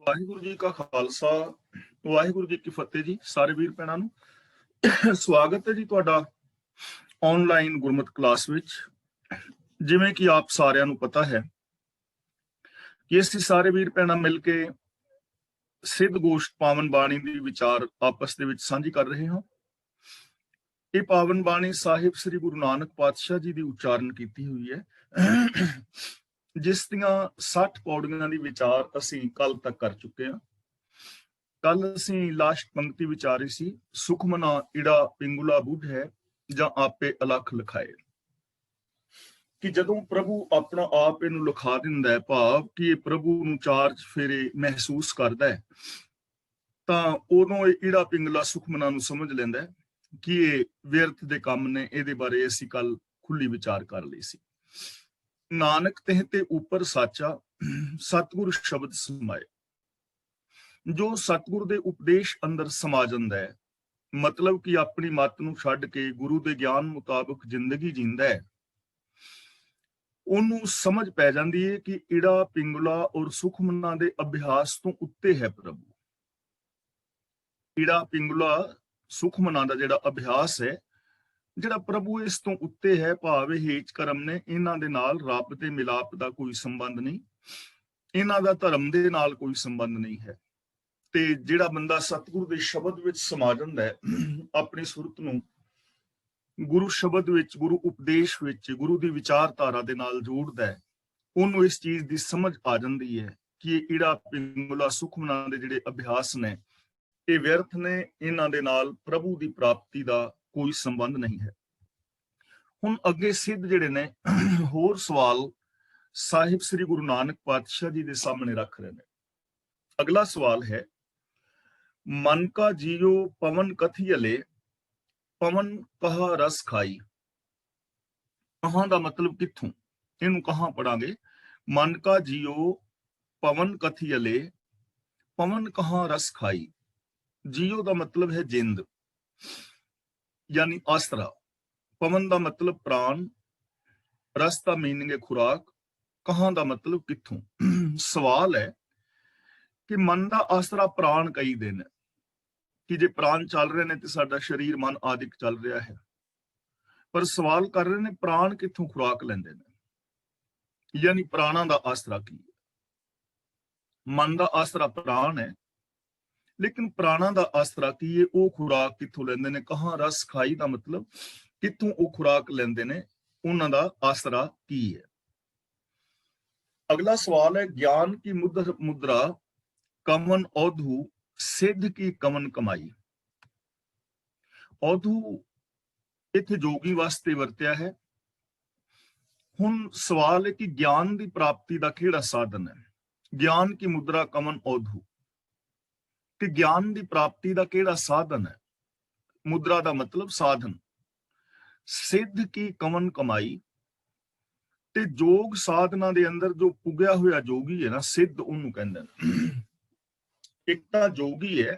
ਵਾਹਿਗੁਰੂ ਜੀ ਕਾ ਖਾਲਸਾ, ਵਾਹਿਗੁਰੂ ਜੀ ਕੀ ਫਤਿਹ ਜੀ। ਸਾਰੇ ਵੀਰ ਭੈਣਾਂ ਨੂੰ ਸਵਾਗਤ ਹੈ ਜੀ ਤੁਹਾਡਾ ਆਨਲਾਈਨ ਗੁਰਮਤਿ ਕਲਾਸ ਵਿੱਚ। ਜਿਵੇਂ ਕਿ ਆਪ ਸਾਰਿਆਂ ਨੂੰ ਪਤਾ ਹੈ ਕਿ ਅਸੀਂ ਸਾਰੇ ਵੀਰ ਭੈਣਾਂ ਮਿਲ ਕੇ ਸਿੱਧ ਗੋਸ਼ਟ ਪਾਵਨ ਬਾਣੀ ਦੀ ਵਿਚਾਰ ਆਪਸ ਦੇ ਵਿੱਚ ਸਾਂਝੀ ਕਰ ਰਹੇ ਹਾਂ। ਇਹ ਪਾਵਨ ਬਾਣੀ ਸਾਹਿਬ ਸ੍ਰੀ ਗੁਰੂ ਨਾਨਕ ਪਾਤਸ਼ਾਹ ਜੀ ਦੀ ਉਚਾਰਨ ਕੀਤੀ ਹੋਈ ਹੈ, ਜਿਸ ਦੀਆਂ 60 ਪੌੜੀਆਂ ਦੀ ਵਿਚਾਰ ਅਸੀਂ ਕੱਲ ਤੱਕ ਕਰ ਚੁੱਕੇ ਹਾਂ। ਕੱਲ ਅਸੀਂ ਲਾਸਟ ਪੰਕਤੀ ਵਿਚਾਰੀ ਸੀ, ਸੁਖਮਨਾ ਇੜਾ ਪਿੰਗੁਲਾ ਬੁੱਢ ਹੈ ਜਾਂ ਆਪੇ ਅਲਖ ਲਿਖਾਏ, ਕਿ ਜਦੋਂ ਪ੍ਰਭੂ ਆਪਣਾ ਆਪ ਇਹਨੂੰ ਲਿਖਾ ਦਿੰਦਾ ਹੈ, ਭਾਵ ਕਿ ਇਹ ਪ੍ਰਭੂ ਨੂੰ ਚਾਰ ਚਫੇਰੇ ਮਹਿਸੂਸ ਕਰਦਾ ਹੈ, ਤਾਂ ਉਦੋਂ ਇਹ ਇੜਾ ਪਿੰਗਲਾ ਸੁਖਮਨਾ ਨੂੰ ਸਮਝ ਲੈਂਦਾ ਹੈ ਕਿ ਇਹ ਵਿਅਰਥ ਦੇ ਕੰਮ ਨੇ। ਇਹਦੇ ਬਾਰੇ ਅਸੀਂ ਕੱਲ ਖੁੱਲੀ ਵਿਚਾਰ ਕਰ ਲਈ ਸੀ। ਨਾਨਕ ਤਹਿ ਤੇ ਉੱਪਰ ਸਾਚਾ ਸਤਿਗੁਰ ਸ਼ਬਦ ਸਮਾਏ, ਜੋ ਸਤਿਗੁਰ ਦੇ ਉਪਦੇਸ਼ ਅੰਦਰ ਸਮਾ ਜਾਂਦਾ ਹੈ, ਮਤਲਬ ਕਿ ਆਪਣੀ ਮੱਤ ਨੂੰ ਛੱਡ ਕੇ ਗੁਰੂ ਦੇ ਗਿਆਨ ਮੁਤਾਬਕ ਜ਼ਿੰਦਗੀ ਜੀਂਦਾ ਹੈ, ਉਹਨੂੰ ਸਮਝ ਪੈ ਜਾਂਦੀ ਹੈ ਕਿ ਇੜਾ ਪਿੰਗਲਾ ਔਰ ਸੁਖਮਨਾ ਦੇ ਅਭਿਆਸ ਤੋਂ ਉੱਤੇ ਹੈ ਪ੍ਰਭੂ। ਇੜਾ ਪਿੰਗਲਾ ਸੁਖਮਨਾ ਦਾ ਜਿਹੜਾ ਅਭਿਆਸ ਹੈ, ਜਿਹੜਾ ਪ੍ਰਭੂ ਇਸ ਤੋਂ ਉੱਤੇ ਹੈ, ਭਾਵ ਇਹ ਹੇਚ ਕਰਮ ਨੇ, ਇਹਨਾਂ ਦੇ ਨਾਲ ਰੱਬ ਦੇ ਮਿਲਾਪ ਦਾ ਕੋਈ ਸੰਬੰਧ ਨਹੀਂ, ਇਹਨਾਂ ਦਾ ਧਰਮ ਦੇ ਨਾਲ ਕੋਈ ਸੰਬੰਧ ਨਹੀਂ ਹੈ। ਤੇ ਜਿਹੜਾ ਬੰਦਾ ਸਤਿਗੁਰੂ ਦੇ ਸ਼ਬਦ ਵਿੱਚ ਸਮਾ ਜਾਂਦਾ ਹੈ, ਆਪਣੀ ਸੁਰਤ ਨੂੰ ਗੁਰੂ ਸ਼ਬਦ ਵਿੱਚ, ਗੁਰੂ ਉਪਦੇਸ਼ ਵਿੱਚ, ਗੁਰੂ ਦੀ ਵਿਚਾਰਧਾਰਾ ਦੇ ਨਾਲ ਜੋੜਦਾ ਹੈ, ਉਹਨੂੰ ਇਸ ਚੀਜ਼ ਦੀ ਸਮਝ ਆ ਜਾਂਦੀ ਹੈ ਕਿ ਇਹ ਇੜਾ ਪਿੰਗਲਾ ਸੁਖਮਨਾ ਦੇ ਜਿਹੜੇ ਅਭਿਆਸ ਨੇ ਇਹ ਵਿਅਰਥ ਨੇ, ਇਹਨਾਂ ਦੇ ਨਾਲ ਪ੍ਰਭੂ ਦੀ ਪ੍ਰਾਪਤੀ ਦਾ ਕੋਈ ਸੰਬੰਧ ਨਹੀਂ ਹੈ। ਹੁਣ ਅੱਗੇ ਸਿੱਧ ਜਿਹੜੇ ਨੇ ਹੋਰ ਸਵਾਲ ਸਾਹਿਬ ਸ੍ਰੀ ਗੁਰੂ ਨਾਨਕ ਪਾਤਸ਼ਾਹ ਜੀ ਦੇ ਸਾਹਮਣੇ ਰੱਖ ਰਹੇ ਨੇ। ਅਗਲਾ ਸਵਾਲ ਹੈ, ਮਨ ਕਾ ਜੀਓ ਪਵਨ ਕਥੀਅਲੇ ਪਵਨ ਕਹਾ ਰਸ ਖਾਈ। ਕਹਾਂ ਦਾ ਮਤਲਬ ਕਿੱਥੋਂ, ਇਹਨੂੰ ਕਹਾਂ ਪੜਾਂਗੇ। ਮਨ ਕਾ ਜੀਓ ਪਵਨ ਕਥੀਅਲੇ ਪਵਨ ਕਹਾ ਰਸ ਖਾਈ। ਜੀਓ ਦਾ ਮਤਲਬ ਹੈ ਜਿੰਦ, ਯਾਨੀ ਆਸਰਾ। ਪਵਨ ਦਾ ਮਤਲਬ ਪ੍ਰਾਣ, ਰਸ ਦਾ ਮੀਨਿੰਗ ਹੈ ਖੁਰਾਕ, ਕਹਾਂ ਦਾ ਮਤਲਬ ਕਿੱਥੋਂ। ਸਵਾਲ ਹੈ ਕਿ ਮਨ ਦਾ ਆਸਰਾ ਪ੍ਰਾਣ ਕਈ ਦਿਨ, ਕਿ ਜੇ ਪ੍ਰਾਣ ਚੱਲ ਰਹੇ ਨੇ ਤੇ ਸਾਡਾ ਸਰੀਰ ਮਨ ਆਦਿਕ ਚੱਲ ਰਿਹਾ ਹੈ, ਪਰ ਸਵਾਲ ਕਰ ਰਹੇ ਨੇ ਪ੍ਰਾਣ ਕਿੱਥੋਂ ਖੁਰਾਕ ਲੈਂਦੇ ਨੇ, ਯਾਨੀ ਪ੍ਰਾਣਾਂ ਦਾ ਆਸਰਾ ਕੀ ਹੈ। ਮਨ ਦਾ ਆਸਰਾ ਪ੍ਰਾਣ ਹੈ, ਲੇਕਿਨ ਪ੍ਰਾਣਾਂ ਦਾ ਆਸਰਾ ਕੀ ਹੈ, ਉਹ ਖੁਰਾਕ ਕਿੱਥੋਂ ਲੈਂਦੇ ਨੇ। ਕਹਾਂ ਰਸ ਖਾਈ ਦਾ ਮਤਲਬ ਕਿੱਥੋਂ ਉਹ ਖੁਰਾਕ ਲੈਂਦੇ ਨੇ, ਉਹਨਾਂ ਦਾ ਆਸਰਾ ਕੀ ਹੈ। ਅਗਲਾ ਸਵਾਲ ਹੈ, ਗਿਆਨ ਕੀ ਮੁਦਰਾ ਕਮਨ ਔਧੂ ਸਿੱਧ ਕੀ ਕਮਨ ਕਮਾਈ। ਔਧੂ ਇੱਥੇ ਜੋਗੀ ਵਾਸਤੇ ਵਰਤਿਆ ਹੈ। ਹੁਣ ਸਵਾਲ ਹੈ ਕਿ ਗਿਆਨ ਦੀ ਪ੍ਰਾਪਤੀ ਦਾ ਕਿਹੜਾ ਸਾਧਨ ਹੈ। ਗਿਆਨ ਕੀ ਮੁਦਰਾ ਕਮਨ ਔਧੂ, ਕਿ ਗਿਆਨ ਦੀ ਪ੍ਰਾਪਤੀ ਦਾ ਕਿਹੜਾ ਸਾਧਨ ਹੈ। ਮੁਦਰਾ ਦਾ ਮਤਲਬ ਸਾਧਨ। ਸਿੱਧ ਕੀ ਕਮਨ ਕਮਾਈ, ਤੇ ਯੋਗ ਸਾਧਨਾ ਦੇ ਅੰਦਰ ਜੋ ਪੁੱਗਿਆ ਹੋਇਆ ਜੋਗੀ ਹੈ ਨਾ, ਸਿੱਧ ਉਹਨੂੰ ਕਹਿੰਦੇ ਨੇ। ਇੱਕ ਤਾਂ ਜੋਗੀ ਹੈ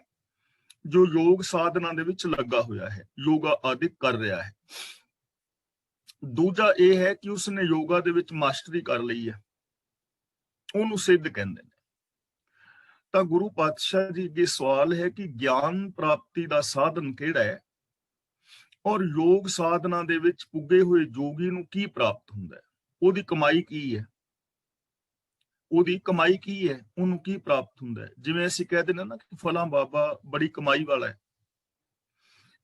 ਜੋ ਯੋਗ ਸਾਧਨਾ ਦੇ ਵਿੱਚ ਲੱਗਾ ਹੋਇਆ ਹੈ, ਯੋਗਾ ਆਦਿ ਕਰ ਰਿਹਾ ਹੈ। ਦੂਜਾ ਇਹ ਹੈ ਕਿ ਉਸਨੇ ਯੋਗਾ ਦੇ ਵਿੱਚ ਮਾਸਟਰੀ ਕਰ ਲਈ ਹੈ, ਉਹਨੂੰ ਸਿੱਧ ਕਹਿੰਦੇ ਨੇ। ਤਾਂ ਗੁਰੂ ਪਾਤਸ਼ਾਹ ਜੀ ਅੱਗੇ ਸਵਾਲ ਹੈ ਕਿ ਗਿਆਨ ਪ੍ਰਾਪਤੀ ਦਾ ਸਾਧਨ ਕਿਹੜਾ ਹੈ, ਔਰ ਯੋਗ ਸਾਧਨਾ ਦੇ ਵਿੱਚ ਪੁੱਗੇ ਹੋਏ ਜੋਗੀ ਨੂੰ ਕੀ ਪ੍ਰਾਪਤ ਹੁੰਦਾ ਹੈ, ਉਹਦੀ ਕਮਾਈ ਕੀ ਹੈ। ਉਹਦੀ ਕਮਾਈ ਕੀ ਹੈ, ਉਹਨੂੰ ਕੀ ਪ੍ਰਾਪਤ ਹੁੰਦਾ ਹੈ। ਜਿਵੇਂ ਅਸੀਂ ਕਹਿ ਦਿੰਦੇ ਨਾ ਕਿ ਫਲਾਂ ਬਾਬਾ ਬੜੀ ਕਮਾਈ ਵਾਲਾ ਹੈ,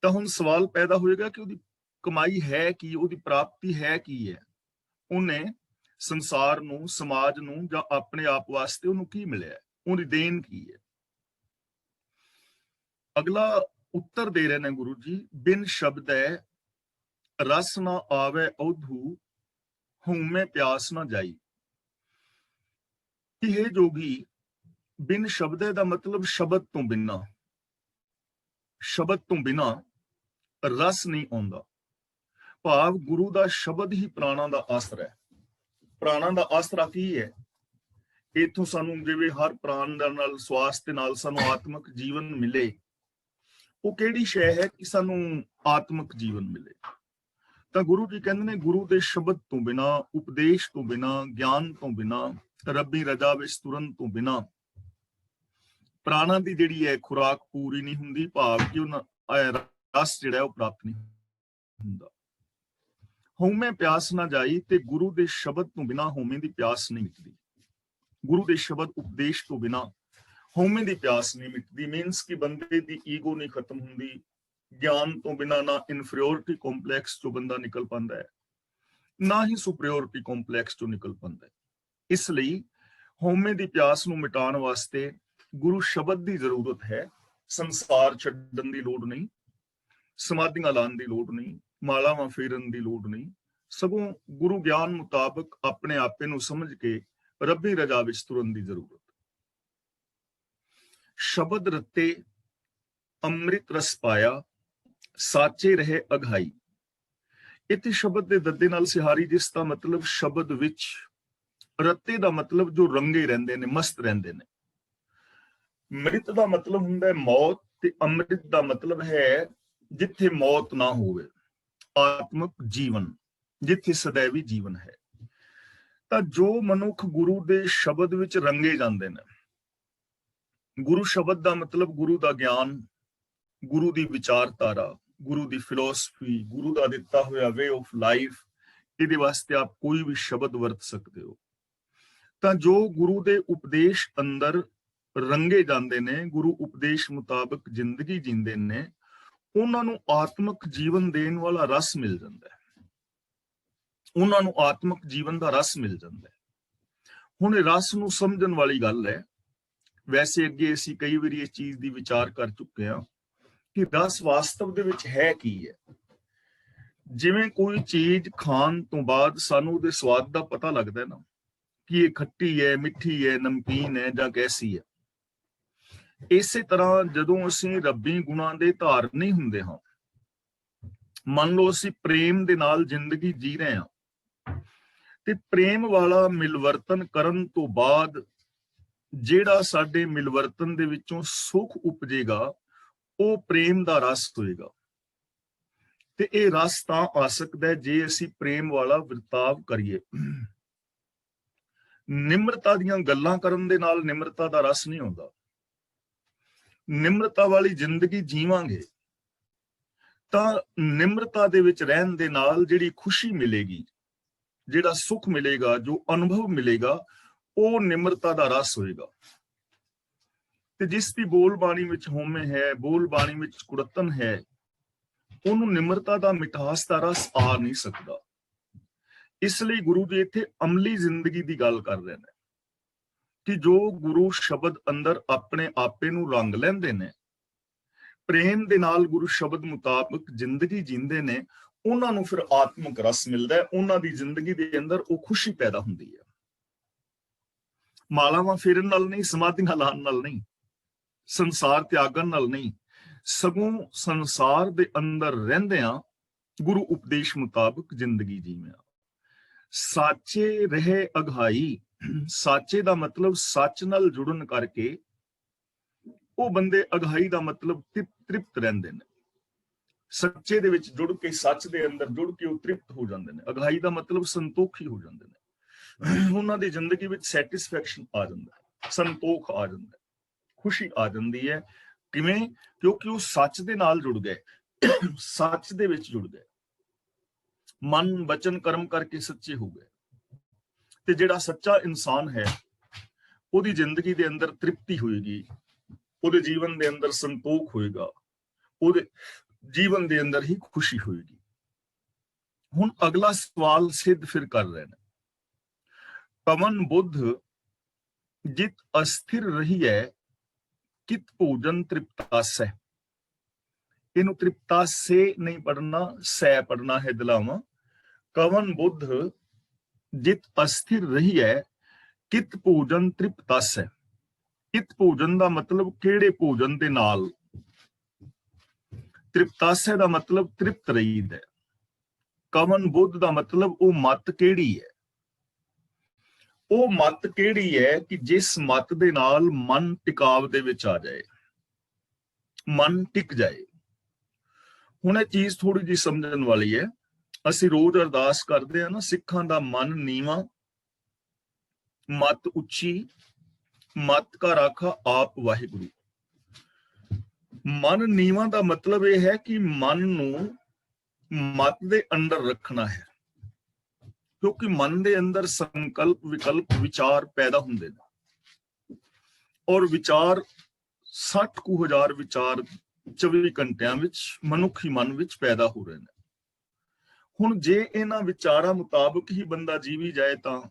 ਤਾਂ ਹੁਣ ਸਵਾਲ ਪੈਦਾ ਹੋਏਗਾ ਕਿ ਉਹਦੀ ਕਮਾਈ ਹੈ ਕੀ, ਉਹਦੀ ਪ੍ਰਾਪਤੀ ਹੈ ਕੀ ਹੈ। ਉਹਨੇ ਸੰਸਾਰ ਨੂੰ, ਸਮਾਜ ਨੂੰ ਜਾਂ ਆਪਣੇ ਆਪ ਵਾਸਤੇ ਉਹਨੂੰ ਕੀ ਮਿਲਿਆ, ਉਹਦੀ ਦੇਣ ਕੀ ਹੈ। ਅਗਲਾ ਉੱਤਰ ਦੇ ਰਹੇ ਨੇ ਗੁਰੂ ਜੀ, ਬਿਨ ਸ਼ਬਦੈ ਰਸ ਨਾ ਆਵੇ ਔਧੂ ਹਉਮੈ ਪਿਆਸ ਨਾ ਜਾਈ। ਇਹ ਜੋਗੀ ਬਿਨ ਸ਼ਬਦੇ ਦਾ ਮਤਲਬ ਸ਼ਬਦ ਤੋਂ ਬਿਨਾਂ, ਸ਼ਬਦ ਤੋਂ ਬਿਨਾਂ ਰਸ ਨਹੀਂ ਆਉਂਦਾ, ਭਾਵ ਗੁਰੂ ਦਾ ਸ਼ਬਦ ਹੀ ਪ੍ਰਾਣਾਂ ਦਾ ਆਸਰਾ ਹੈ। ਪ੍ਰਾਣਾਂ ਦਾ ਆਸਰਾ ਕੀ ਹੈ, ਇੱਥੋਂ ਸਾਨੂੰ ਜਿਵੇਂ ਹਰ ਪ੍ਰਾਣ ਦੇ ਨਾਲ, ਸਵਾਸ ਦੇ ਨਾਲ ਸਾਨੂੰ ਆਤਮਿਕ ਜੀਵਨ ਮਿਲੇ, ਉਹ ਕਿਹੜੀ ਸ਼ੈ ਹੈ ਕਿ ਸਾਨੂੰ ਆਤਮਿਕ ਜੀਵਨ ਮਿਲੇ। ਤਾਂ ਗੁਰੂ ਜੀ ਕਹਿੰਦੇ ਨੇ ਗੁਰੂ ਦੇ ਸ਼ਬਦ ਤੋਂ ਬਿਨਾਂ, ਉਪਦੇਸ਼ ਤੋਂ ਬਿਨਾਂ, ਗਿਆਨ ਤੋਂ ਬਿਨਾਂ, ਰੱਬੀ ਰਜਾ ਵਿੱਚ ਤੁਰਨ ਤੋਂ ਬਿਨਾਂ ਪ੍ਰਾਣਾਂ ਦੀ ਜਿਹੜੀ ਹੈ ਖੁਰਾਕ ਪੂਰੀ ਨਹੀਂ ਹੁੰਦੀ, ਭਾਵ ਕਿ ਉਹਨਾਂ ਰਸ ਜਿਹੜਾ ਉਹ ਪ੍ਰਾਪਤ ਨਹੀਂ ਹੁੰਦਾ। ਹਉਮੈ ਪਿਆਸ ਨਾ ਜਾਈ, ਤੇ ਗੁਰੂ ਦੇ ਸ਼ਬਦ ਤੋਂ ਬਿਨਾਂ ਹਉਮੈ ਦੀ ਪਿਆਸ ਨਹੀਂ ਮਿਟਦੀ। ਗੁਰੂ ਦੇ ਸ਼ਬਦ ਉਪਦੇਸ਼ ਤੋਂ ਬਿਨਾਂ ਹਉਮੈ ਦੀ ਪਿਆਸ ਨਹੀਂ ਮਿਟਦੀ। ਮੀਨਸ ਕਿ ਬੰਦੇ ਦੀ ਈਗੋ ਨਹੀਂ ਖਤਮ ਹੁੰਦੀ। ਗਿਆਨ ਤੋਂ ਬਿਨਾਂ ਨਾ ਇਨਫੀਰੀਓਰਿਟੀ ਕੰਪਲੈਕਸ ਚੋਂ ਬੰਦਾ ਨਿਕਲ ਪਾਉਂਦਾ ਹੈ, ਨਾ ਹੀ ਸੁਪਰੀਓਰਿਟੀ ਕੰਪਲੈਕਸ ਚੋਂ ਨਿਕਲ ਪਾਉਂਦਾ ਹੈ। ਇਸ ਲਈ ਹਉਮੈ ਦੀ ਪਿਆਸ ਨੂੰ ਮਿਟਾਉਣ ਵਾਸਤੇ ਗੁਰੂ ਸ਼ਬਦ ਦੀ ਜ਼ਰੂਰਤ ਹੈ। ਸੰਸਾਰ ਛੱਡਣ ਦੀ ਲੋੜ ਨਹੀਂ, ਸਮਾਧੀਆਂ ਲਾਉਣ ਦੀ ਲੋੜ ਨਹੀਂ, ਮਾਲਾਵਾਂ ਫੇਰਨ ਦੀ ਲੋੜ ਨਹੀਂ, ਸਗੋਂ ਗੁਰੂ ਗਿਆਨ ਮੁਤਾਬਕ ਆਪਣੇ ਆਪੇ ਨੂੰ ਸਮਝ ਕੇ ਰੱਬੀ ਰਜਾ ਵਿੱਚ ਤੁਰਨ ਦੀ ਜ਼ਰੂਰਤ। ਸ਼ਬਦ ਰਤੇ ਅੰਮ੍ਰਿਤ ਰਸ ਪਾਇਆ, ਸਾਚੇ ਰਹੇ ਅਘਾਈ। ਇੱਥੇ ਸ਼ਬਦ ਦੇ ਦੱਦੇ ਨਾਲ ਸਿਹਾਰੀ, ਜਿਸ ਦਾ ਮਤਲਬ ਸ਼ਬਦ ਵਿੱਚ, ਰਤੇ ਦਾ ਮਤਲਬ ਜੋ ਰੰਗੇ ਰਹਿੰਦੇ ਨੇ, ਮਸਤ ਰਹਿੰਦੇ ਨੇ। ਮ੍ਰਿਤ ਦਾ ਮਤਲਬ ਹੁੰਦਾ ਹੈ ਮੌਤ, ਤੇ ਅੰਮ੍ਰਿਤ ਦਾ ਮਤਲਬ ਹੈ ਜਿੱਥੇ ਮੌਤ ਨਾ ਹੋਵੇ, ਆਤਮਿਕ ਜੀਵਨ, ਜਿੱਥੇ ਸदैवी ਜੀਵਨ ਹੈ। ਤਾਂ ਜੋ ਮਨੁੱਖ ਗੁਰੂ ਦੇ ਸ਼ਬਦ ਵਿੱਚ ਰੰਗੇ ਜਾਂਦੇ ਨੇ, ਗੁਰੂ ਸ਼ਬਦ ਦਾ ਮਤਲਬ ਗੁਰੂ ਦਾ ਗਿਆਨ, ਗੁਰੂ ਦੀ ਵਿਚਾਰਧਾਰਾ, ਗੁਰੂ ਦੀ ਫਿਲਾਸਫੀ, ਗੁਰੂ ਦਾ ਦਿੱਤਾ ਹੋਇਆ ਵੇ ਆਫ ਲਾਈਫ, ਇਹਦੇ ਵਾਸਤੇ ਆਪ ਕੋਈ ਵੀ ਸ਼ਬਦ ਵਰਤ ਸਕਦੇ ਹੋ। ਤਾਂ ਜੋ ਗੁਰੂ ਦੇ ਉਪਦੇਸ਼ ਅੰਦਰ ਰੰਗੇ ਜਾਂਦੇ ਨੇ, ਗੁਰੂ ਉਪਦੇਸ਼ ਮੁਤਾਬਕ ਜ਼ਿੰਦਗੀ ਜੀਂਦੇ ਨੇ, ਉਹਨਾਂ ਨੂੰ ਆਤਮਿਕ ਜੀਵਨ ਦੇਣ ਵਾਲਾ ਰਸ ਮਿਲ ਜਾਂਦਾ ਹੈ। ਉਹਨਾਂ ਨੂੰ ਆਤਮਿਕ ਜੀਵਨ ਦਾ ਰਸ ਮਿਲ ਜਾਂਦਾ ਹੈ। ਹੁਣ ਇਹ ਰਸ ਨੂੰ ਸਮਝਣ ਵਾਲੀ ਗੱਲ ਹੈ। ਵੈਸੇ ਅੱਗੇ ਅਸੀਂ ਕਈ ਵਾਰੀ ਇਸ ਚੀਜ਼ ਦੀ ਵਿਚਾਰ ਕਰ ਚੁੱਕੇ ਹਾਂ ਕਿ ਰਸ ਵਾਸਤਵ ਦੇ ਵਿੱਚ ਹੈ ਕੀ ਹੈ। ਜਿਵੇਂ ਕੋਈ ਚੀਜ਼ ਖਾਣ ਤੋਂ ਬਾਅਦ ਸਾਨੂੰ ਉਹਦੇ ਸਵਾਦ ਦਾ ਪਤਾ ਲੱਗਦਾ ਨਾ, ਕਿ ਇਹ ਖੱਟੀ ਹੈ, ਮਿੱਠੀ ਹੈ, ਨਮਕੀਨ ਹੈ ਜਾਂ ਕੈਸੀ ਹੈ। ਇਸੇ ਤਰ੍ਹਾਂ ਜਦੋਂ ਅਸੀਂ ਰੱਬੀ ਗੁਣਾਂ ਦੇ ਧਾਰਨੀ ਹੁੰਦੇ ਹਾਂ, ਮੰਨ ਲਓ ਅਸੀਂ ਪ੍ਰੇਮ ਦੇ ਨਾਲ ਜ਼ਿੰਦਗੀ ਜੀ ਰਹੇ ਹਾਂ, ਤੇ ਪ੍ਰੇਮ ਵਾਲਾ ਮਿਲਵਰਤਨ ਕਰਨ ਤੋਂ ਬਾਅਦ ਜਿਹੜਾ ਸਾਡੇ ਮਿਲਵਰਤਨ ਦੇ ਵਿੱਚੋਂ ਸੁੱਖ ਉਪਜੇਗਾ, ਉਹ ਪ੍ਰੇਮ ਦਾ ਰਸ ਹੋਏਗਾ। ਤੇ ਇਹ ਰਸ ਤਾਂ ਆ ਸਕਦਾ ਹੈ ਜੇ ਅਸੀਂ ਪ੍ਰੇਮ ਵਾਲਾ ਵਰਤਾਵ ਕਰੀਏ। ਨਿਮਰਤਾ ਦੀਆਂ ਗੱਲਾਂ ਕਰਨ ਦੇ ਨਾਲ ਨਿਮਰਤਾ ਦਾ ਰਸ ਨਹੀਂ ਆਉਂਦਾ। ਨਿਮਰਤਾ ਵਾਲੀ ਜ਼ਿੰਦਗੀ ਜੀਵਾਂਗੇ ਤਾਂ ਨਿਮਰਤਾ ਦੇ ਵਿੱਚ ਰਹਿਣ ਦੇ ਨਾਲ ਜਿਹੜੀ ਖੁਸ਼ੀ ਮਿਲੇਗੀ, ਜਿਹੜਾ ਸੁੱਖ ਮਿਲੇਗਾ, ਜੋ ਅਨੁਭਵ ਮਿਲੇਗਾ, ਉਹ ਨਿਮਰਤਾ ਦਾ ਰਸ ਹੋਏਗਾ। ਤੇ ਜਿਸ ਦੀ ਬੋਲ ਬਾਣੀ ਵਿੱਚ ਹਉਮੈ ਹੈ, ਬੋਲ ਬਾਣੀ ਵਿੱਚ ਕੁੜੱਤਣ ਹੈ, ਉਹਨੂੰ ਨਿਮਰਤਾ ਦਾ ਮਿਠਾਸ ਦਾ ਰਸ ਆ ਨਹੀਂ ਸਕਦਾ। ਇਸ ਲਈ ਗੁਰੂ ਜੀ ਇੱਥੇ ਅਮਲੀ ਜ਼ਿੰਦਗੀ ਦੀ ਗੱਲ ਕਰ ਰਹੇ ਨੇ ਕਿ ਜੋ ਗੁਰੂ ਸ਼ਬਦ ਅੰਦਰ ਆਪਣੇ ਆਪੇ ਨੂੰ ਰੰਗ ਲੈਂਦੇ ਨੇ, ਪ੍ਰੇਮ ਦੇ ਨਾਲ ਗੁਰੂ ਸ਼ਬਦ ਮੁਤਾਬਕ ਜ਼ਿੰਦਗੀ ਜੀਂਦੇ ਨੇ, ਉਹਨਾਂ ਨੂੰ ਫਿਰ ਆਤਮਿਕ ਰਸ ਮਿਲਦਾ ਹੈ। ਉਹਨਾਂ ਦੀ ਜ਼ਿੰਦਗੀ ਦੇ ਅੰਦਰ ਉਹ ਖੁਸ਼ੀ ਪੈਦਾ ਹੁੰਦੀ ਹੈ। ਮਾਲਾਵਾਂ ਫੇਰਨ ਨਾਲ ਨਹੀਂ, ਸਮਾਧੀਆਂ ਲਾਉਣ ਨਾਲ ਨਹੀਂ, ਸੰਸਾਰ ਤਿਆਗਣ ਨਾਲ ਨਹੀਂ, ਸਗੋਂ ਸੰਸਾਰ ਦੇ ਅੰਦਰ ਰਹਿੰਦਿਆਂ ਗੁਰੂ ਉਪਦੇਸ਼ ਮੁਤਾਬਕ ਜ਼ਿੰਦਗੀ ਜੀਵਿਆ। ਸਾਚੇ ਰਹੇ ਅਘਾਈ। ਸਾਚੇ ਦਾ ਮਤਲਬ ਸੱਚ ਨਾਲ ਜੁੜਨ ਕਰਕੇ ਉਹ ਬੰਦੇ, ਅਘਾਈ ਦਾ ਮਤਲਬ ਤ੍ਰਿਪਤ ਰਹਿੰਦੇ ਨੇ। ਸੱਚੇ ਦੇ ਵਿੱਚ ਜੁੜ ਕੇ, ਸੱਚ ਦੇ ਅੰਦਰ ਜੁੜ ਕੇ ਉਹ ਤ੍ਰਿਪਤ ਹੋ ਜਾਂਦੇ ਨੇ। ਅਘਾਈ ਦਾ ਮਤਲਬ ਸੰਤੋਖੀ ਹੋ ਜਾਂਦੇ ਨੇ। ਉਹਨਾਂ ਦੀ ਜ਼ਿੰਦਗੀ ਵਿੱਚ ਸੈਟਿਸਫੈਕਸ਼ਨ ਆ ਜਾਂਦਾ ਹੈ, ਸੰਤੋਖ ਆ ਜਾਂਦਾ ਹੈ, ਖੁਸ਼ੀ ਆ ਜਾਂਦੀ ਹੈ। ਕਿਵੇਂ? ਕਿਉਂਕਿ ਉਹ ਸੱਚ ਦੇ ਨਾਲ ਜੁੜ ਗਏ, ਸੱਚ ਦੇ ਵਿੱਚ ਜੁੜ ਗਏ, ਮਨ ਵਚਨ ਕਰਮ ਕਰਕੇ ਸੱਚੇ ਹੋ ਗਏ। ਤੇ ਜਿਹੜਾ ਸੱਚਾ ਇਨਸਾਨ ਹੈ, ਉਹਦੀ ਜ਼ਿੰਦਗੀ ਦੇ ਅੰਦਰ ਤ੍ਰਿਪਤੀ ਹੋਏਗੀ, ਉਹਦੇ ਜੀਵਨ ਦੇ ਅੰਦਰ ਸੰਤੋਖ ਹੋਏਗਾ, ਉਹਦੇ ਜੀਵਨ ਦੇ ਅੰਦਰ ਹੀ ਖੁਸ਼ੀ ਹੋਏਗੀ। ਹੁਣ ਅਗਲਾ ਸਵਾਲ ਸਿੱਧ ਫਿਰ ਕਰ ਰਹੇ ਨੇ, ਪਵਨ ਬੁੱਧ ਜਿਤ ਅਸਥਿਰ ਰਹੀ ਹੈ, ਕਿਤ ਭੋਜਨ ਤ੍ਰਿਪਤਾਸੈ। ਇਹਨੂੰ ਤ੍ਰਿਪਤਾਸੇ ਨਹੀਂ ਪੜਨਾ, ਸੈ ਪੜਨਾ ਹੈ ਦਿਲਾਵਾਂ। ਕਵਨ ਬੁੱਧ ਜਿਤ ਅਸਥਿਰ ਰਹੀ ਹੈ, ਕਿਤ ਭੋਜਨ ਤ੍ਰਿਪਤਾਸੈ। ਕਿਤ ਭੋਜਨ ਦਾ ਮਤਲਬ ਕਿਹੜੇ ਭੋਜਨ ਦੇ ਨਾਲ, ਤ੍ਰਿਪਤਾਸੈ ਦਾ ਮਤਲਬ ਤ੍ਰਿਪਤ ਰਹੀ ਹੈ। ਕਵਨ ਬੁੱਧ ਦਾ ਮਤਲਬ ਉਹ ਮੱਤ ਕਿਹੜੀ ਹੈ। ਉਹ ਮੱਤ ਕਿਹੜੀ ਹੈ ਕਿ ਜਿਸ ਮੱਤ ਦੇ ਨਾਲ ਮਨ ਟਿਕਾਵ ਦੇ ਵਿੱਚ ਆ ਜਾਏ, ਮਨ ਟਿਕ ਜਾਏ। ਹੁਣ ਇਹ ਚੀਜ਼ ਥੋੜੀ ਜਿਹੀ ਸਮਝਣ ਵਾਲੀ ਹੈ। ਅਸੀਂ ਰੋਜ਼ ਅਰਦਾਸ ਕਰਦੇ ਹਾਂ ਨਾ, ਸਿੱਖਾਂ ਦਾ ਮਨ ਨੀਵਾਂ, ਮੱਤ ਉੱਚੀ, ਮਤ ਕਾ ਰਾਖਾ ਆਪ ਵਾਹਿਗੁਰੂ। ਮਨ ਨੀਵਾਂ ਦਾ ਮਤਲਬ ਇਹ ਹੈ ਕਿ ਮਨ ਨੂੰ ਮਤ ਦੇ ਅੰਦਰ ਰੱਖਣਾ ਹੈ, ਕਿਉਂਕਿ ਮਨ ਦੇ ਅੰਦਰ ਸੰਕਲਪ ਵਿਕਲਪ ਵਿਚਾਰ ਪੈਦਾ ਹੁੰਦੇ ਨੇ, ਔਰ ਵਿਚਾਰ 60,000 ਵਿਚਾਰ 24 ਘੰਟਿਆਂ ਵਿੱਚ ਮਨੁੱਖੀ ਮਨ ਵਿੱਚ ਪੈਦਾ ਹੋ ਰਹੇ ਨੇ। ਹੁਣ ਜੇ ਇਹਨਾਂ ਵਿਚਾਰਾਂ ਮੁਤਾਬਕ ਹੀ ਬੰਦਾ ਜੀਵੀ ਜਾਏ ਤਾਂ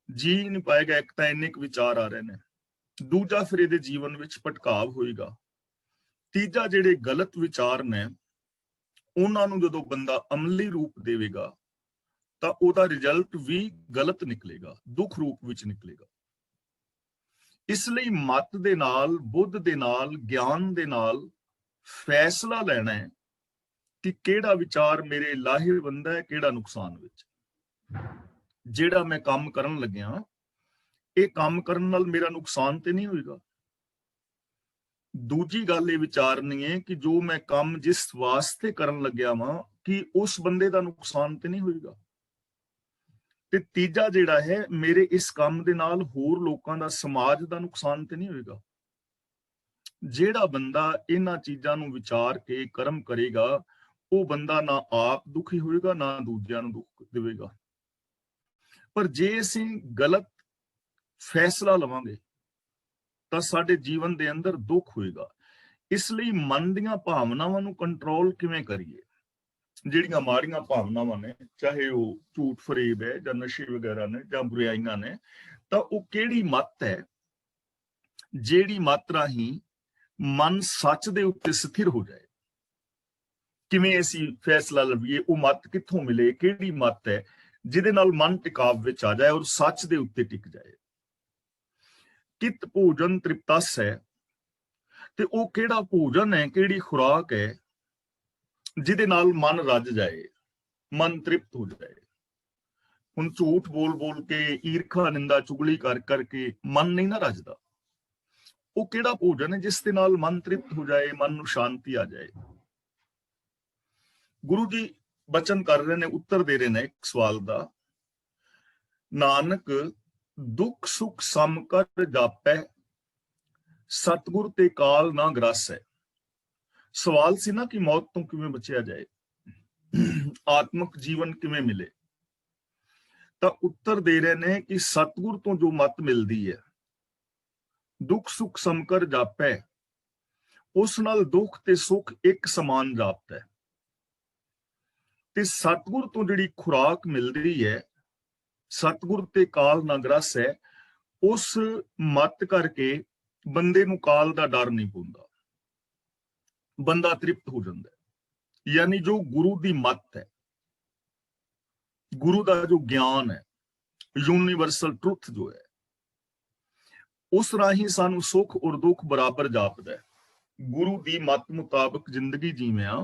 ਜੀ ਨਹੀਂ ਪਾਏਗਾ। ਇੱਕ ਤਾਂ ਇੰਨੇ ਕੁ ਵਿਚਾਰ ਆ ਰਹੇ ਨੇ, ਦੂਜਾ ਫਿਰ ਇਹਦੇ ਜੀਵਨ ਵਿੱਚ ਭਟਕਾਵ ਹੋਏਗਾ, ਤੀਜਾ ਜਿਹੜੇ ਗਲਤ ਵਿਚਾਰ ਨੇ ਉਹਨਾਂ ਨੂੰ ਜਦੋਂ ਬੰਦਾ ਅਮਲੀ ਰੂਪ ਦੇਵੇਗਾ ਤਾਂ ਉਹਦਾ ਰਿਜ਼ਲਟ ਵੀ ਗਲਤ ਨਿਕਲੇਗਾ, ਦੁੱਖ ਰੂਪ ਵਿੱਚ ਨਿਕਲੇਗਾ। ਇਸ ਲਈ ਮਤ ਦੇ ਨਾਲ, ਬੁੱਧ ਦੇ ਨਾਲ, ਗਿਆਨ ਦੇ ਨਾਲ ਫੈਸਲਾ ਲੈਣਾ ਹੈ ਕਿ ਕਿਹੜਾ ਵਿਚਾਰ ਮੇਰੇ ਲਾਹੇਵੰਦ ਹੈ, ਕਿਹੜਾ ਨੁਕਸਾਨ ਵਿੱਚ। ਜਿਹੜਾ ਮੈਂ ਕੰਮ ਕਰਨ ਲੱਗਿਆ, ਇਹ ਕੰਮ ਕਰਨ ਨਾਲ ਮੇਰਾ ਨੁਕਸਾਨ ਤੇ ਨਹੀਂ ਹੋਏਗਾ। ਦੂਜੀ ਗੱਲ ਇਹ ਵਿਚਾਰਨੀ ਹੈ ਕਿ ਜੋ ਮੈਂ ਕੰਮ ਜਿਸ ਵਾਸਤੇ ਕਰਨ ਲੱਗਿਆ ਵਾਂ, ਕਿ ਉਸ ਬੰਦੇ ਦਾ ਨੁਕਸਾਨ ਤੇ ਨਹੀਂ ਹੋਏਗਾ। ਤੇ ਤੀਜਾ ਜਿਹੜਾ ਹੈ, ਮੇਰੇ ਇਸ ਕੰਮ ਦੇ ਨਾਲ ਹੋਰ ਲੋਕਾਂ ਦਾ, ਸਮਾਜ ਦਾ ਨੁਕਸਾਨ ਤੇ ਨਹੀਂ ਹੋਏਗਾ। ਜਿਹੜਾ ਬੰਦਾ ਇਹਨਾਂ ਚੀਜ਼ਾਂ ਨੂੰ ਵਿਚਾਰ ਕੇ ਕਰਮ ਕਰੇਗਾ, ਉਹ ਬੰਦਾ ਨਾ ਆਪ ਦੁਖੀ ਹੋਏਗਾ, ਨਾ ਦੂਜਿਆਂ ਨੂੰ ਦੁੱਖ ਦੇਵੇਗਾ। ਪਰ ਜੇ ਅਸੀਂ ਗਲਤ ਫੈਸਲਾ ਲਵਾਂਗੇ ਤਾਂ ਸਾਡੇ ਜੀਵਨ ਦੇ ਅੰਦਰ ਦੁੱਖ ਹੋਏਗਾ। ਇਸ ਲਈ ਮਨ ਦੀਆਂ ਭਾਵਨਾਵਾਂ ਨੂੰ ਕੰਟਰੋਲ ਕਿਵੇਂ ਕਰੀਏ? ਜਿਹੜੀਆਂ ਮਾੜੀਆਂ ਭਾਵਨਾਵਾਂ ਨੇ, ਚਾਹੇ ਉਹ ਝੂਠ ਫਰੇਬ ਹੈ ਜਾਂ ਨਸ਼ੇ ਵਗੈਰਾ ਨੇ ਜਾਂ ਬੁਰਾਈਆਂ ਨੇ, ਤਾਂ ਉਹ ਕਿਹੜੀ ਮੱਤ ਹੈ ਜਿਹੜੀ ਮੱਤ ਰਾਹੀਂ ਮਨ ਸੱਚ ਦੇ ਉੱਤੇ ਸਥਿਰ ਹੋ ਜਾਏ? ਕਿਵੇਂ ਅਸੀਂ ਫੈਸਲਾ ਲਈਏ? ਉਹ ਮੱਤ ਕਿੱਥੋਂ ਮਿਲੇ? ਕਿਹੜੀ ਮੱਤ ਹੈ ਜਿਹਦੇ ਨਾਲ ਮਨ ਟਿਕਾਵ ਵਿੱਚ ਆ ਜਾਏ ਔਰ ਸੱਚ ਦੇ ਉੱਤੇ ਟਿਕ ਜਾਏ? ਕਿਤ ਭੋਜਨ ਤ੍ਰਿਪਤਸ ਹੈ, ਤੇ ਉਹ ਕਿਹੜਾ ਭੋਜਨ ਹੈ, ਕਿਹੜੀ ਖੁਰਾਕ ਹੈ ਜਿਹਦੇ ਨਾਲ ਮਨ ਰੱਜ ਜਾਏ, ਮਨ ਤ੍ਰਿਪਤ ਹੋ ਜਾਏ। ਹੁਣ ਝੂਠ ਬੋਲ ਬੋਲ ਕੇ, ਈਰਖਾ ਨਿੰਦਾ ਚੁਗਲੀ ਕਰ ਕਰਕੇ ਮਨ ਨਹੀਂ ਨਾ ਰੱਜਦਾ। ਉਹ ਕਿਹੜਾ ਭੋਜਨ ਹੈ ਜਿਸ ਦੇ ਨਾਲ ਮਨ ਤ੍ਰਿਪਤ ਹੋ ਜਾਏ, ਮਨ ਨੂੰ ਸ਼ਾਂਤੀ ਆ ਜਾਏ? ਗੁਰੂ ਜੀ ਬਚਨ ਕਰ ਰਹੇ ਨੇ, ਉੱਤਰ ਦੇ ਰਹੇ ਨੇ ਇੱਕ ਸਵਾਲ ਦਾ। ਨਾਨਕ ਦੁੱਖ ਸੁਖ ਸਮ ਕਰ ਜਾਪੈ, ਸਤਿਗੁਰ ਤੇ ਕਾਲ ਨਾ ਗ੍ਰਾਸੈ। ਸਵਾਲ ਸੀ ਨਾ ਕਿ ਮੌਤ ਤੋਂ ਕਿਵੇਂ ਬਚਿਆ ਜਾਏ, ਆਤਮਿਕ ਜੀਵਨ ਕਿਵੇਂ ਮਿਲੇ। ਤਾਂ ਉੱਤਰ ਦੇ ਰਹੇ ਨੇ ਕਿ ਸਤਿਗੁਰ ਤੋਂ ਜੋ ਮੱਤ ਮਿਲਦੀ ਹੈ, ਦੁੱਖ ਸੁਖ ਸਮਕਰ ਜਾਪੈ, ਉਸ ਨਾਲ ਦੁੱਖ ਤੇ ਸੁਖ ਇੱਕ ਸਮਾਨ ਜਾਪਦਾ ਹੈ। ਤੇ ਸਤਿਗੁਰ ਤੋਂ ਜਿਹੜੀ ਖੁਰਾਕ ਮਿਲਦੀ ਹੈ, ਸਤਿਗੁਰ ਤੇ ਕਾਲ ਨਾ ਗ੍ਰਸ ਹੈ, ਉਸ ਮੱਤ ਕਰਕੇ ਬੰਦੇ ਨੂੰ ਕਾਲ ਦਾ ਡਰ ਨਹੀਂ ਪੈਂਦਾ, ਬੰਦਾ ਤ੍ਰਿਪਤ ਹੋ ਜਾਂਦਾ ਹੈ। ਯਾਨੀ ਜੋ ਗੁਰੂ ਦੀ ਮੱਤ ਹੈ, ਗੁਰੂ ਦਾ ਜੋ ਗਿਆਨ ਹੈ, ਯੂਨੀਵਰਸਲ ਟਰੁਥ ਜੋ ਹੈ, ਉਸ ਰਾਹੀਂ ਸਾਨੂੰ ਸੁੱਖ ਔਰ ਦੁੱਖ ਬਰਾਬਰ ਜਾਪਦਾ ਹੈ। ਗੁਰੂ ਦੀ ਮੱਤ ਮੁਤਾਬਕ ਜ਼ਿੰਦਗੀ ਜੀਵਿਆਂ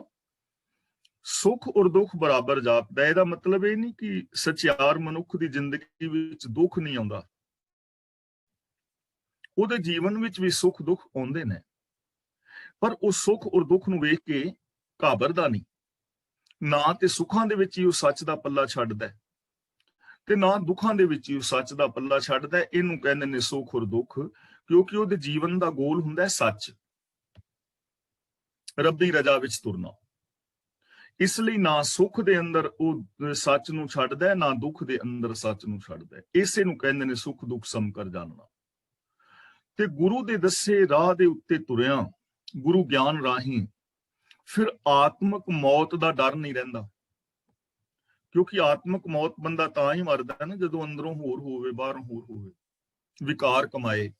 ਸੁੱਖ ਔਰ ਦੁੱਖ ਬਰਾਬਰ ਜਾਪਦਾ। ਇਹਦਾ ਮਤਲਬ ਇਹ ਨਹੀਂ ਕਿ ਸਚਿਆਰ ਮਨੁੱਖ ਦੀ ਜ਼ਿੰਦਗੀ ਵਿੱਚ ਦੁੱਖ ਨਹੀਂ ਆਉਂਦਾ, ਉਹਦੇ ਜੀਵਨ ਵਿੱਚ ਵੀ ਸੁੱਖ ਦੁੱਖ ਆਉਂਦੇ ਨੇ, ਪਰ ਉਹ ਸੁੱਖ ਔਰ ਦੁੱਖ ਨੂੰ ਵੇਖ ਕੇ ਘਾਬਰਦਾ ਨਹੀਂ। ਨਾ ਤੇ ਸੁੱਖਾਂ ਦੇ ਵਿੱਚ ਹੀ ਉਹ ਸੱਚ ਦਾ ਪੱਲਾ ਛੱਡਦਾ ਤੇ ਨਾ ਦੁੱਖਾਂ ਦੇ ਵਿੱਚ ਹੀ ਉਹ ਸੱਚ ਦਾ ਪੱਲਾ ਛੱਡਦਾ। ਇਹਨੂੰ ਕਹਿੰਦੇ ਨੇ ਸੁੱਖ ਔਰ ਦੁੱਖ, ਕਿਉਂਕਿ ਉਹਦੇ ਜੀਵਨ ਦਾ ਗੋਲ ਹੁੰਦਾ ਹੈ ਸੱਚ, ਰੱਬੀ ਰਜ਼ਾ ਵਿੱਚ ਤੁਰਨਾ। ਇਸ ਲਈ ਨਾ ਸੁੱਖ ਦੇ ਅੰਦਰ ਉਹ ਸੱਚ ਨੂੰ ਛੱਡਦਾ ਹੈ, ਨਾ ਦੁੱਖ ਦੇ ਅੰਦਰ ਸੱਚ ਨੂੰ ਛੱਡਦਾ ਹੈ। ਇਸੇ ਨੂੰ ਕਹਿੰਦੇ ਨੇ ਸੁੱਖ ਦੁੱਖ ਸਮ ਕਰ ਜਾਣਨਾ। ਤੇ ਗੁਰੂ ਦੇ ਦੱਸੇ ਰਾਹ ਦੇ ਉੱਤੇ ਤੁਰਿਆ ਗੁਰੂ ਗਿਆਨ ਰਾਹੀਂ ਫਿਰ ਆਤਮਿਕ ਮੌਤ ਦਾ ਡਰ ਨਹੀਂ ਰਹਿੰਦਾ, ਕਿਉਂਕਿ ਆਤਮਿਕ ਮੌਤ ਬੰਦਾ ਤਾਂ ਹੀ ਮਰਦਾ ਹੈ ਨਾ ਜਦੋਂ ਅੰਦਰੋਂ ਹੋਰ ਹੋਵੇ, ਬਾਹਰੋਂ ਹੋਰ ਹੋਵੇ, ਵਿਕਾਰ ਕਮਾਏ।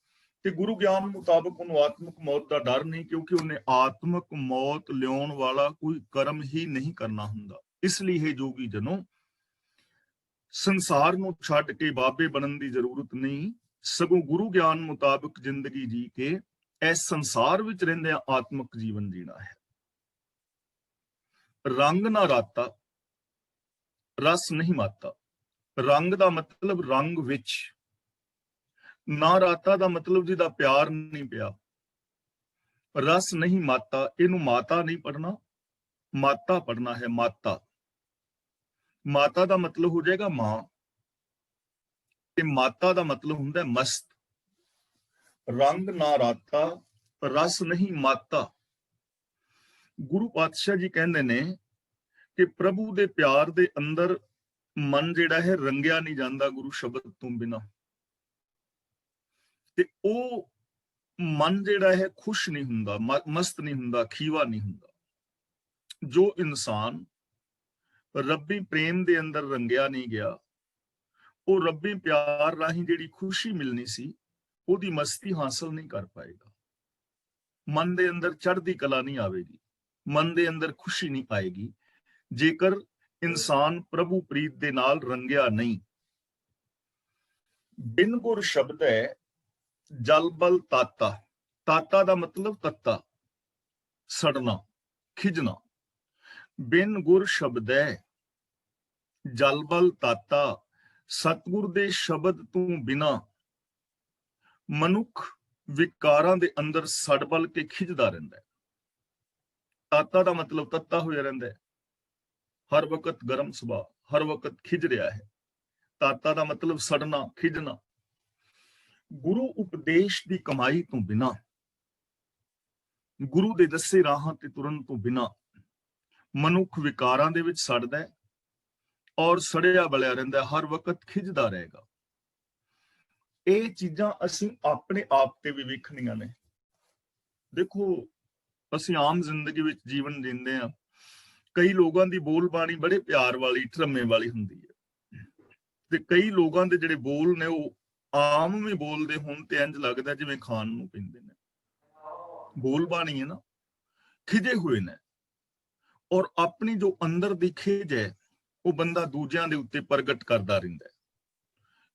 ਤੇ ਗੁਰੂ ਗਿਆਨ ਮੁਤਾਬਕ ਉਹਨੂੰ ਆਤਮਿਕ ਮੌਤ ਦਾ ਡਰ ਨਹੀਂ, ਕਿਉਂਕਿ ਉਹਨੇ ਆਤਮਿਕ ਮੌਤ ਲਿਆਉਣ ਵਾਲਾ ਕੋਈ ਕਰਮ ਹੀ ਨਹੀਂ ਕਰਨਾ ਹੁੰਦਾ। ਇਸ ਲਈ ਇਹ ਜੋਗੀ ਜਨੋ, ਸੰਸਾਰ ਨੂੰ ਛੱਡ ਕੇ ਬਾਬੇ ਬਣਨ ਦੀ ਜ਼ਰੂਰਤ ਨਹੀਂ, ਸਗੋਂ ਗੁਰੂ ਗਿਆਨ ਮੁਤਾਬਕ ਜ਼ਿੰਦਗੀ ਜੀ ਕੇ ਇਸ ਸੰਸਾਰ ਵਿੱਚ ਰਹਿੰਦਿਆਂ ਆਤਮਿਕ ਜੀਵਨ ਜੀਣਾ ਹੈ। ਰੰਗ ਨਾ ਰਾਤਾ, ਰਸ ਨਹੀਂ ਮਾਤਾ। ਰੰਗ ਦਾ ਮਤਲਬ ਰੰਗ ਵਿੱਚ, ਨਾ ਰਾਤਾ ਦਾ ਮਤਲਬ ਜਿਹਦਾ ਪਿਆਰ ਨਹੀਂ ਪਿਆ। ਰਸ ਨਹੀਂ ਮਾਤਾ, ਇਹਨੂੰ ਮਾਤਾ ਨਹੀਂ ਪੜਨਾ, ਮਾਤਾ ਪੜਨਾ ਹੈ। ਮਾਤਾ, ਮਾਤਾ ਦਾ ਮਤਲਬ ਹੋ ਜਾਏਗਾ ਮਾਂ, ਤੇ ਮਾਤਾ ਦਾ ਮਤਲਬ ਹੁੰਦਾ ਮਸਤ। ਰੰਗ ਨਾ ਰਾਤਾ, ਰਸ ਨਹੀਂ ਮਾਤਾ। ਗੁਰੂ ਪਾਤਸ਼ਾਹ ਜੀ ਕਹਿੰਦੇ ਨੇ ਕਿ ਪ੍ਰਭੂ ਦੇ ਪਿਆਰ ਦੇ ਅੰਦਰ ਮਨ ਜਿਹੜਾ ਹੈ ਰੰਗਿਆ ਨਹੀਂ ਜਾਂਦਾ ਗੁਰੂ ਸ਼ਬਦ ਤੋਂ ਬਿਨਾ, ਤੇ ਉਹ ਮਨ ਜਿਹੜਾ ਹੈ ਖੁਸ਼ ਨਹੀਂ ਹੁੰਦਾ, ਮਸਤ ਨਹੀਂ ਹੁੰਦਾ, ਖੀਵਾ ਨਹੀਂ ਹੁੰਦਾ। ਜੋ ਇਨਸਾਨ ਰੱਬੀ ਪ੍ਰੇਮ ਦੇ ਅੰਦਰ ਰੰਗਿਆ ਨਹੀਂ ਗਿਆ, ਉਹ ਰੱਬੀ ਪਿਆਰ ਰਾਹੀਂ ਜਿਹੜੀ ਖੁਸ਼ੀ ਮਿਲਣੀ ਸੀ ਉਹਦੀ ਮਸਤੀ ਹਾਸਲ ਨਹੀਂ ਕਰ ਪਾਏਗਾ। ਮਨ ਦੇ ਅੰਦਰ ਚੜ੍ਹਦੀ ਕਲਾ ਨਹੀਂ ਆਵੇਗੀ, ਮਨ ਦੇ ਅੰਦਰ ਖੁਸ਼ੀ ਨਹੀਂ ਆਏਗੀ, ਜੇਕਰ ਇਨਸਾਨ ਪ੍ਰਭੂ ਪ੍ਰੀਤ ਦੇ ਨਾਲ ਰੰਗਿਆ ਨਹੀਂ। ਬਿਨ ਗੁਰ ਸ਼ਬਦ ਹੈ ਜਲ ਬਲ ਤਾਤਾ। ਤਾਤਾ ਦਾ ਮਤਲਬ ਤੱਤਾ, ਸੜਨਾ, ਖਿਜਣਾ। ਬਿਨ ਗੁਰ ਸ਼ਬਦ ਹੈ ਜਲ ਬਲ ਤਾਤਾ। ਸਤਿਗੁਰ ਦੇ ਸ਼ਬਦ ਤੋਂ ਬਿਨਾ ਮਨੁੱਖ ਵਿਕਾਰਾਂ ਦੇ ਅੰਦਰ ਸੜ ਬਲ ਕੇ ਖਿਜਦਾ ਰਹਿੰਦਾ ਹੈ। ਤਾਤਾ ਦਾ ਮਤਲਬ ਤੱਤਾ ਹੋਇਆ ਰਹਿੰਦਾ ਹੈ, ਹਰ ਵਕਤ ਗਰਮ ਸੁਭਾਅ, ਹਰ ਵਕਤ ਖਿਜ ਰਿਹਾ ਹੈ। ਤਾਤਾ ਦਾ ਮਤਲਬ ਸੜਨਾ, ਖਿਜਣਾ। ਗੁਰੂ ਉਪਦੇਸ਼ ਦੀ ਕਮਾਈ ਤੋਂ ਬਿਨਾ, ਗੁਰੂ ਦੇ ਦੱਸੇ ਰਾਹਾਂ ਤੇ ਤੁਰਨ ਤੋਂ ਬਿਨਾ ਮਨੁੱਖ ਵਿਕਾਰਾਂ ਦੇ ਵਿੱਚ ਸੜਦਾ ਹੈ ਔਰ ਸੜਿਆ ਬਲਿਆ ਰਹਿੰਦਾ, ਹਰ ਵਕਤ ਖਿਜਦਾ ਰਹੇਗਾ। ਇਹ ਚੀਜ਼ਾਂ ਅਸੀਂ ਆਪਣੇ ਆਪ ਤੇ ਵੀ ਵੇਖਣੀਆਂ ਨੇ। ਦੇਖੋ, ਅਸੀਂ ਆਮ ਜ਼ਿੰਦਗੀ ਵਿੱਚ ਜੀਵਨ ਜਿੰਦੇ ਹਾਂ, ਕਈ ਲੋਕਾਂ ਦੀ ਬੋਲ ਬਾਣੀ ਬੜੇ ਪਿਆਰ ਵਾਲੀ, ਠਰਮੇ ਵਾਲੀ ਹੁੰਦੀ ਹੈ, ਤੇ ਕਈ ਲੋਕਾਂ ਦੇ ਜਿਹੜੇ ਬੋਲ ਨੇ ਉਹ ਆਮ ਵੀ ਬੋਲਦੇ ਹੁਣ ਤੇ ਇੰਜ ਲੱਗਦਾ ਜਿਵੇਂ ਖਾਣ ਨੂੰ ਪੀਂਦੇ ਨੇ। ਬੋਲ ਬਾਣੀ ਹੈ ਨਾ, ਖਿਜੇ ਹੋਏ ਨੇ, ਔਰ ਆਪਣੀ ਜੋ ਅੰਦਰ ਦੀ ਖਿਜ ਹੈ ਉਹ ਬੰਦਾ ਦੂਜਿਆਂ ਦੇ ਉੱਤੇ ਪ੍ਰਗਟ ਕਰਦਾ ਰਹਿੰਦਾ ਹੈ।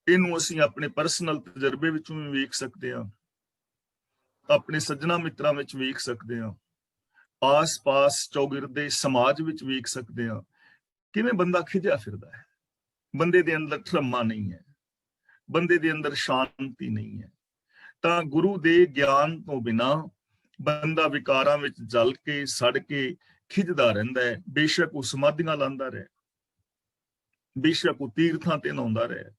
ਇਹਨੂੰ ਅਸੀਂ ਆਪਣੇ ਪਰਸਨਲ ਤਜਰਬੇ ਵਿੱਚੋਂ ਵੀ ਵੇਖ ਸਕਦੇ ਹਾਂ, ਆਪਣੇ ਸੱਜਣਾ ਮਿੱਤਰਾਂ ਵਿੱਚ ਵੇਖ ਸਕਦੇ ਹਾਂ, ਆਸ-ਪਾਸ ਚੌਗਿਰਦੇ ਸਮਾਜ ਵਿੱਚ ਵੇਖ ਸਕਦੇ ਹਾਂ, ਕਿਵੇਂ ਬੰਦਾ ਖਿਜਿਆ ਫਿਰਦਾ ਹੈ। ਬੰਦੇ ਦੇ ਅੰਦਰ ਠਰਮਾ ਨਹੀਂ ਹੈ, ਬੰਦੇ ਦੇ ਅੰਦਰ ਸ਼ਾਂਤੀ ਨਹੀਂ ਹੈ। ਤਾਂ ਗੁਰੂ ਦੇ ਗਿਆਨ ਤੋਂ ਬਿਨਾ ਬੰਦਾ ਵਿਕਾਰਾਂ ਵਿੱਚ ਜਲ ਕੇ ਸੜ ਕੇ ਖਿਜਦਾ ਰਹਿੰਦਾ ਹੈ। ਬੇਸ਼ੱਕ ਉਹ ਸਮਾਧੀਆਂ ਲਾਉਂਦਾ ਰਹੇ, ਬੇਸ਼ੱਕ ਉਹ ਤੀਰਥਾਂ ਤੇ ਨਹਾਉਂਦਾ ਰਹੇ,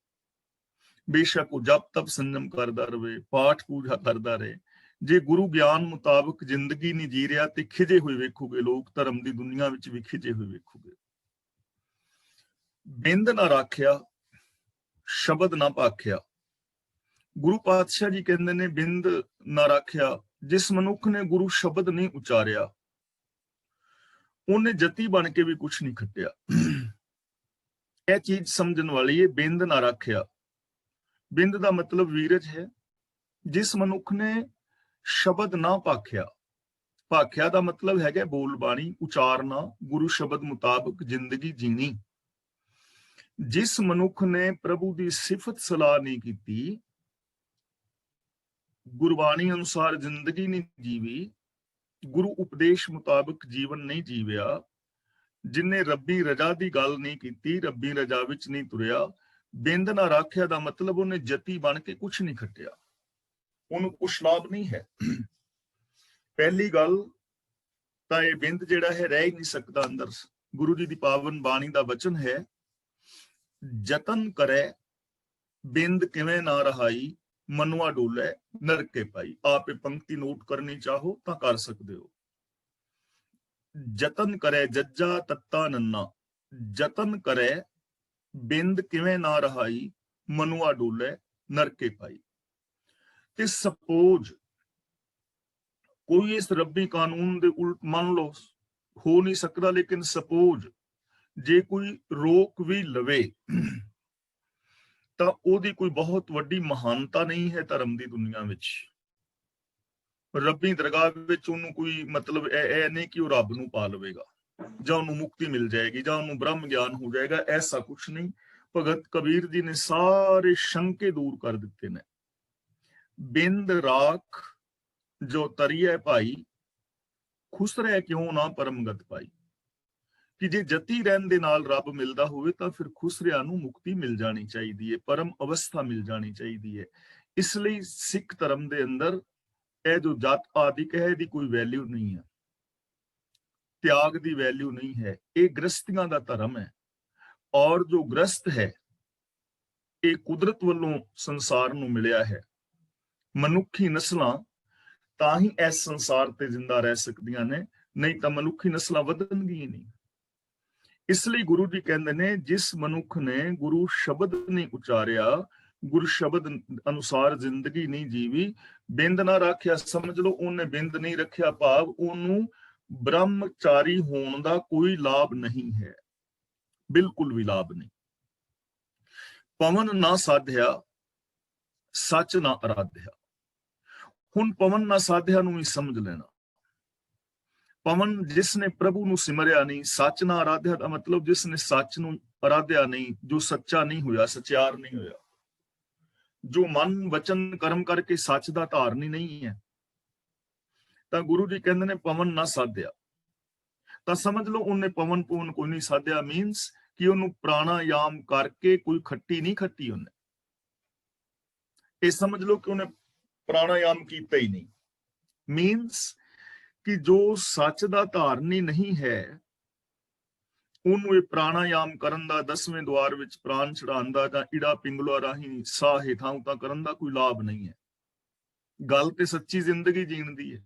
ਬੇਸ਼ੱਕ ਉਹ ਜਪ ਤਪ ਸੰਜਮ ਕਰਦਾ ਰਹੇ, ਪਾਠ ਪੂਜਾ ਕਰਦਾ ਰਹੇ, ਜੇ ਗੁਰੂ ਗਿਆਨ ਮੁਤਾਬਕ ਜ਼ਿੰਦਗੀ ਨਹੀਂ ਜੀ ਰਿਹਾ ਤੇ ਖਿਜੇ ਹੋਏ ਵੇਖੋਗੇ ਲੋਕ। ਧਰਮ ਦੀ ਦੁਨੀਆ ਵਿੱਚ ਵੀ ਖਿਜੇ ਹੋਏ ਵੇਖੋਗੇ। ਬਿੰਦ ਨਾ ਰਾਖਿਆ, ਸ਼ਬਦ ਨਾ ਭਾਖਿਆ। ਗੁਰੂ ਪਾਤਸ਼ਾਹ ਜੀ ਕਹਿੰਦੇ ਨੇ ਬਿੰਦ ਨਾ ਰਾਖਿਆ, ਜਿਸ ਮਨੁੱਖ ਨੇ ਗੁਰੂ ਸ਼ਬਦ ਨਹੀਂ ਉਚਾਰਿਆ ਉਹਨੇ ਜਤੀ ਬਣ ਕੇ ਵੀ ਕੁਛ ਨਹੀਂ ਖੱਟਿਆ। ਇਹ ਚੀਜ਼ ਸਮਝਣ ਵਾਲੀ ਹੈ। ਬਿੰਦ ਨਾ ਰਾਖਿਆ, ਬਿੰਦ ਦਾ ਮਤਲਬ ਵੀਰਜ ਹੈ। ਜਿਸ ਮਨੁੱਖ ਨੇ ਸ਼ਬਦ ਨਾ ਭਾਖਿਆ, ਭਾਖਿਆ ਦਾ ਮਤਲਬ ਹੈਗਾ ਬੋਲ ਬਾਣੀ ਉਚਾਰਨਾ, ਗੁਰੂ ਸ਼ਬਦ ਮੁਤਾਬਕ ਜ਼ਿੰਦਗੀ ਜੀਣੀ। ਜਿਸ ਮਨੁੱਖ ਨੇ ਪ੍ਰਭੂ ਦੀ ਸਿਫਤ ਸਲਾਹ ਨਹੀਂ ਕੀਤੀ, ਗੁਰਬਾਣੀ ਅਨੁਸਾਰ ਜ਼ਿੰਦਗੀ ਨਹੀਂ ਜੀਵੀ, ਗੁਰੂ ਉਪਦੇਸ਼ ਮੁਤਾਬਕ ਜੀਵਨ ਨਹੀਂ ਜੀਵਿਆ, ਜਿਨੇ ਰੱਬੀ ਰਜਾ ਦੀ ਗੱਲ ਨਹੀਂ ਕੀਤੀ, ਰੱਬੀ ਰਜਾ ਵਿੱਚ ਨਹੀਂ ਤੁਰਿਆ, ਬਿੰਦ ਨਾ ਰਾਖਿਆ ਦਾ ਮਤਲਬ ਉਹਨੇ ਜਤੀ ਬਣ ਕੇ ਕੁਛ ਨਹੀਂ ਖੱਟਿਆ, ਉਹਨੂੰ ਕੁਛ ਲਾਭ ਨਹੀਂ ਹੈ। ਪਹਿਲੀ ਗੱਲ ਤਾਂ ਇਹ ਬਿੰਦ ਜਿਹੜਾ ਹੈ ਰਹਿ ਹੀ ਨਹੀਂ ਸਕਦਾ ਅੰਦਰ। ਗੁਰੂ ਜੀ ਦੀ ਪਾਵਨ ਬਾਣੀ ਦਾ ਵਚਨ ਹੈ, ਜਤਨ ਕਰੇ ਬਿੰਦ ਕਿਵੇਂ ਨਾ ਰਹਾਈ, ਮਨੁਆ ਡੋਲੇ ਨਰਕੇ ਪਾਈ। ਆਪ ਇਹ ਪੰਕਤੀ ਨੋਟ ਕਰਨੀ ਚਾਹੋ ਤਾਂ ਕਰ ਸਕਦੇ ਹੋ। ਜਤਨ ਕਰੇ, ਜੱਜਾ ਤੱਤਾ ਨੰਨਾ, ਜਤਨ ਕਰੇ ਬਿੰਦ ਕਿਵੇਂ ਨਾ ਰਹਾਈ, ਮਨੁਆ ਡੋਲੇ ਨਰਕੇ ਪਾਈ। ਤੇ ਸਪੋਜ਼ ਕੋਈ ਇਸ ਰੱਬੀ ਕਾਨੂੰਨ ਦੇ ਉਲਟ ਮੰਨ ਲਓ ਹੋ ਨਹੀਂ ਸਕਦਾ, ਲੇਕਿਨ ਸਪੋਜ਼ ਜੇ ਕੋਈ ਰੋਕ ਵੀ ਲਵੇ ਤਾਂ ਉਹਦੀ ਕੋਈ ਬਹੁਤ ਵੱਡੀ ਮਹਾਨਤਾ ਨਹੀਂ ਹੈ ਧਰਮ ਦੀ ਦੁਨੀਆ ਵਿੱਚ। ਰੱਬੀ ਦਰਗਾਹ ਵਿੱਚ ਉਹਨੂੰ ਕੋਈ ਮਤਲਬ ਇਹ ਨਹੀਂ ਕਿ ਉਹ ਰੱਬ ਨੂੰ ਪਾ ਲਵੇਗਾ ਜਾਂ ਉਹਨੂੰ ਮੁਕਤੀ ਮਿਲ ਜਾਏਗੀ ਜਾਂ ਉਹਨੂੰ ਬ੍ਰਹਮ ਗਿਆਨ ਹੋ ਜਾਏਗਾ, ਐਸਾ ਕੁਛ ਨਹੀਂ। ਭਗਤ ਕਬੀਰ ਜੀ ਨੇ ਸਾਰੇ ਸ਼ੰਕੇ ਦੂਰ ਕਰ ਦਿੱਤੇ ਨੇ। ਬਿੰਦ ਰਾਖ ਜੋ ਤਰੀਏ ਭਾਈ, ਖੁਸਰੇ ਕਿਉਂ ਨਾ ਪਰਮਗਤ ਪਾਈ। ਕਿ ਜੇ ਜਤੀ ਰਹਿਣ ਦੇ ਨਾਲ ਰੱਬ ਮਿਲਦਾ ਹੋਵੇ ਤਾਂ ਫਿਰ ਖੁਸਰਿਆਂ ਨੂੰ ਮੁਕਤੀ ਮਿਲ ਜਾਣੀ ਚਾਹੀਦੀ ਹੈ, ਪਰਮ ਅਵਸਥਾ ਮਿਲ ਜਾਣੀ ਚਾਹੀਦੀ ਹੈ। ਇਸ ਲਈ ਸਿੱਖ ਧਰਮ ਦੇ ਅੰਦਰ ਇਹ ਜੋ ਜਾਤ ਆਦਿਕ ਹੈ ਇਹਦੀ ਕੋਈ ਵੈਲਿਊ ਨਹੀਂ ਹੈ, ਤਿਆਗ ਦੀ ਵੈਲਿਊ ਨਹੀਂ ਹੈ। ਇਹ ਗ੍ਰਸਤੀਆਂ ਦਾ ਧਰਮ ਹੈ, ਔਰ ਜੋ ਗ੍ਰਸਤ ਹੈ ਇਹ ਕੁਦਰਤ ਵੱਲੋਂ ਸੰਸਾਰ ਨੂੰ ਮਿਲਿਆ ਹੈ। ਮਨੁੱਖੀ ਨਸਲਾਂ ਤਾਂ ਹੀ ਇਸ ਸੰਸਾਰ ਤੇ ਜ਼ਿੰਦਾ ਰਹਿ ਸਕਦੀਆਂ ਨੇ, ਨਹੀਂ ਤਾਂ ਮਨੁੱਖੀ ਨਸਲਾਂ ਵਧਣਗੀਆਂ ਨਹੀਂ। ਇਸ ਲਈ ਗੁਰੂ ਜੀ ਕਹਿੰਦੇ ਨੇ, ਜਿਸ ਮਨੁੱਖ ਨੇ ਗੁਰੂ ਸ਼ਬਦ ਨਹੀਂ ਉਚਾਰਿਆ, ਗੁਰੂ ਸ਼ਬਦ ਅਨੁਸਾਰ ਜ਼ਿੰਦਗੀ ਨਹੀਂ ਜੀਵੀ, ਬਿੰਦ ਨਾ ਰੱਖਿਆ, ਸਮਝ ਲਓ ਉਹਨੇ ਬਿੰਦ ਨਹੀਂ ਰੱਖਿਆ, ਭਾਵ ਉਹਨੂੰ ਬ੍ਰਹਮਚਾਰੀ ਹੋਣ ਦਾ ਕੋਈ ਲਾਭ ਨਹੀਂ ਹੈ, ਬਿਲਕੁਲ ਵੀ ਲਾਭ ਨਹੀਂ। ਪਵਨ ਨਾ ਸਾਧਿਆ, ਸੱਚ ਨਾ ਅਰਾਧਿਆ। ਹੁਣ ਪਵਨ ਨਾ ਸਾਧਿਆ ਨੂੰ ਵੀ ਸਮਝ ਲੈਣਾ। ਪਵਨ ਜਿਸ ਨੇ ਪ੍ਰਭੂ ਨੂੰ ਸਿਮਰਿਆ ਨਹੀਂ, ਸੱਚ ਨਾ ਅਰਾਧਿਆ ਦਾ ਮਤਲਬ ਜਿਸ ਨੇ ਸੱਚ ਨੂੰ ਅਰਾਧਿਆ ਨਹੀਂ, ਜੋ ਸੱਚਾ ਨਹੀਂ ਹੋਇਆ, ਸਚਿਆਰ ਨਹੀਂ ਹੋਇਆ, ਜੋ ਮਨ ਵਚਨ ਕਰਮ ਕਰਕੇ ਸੱਚ ਦਾ ਧਾਰਨੀ ਨਹੀਂ ਹੈ, ਤਾਂ ਗੁਰੂ ਜੀ ਕਹਿੰਦੇ ਨੇ ਪਵਨ ਨਾ ਸਾਧਿਆ। ਤਾਂ ਸਮਝ ਲਓ ਉਹਨੇ ਪਵਨ ਪੂਨ ਕੋਈ ਨਹੀਂ ਸਾਧਿਆ, ਮੀਨਸ ਕਿ ਉਹਨੂੰ ਪ੍ਰਾਣਾਯਾਮ ਕਰਕੇ ਕੋਈ ਖੱਟੀ ਨਹੀਂ ਖੱਟੀ ਉਹਨੇ। ਇਹ ਸਮਝ ਲਓ ਕਿ ਉਹਨੇ ਪ੍ਰਾਣਾਯਾਮ ਕੀਤਾ ਹੀ ਨਹੀਂ, ਮੀਨਸ ਕਿ ਜੋ ਸੱਚ ਦਾ ਧਾਰਨੀ ਨਹੀਂ ਹੈ, ਉਹਨੂੰ ਇਹ ਪ੍ਰਾਣਾਯਾਮ ਕਰਨ ਦਾ, 10ਵੇਂ ਦੁਆਰ ਵਿੱਚ ਪ੍ਰਾਣ ਛੜਾਉਣ ਦਾ ਜਾਂ ਇੜਾ ਪਿੰਗਲਾ ਰਾਹੀਂ ਸਾਹ ਹੇਠਾਂ ਉਤਾਂ ਕਰਨ ਦਾ ਕੋਈ ਲਾਭ ਨਹੀਂ ਹੈ। ਗੱਲ ਤੇ ਸੱਚੀ ਜ਼ਿੰਦਗੀ ਜੀਣ ਦੀ ਹੈ।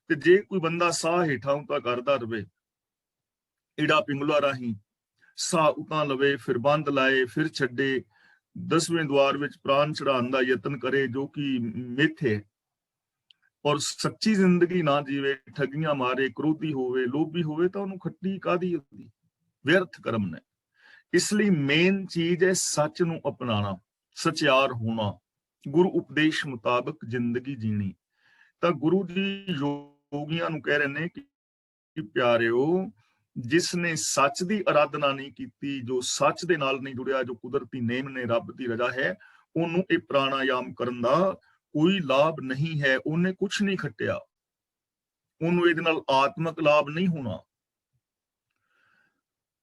ਤੇ ਜੇ ਕੋਈ ਬੰਦਾ ਸਾਹ ਹੇਠਾਂ ਉਤਾਂ ਕਰਦਾ ਰਵੇ, ਇੜਾ ਪਿੰਗਲਾ ਰਾਹੀਂ ਸਾਹ ਉਤਾਂ ਲਵੇ, ਫਿਰ ਬੰਦ ਲਾਏ, ਫਿਰ ਛੱਡੇ, 10ਵੇਂ ਦੁਆਰ ਵਿੱਚ ਪ੍ਰਾਣ ਚੜਾਉਣ ਦਾ ਯਤਨ ਕਰੇ, ਜੋ ਕਿ ਮਿੱਥ ਹੈ, ਔਰ ਸੱਚੀ ਜ਼ਿੰਦਗੀ ਨਾ ਜੀਵੇ, ਠੱਗੀਆਂ ਮਾਰੇ, ਕ੍ਰੋਧੀ ਹੋਵੇ, ਲੋਭੀ ਹੋਵੇ, ਤਾਂ ਉਹਨੂੰ ਖੱਟੀ ਕਾਹਦੀ ਹੁੰਦੀ, ਵਿਅਰਥ ਕਰਮ ਨੇ। ਇਸ ਲਈ ਮੇਨ ਚੀਜ਼ ਹੈ ਸੱਚ ਨੂੰ ਅਪਣਾਣਾ, ਸਚਿਆਰ ਹੋਣਾ, ਗੁਰੂ ਉਪਦੇਸ਼ ਮੁਤਾਬਕ ਜ਼ਿੰਦਗੀ ਜੀਣੀ। ਤਾਂ ਗੁਰੂ ਜੀ ਯੋਗੀਆਂ ਨੂੰ ਕਹਿ ਰਹੇ ਨੇ ਕਿ ਪਿਆਰਿਓ, ਜਿਸ ਨੇ ਸੱਚ ਦੀ ਅਰਾਧਨਾ ਨਹੀਂ ਕੀਤੀ, ਜੋ ਸੱਚ ਦੇ ਨਾਲ ਨਹੀਂ ਜੁੜਿਆ, ਜੋ ਕੁਦਰਤੀ ਨੇਮ ਨੇ, ਰੱਬ ਦੀ ਰਜ਼ਾ ਹੈ, ਉਹਨੂੰ ਇਹ ਪ੍ਰਾਣਾਯਾਮ ਕਰਨ ਦਾ ਕੋਈ ਲਾਭ ਨਹੀਂ ਹੈ। ਉਹਨੇ ਕੁਛ ਨਹੀਂ ਖੱਟਿਆ, ਉਹਨੂੰ ਇਹਦੇ ਨਾਲ ਆਤਮਕ ਲਾਭ ਨਹੀਂ ਹੋਣਾ।